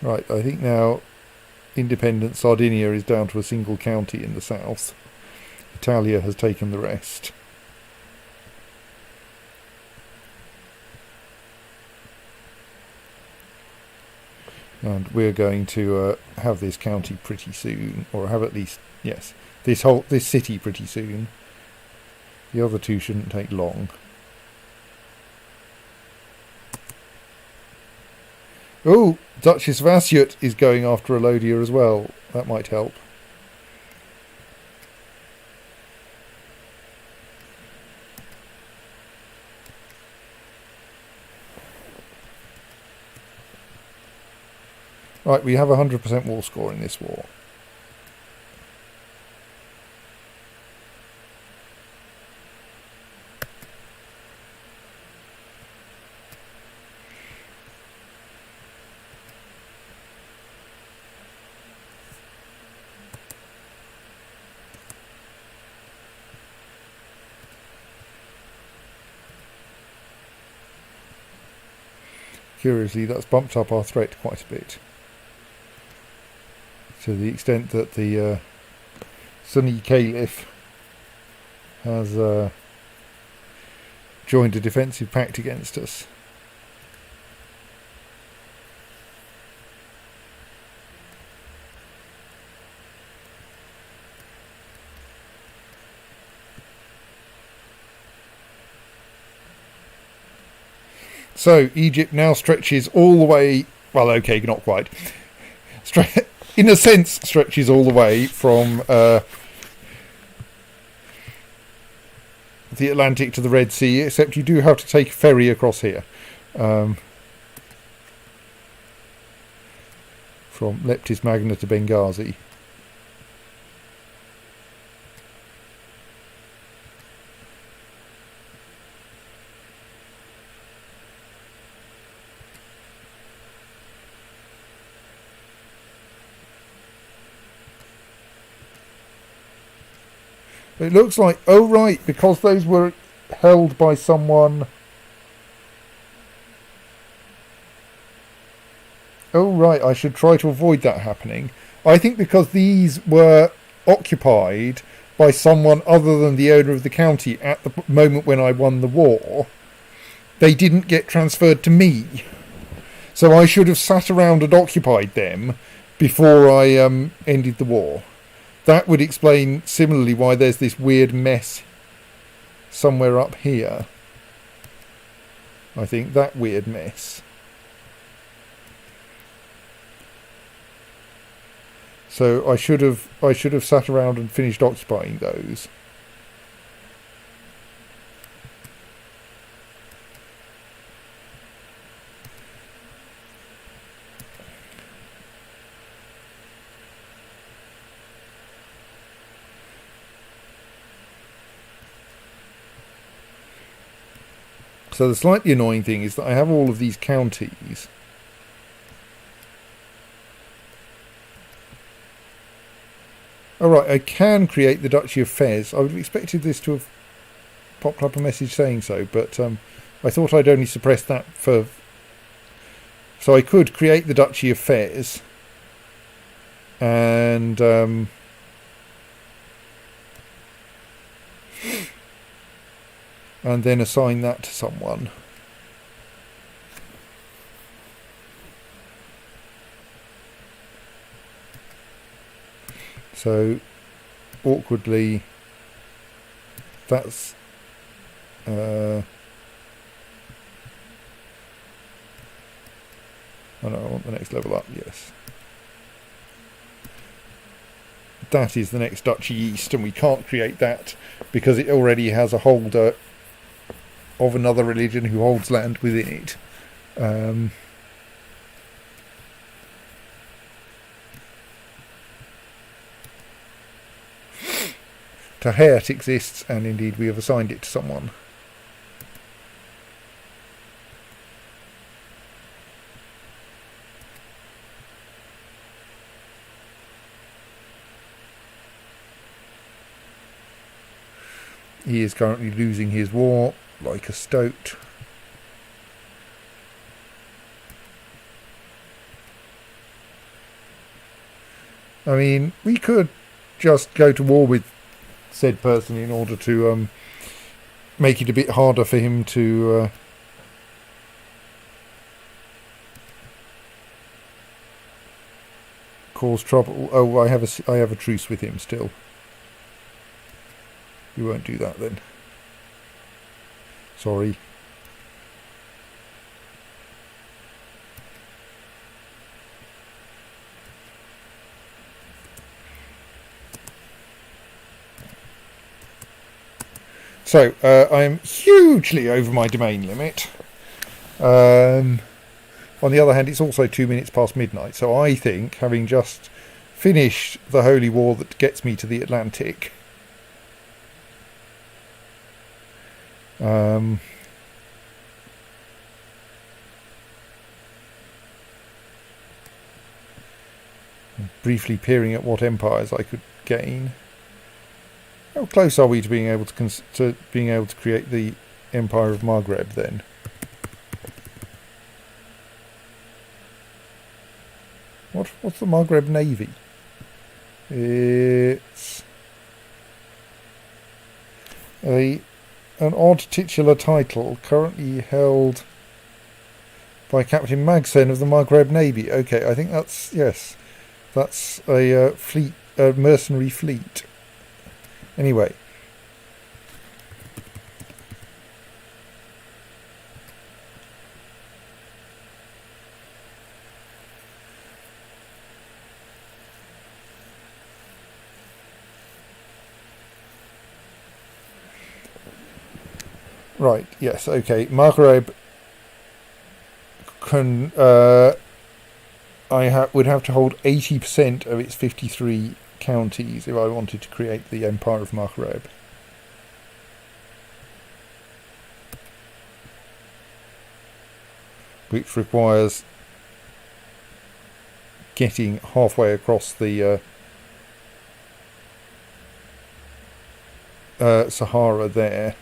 Right, I think now independent Sardinia is down to a single county in the south. Italia has taken the rest. And we're going to have this county pretty soon, or have at least, yes, this city pretty soon. The other two shouldn't take long. Oh, Duchess Vasyut is going after Alodia as well. That might help. Right, we have 100% war score in this war. Curiously, that's bumped up our threat quite a bit, to the extent that the Sunni Caliph has joined a defensive pact against us. So Egypt now stretches all the way, well, okay, not quite. In a sense, stretches all the way from the Atlantic to the Red Sea, except you do have to take a ferry across here. From Leptis Magna to Benghazi. It looks like, oh right, because those were held by someone. Oh right, I should try to avoid that happening. I think because these were occupied by someone other than the owner of the county at the moment when I won the war, they didn't get transferred to me. So I should have sat around and occupied them before I ended the war. That would explain similarly why there's this weird mess somewhere up here. I think that weird mess. So I should have sat around and finished occupying those. So the slightly annoying thing is that I have all of these counties. Alright, I can create the Duchy of Fez. I would have expected this to have popped up a message saying so, but I thought I'd only suppress that for... So I could create the Duchy of Fez and... and then assign that to someone. So, awkwardly, that's... oh no, I want the next level up, yes. That is the next Duchy East, and we can't create that because it already has a holder of another religion who holds land within it. Tahet exists, and indeed we have assigned it to someone. He is currently losing his war like a stoat. I mean, we could just go to war with said person in order to make it a bit harder for him to cause trouble. Oh, I have a truce with him still. You won't do that then. Sorry. So, I'm hugely over my domain limit. On the other hand, it's also 2 minutes past midnight, so I think, having just finished the holy war that gets me to the Atlantic, briefly peering at what empires I could gain. How close are we to being able to create the Empire of Maghreb then? What's the Maghreb Navy? It's an odd titular title currently held by Captain Magsen of the Maghreb Navy. Okay, I think that's, yes, that's a fleet, a mercenary fleet. Anyway. Right, yes, okay. Maghreb can would have to hold 80% of its 53 counties if I wanted to create the Empire of Maghreb. Which requires getting halfway across the Sahara there.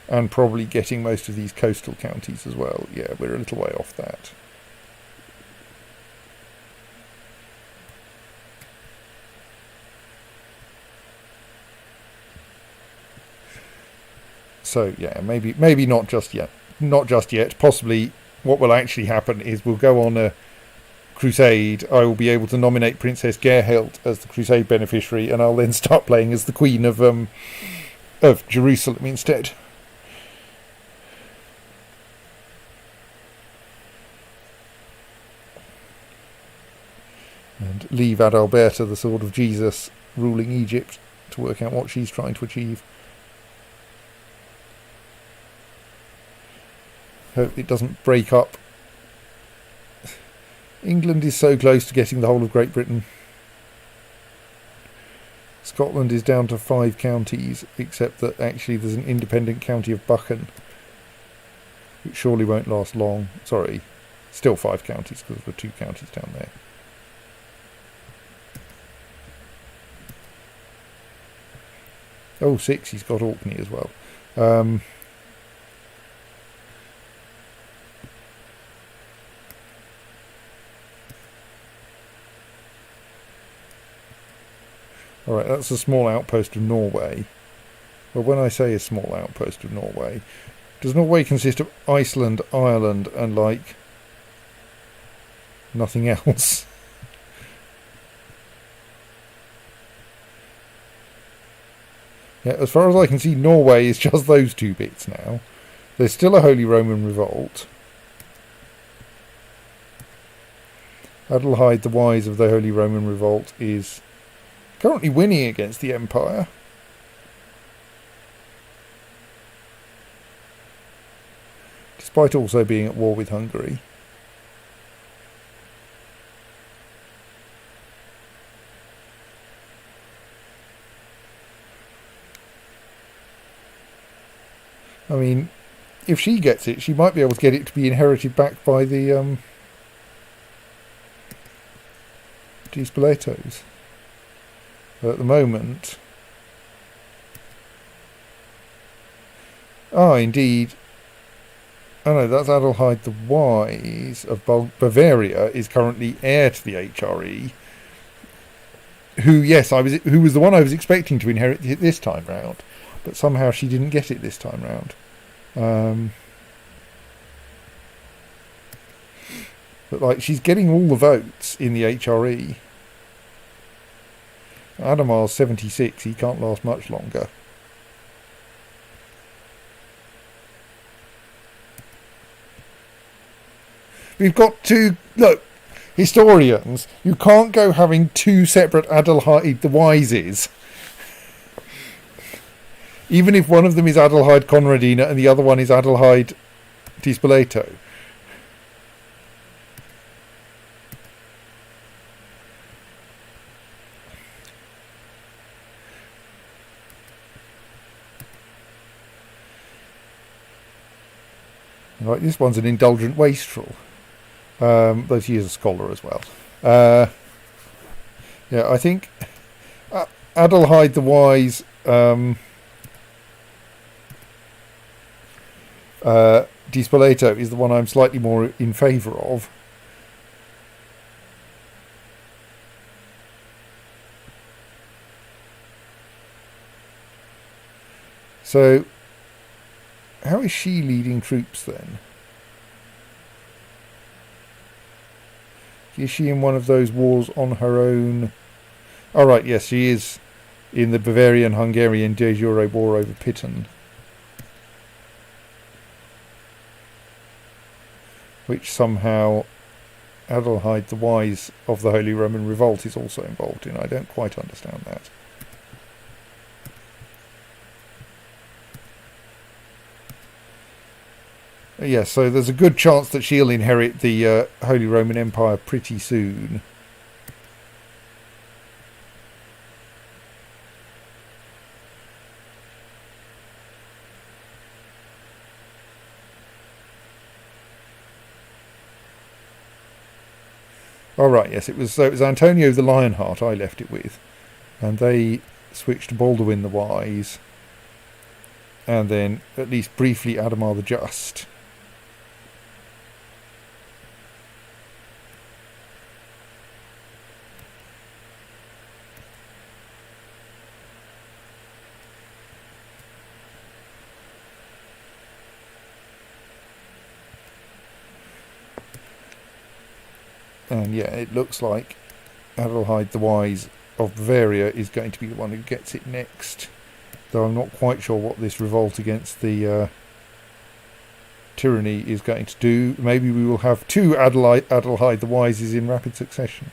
And probably getting most of these coastal counties as well. Yeah, we're a little way off that. So yeah, maybe not just yet. Not just yet. Possibly what will actually happen is we'll go on a crusade. I will be able to nominate Princess Gerhild as the crusade beneficiary, and I'll then start playing as the Queen of Jerusalem instead. And leave Adalberta, the Sword of Jesus, ruling Egypt to work out what she's trying to achieve. Hope it doesn't break up. England is so close to getting the whole of Great Britain. Scotland is down to 5 counties, except that actually there's an independent county of Buchan, which surely won't last long. Sorry, still 5 counties because there are 2 counties down there. Oh, 6, he's got Orkney as well. Alright, that's a small outpost of Norway. Well, when I say a small outpost of Norway, does Norway consist of Iceland, Ireland, and, like, nothing else? Yeah, as far as I can see, Norway is just those 2 bits now. There's still a Holy Roman Revolt. Adelheid the Wise of the Holy Roman Revolt is currently winning against the Empire. Despite also being at war with Hungary. I mean, if she gets it, she might be able to get it to be inherited back by the Spoletos. But at the moment... Ah, indeed. Oh no, that's Adelheid the Wise of Bavaria is currently heir to the HRE. Who was the one I was expecting to inherit it this time round. But somehow she didn't get it this time round. But like, she's getting all the votes in the HRE. Adamar's 76, he can't last much longer. We've got 2, look, historians, you can't go having 2 separate Adelheid the Wises. Even if one of them is Adelheid Conradina and the other one is Adelheid di Spoleto. Right, this one's an indulgent wastrel. Though she is a scholar as well. Yeah, I think Adelheid the Wise... Di Spoleto is the one I'm slightly more in favour of. So, how is she leading troops then? Is she in one of those wars on her own? Oh, right, yes, she is in the Bavarian-Hungarian de jure war over Pitten, which somehow Adelheid the Wise of the Holy Roman Revolt is also involved in. I don't quite understand that. Yes, so there's a good chance that she'll inherit the Holy Roman Empire pretty soon. Oh right, yes, it was Antonio the Lionheart I left it with, and they switched to Baldwin the Wise, and then at least briefly Adamar the Just. And yeah, it looks like Adelheid the Wise of Bavaria is going to be the one who gets it next. Though I'm not quite sure what this revolt against the tyranny is going to do. Maybe we will have two Adelheid the Wises in rapid succession.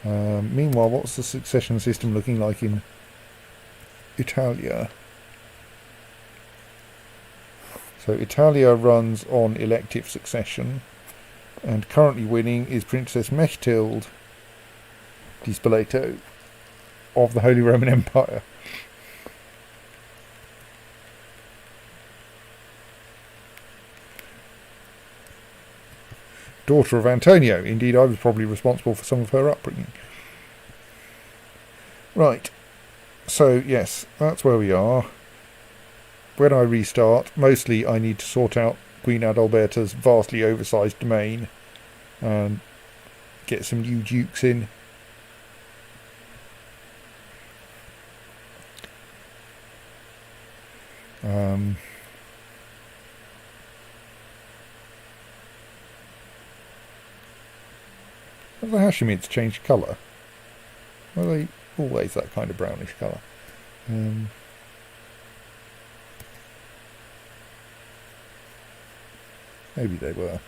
Meanwhile, what's the succession system looking like in Italia? So Italia runs on elective succession, and currently winning is Princess Mechthild di Spoleto of the Holy Roman Empire. Daughter of Antonio. Indeed, I was probably responsible for some of her upbringing. Right. So, yes, that's where we are. When I restart, mostly I need to sort out Queen Adalberta's vastly oversized domain and get some new dukes in. Have the Hashemids changed colour? Were they always that kind of brownish colour? Maybe they were.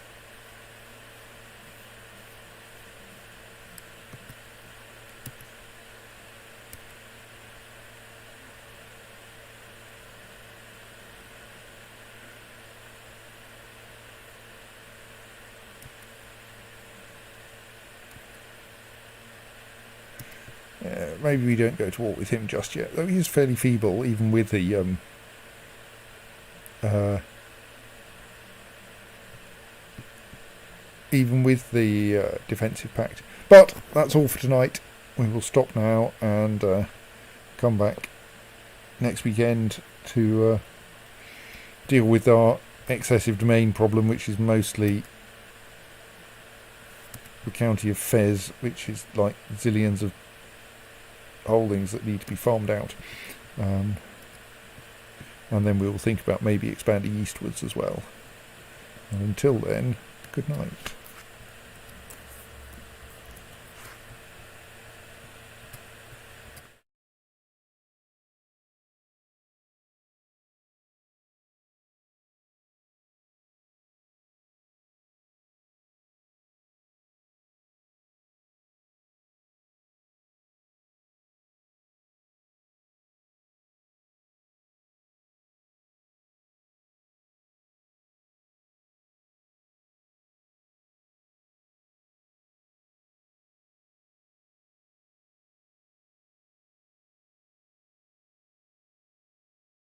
Maybe we don't go to war with him just yet, though he is fairly feeble, even with the defensive pact. But that's all for tonight. We will stop now and come back next weekend to deal with our excessive domain problem, which is mostly the county of Fez, which is like zillions of holdings that need to be farmed out. And then we will think about maybe expanding eastwards as well. And until then, good night.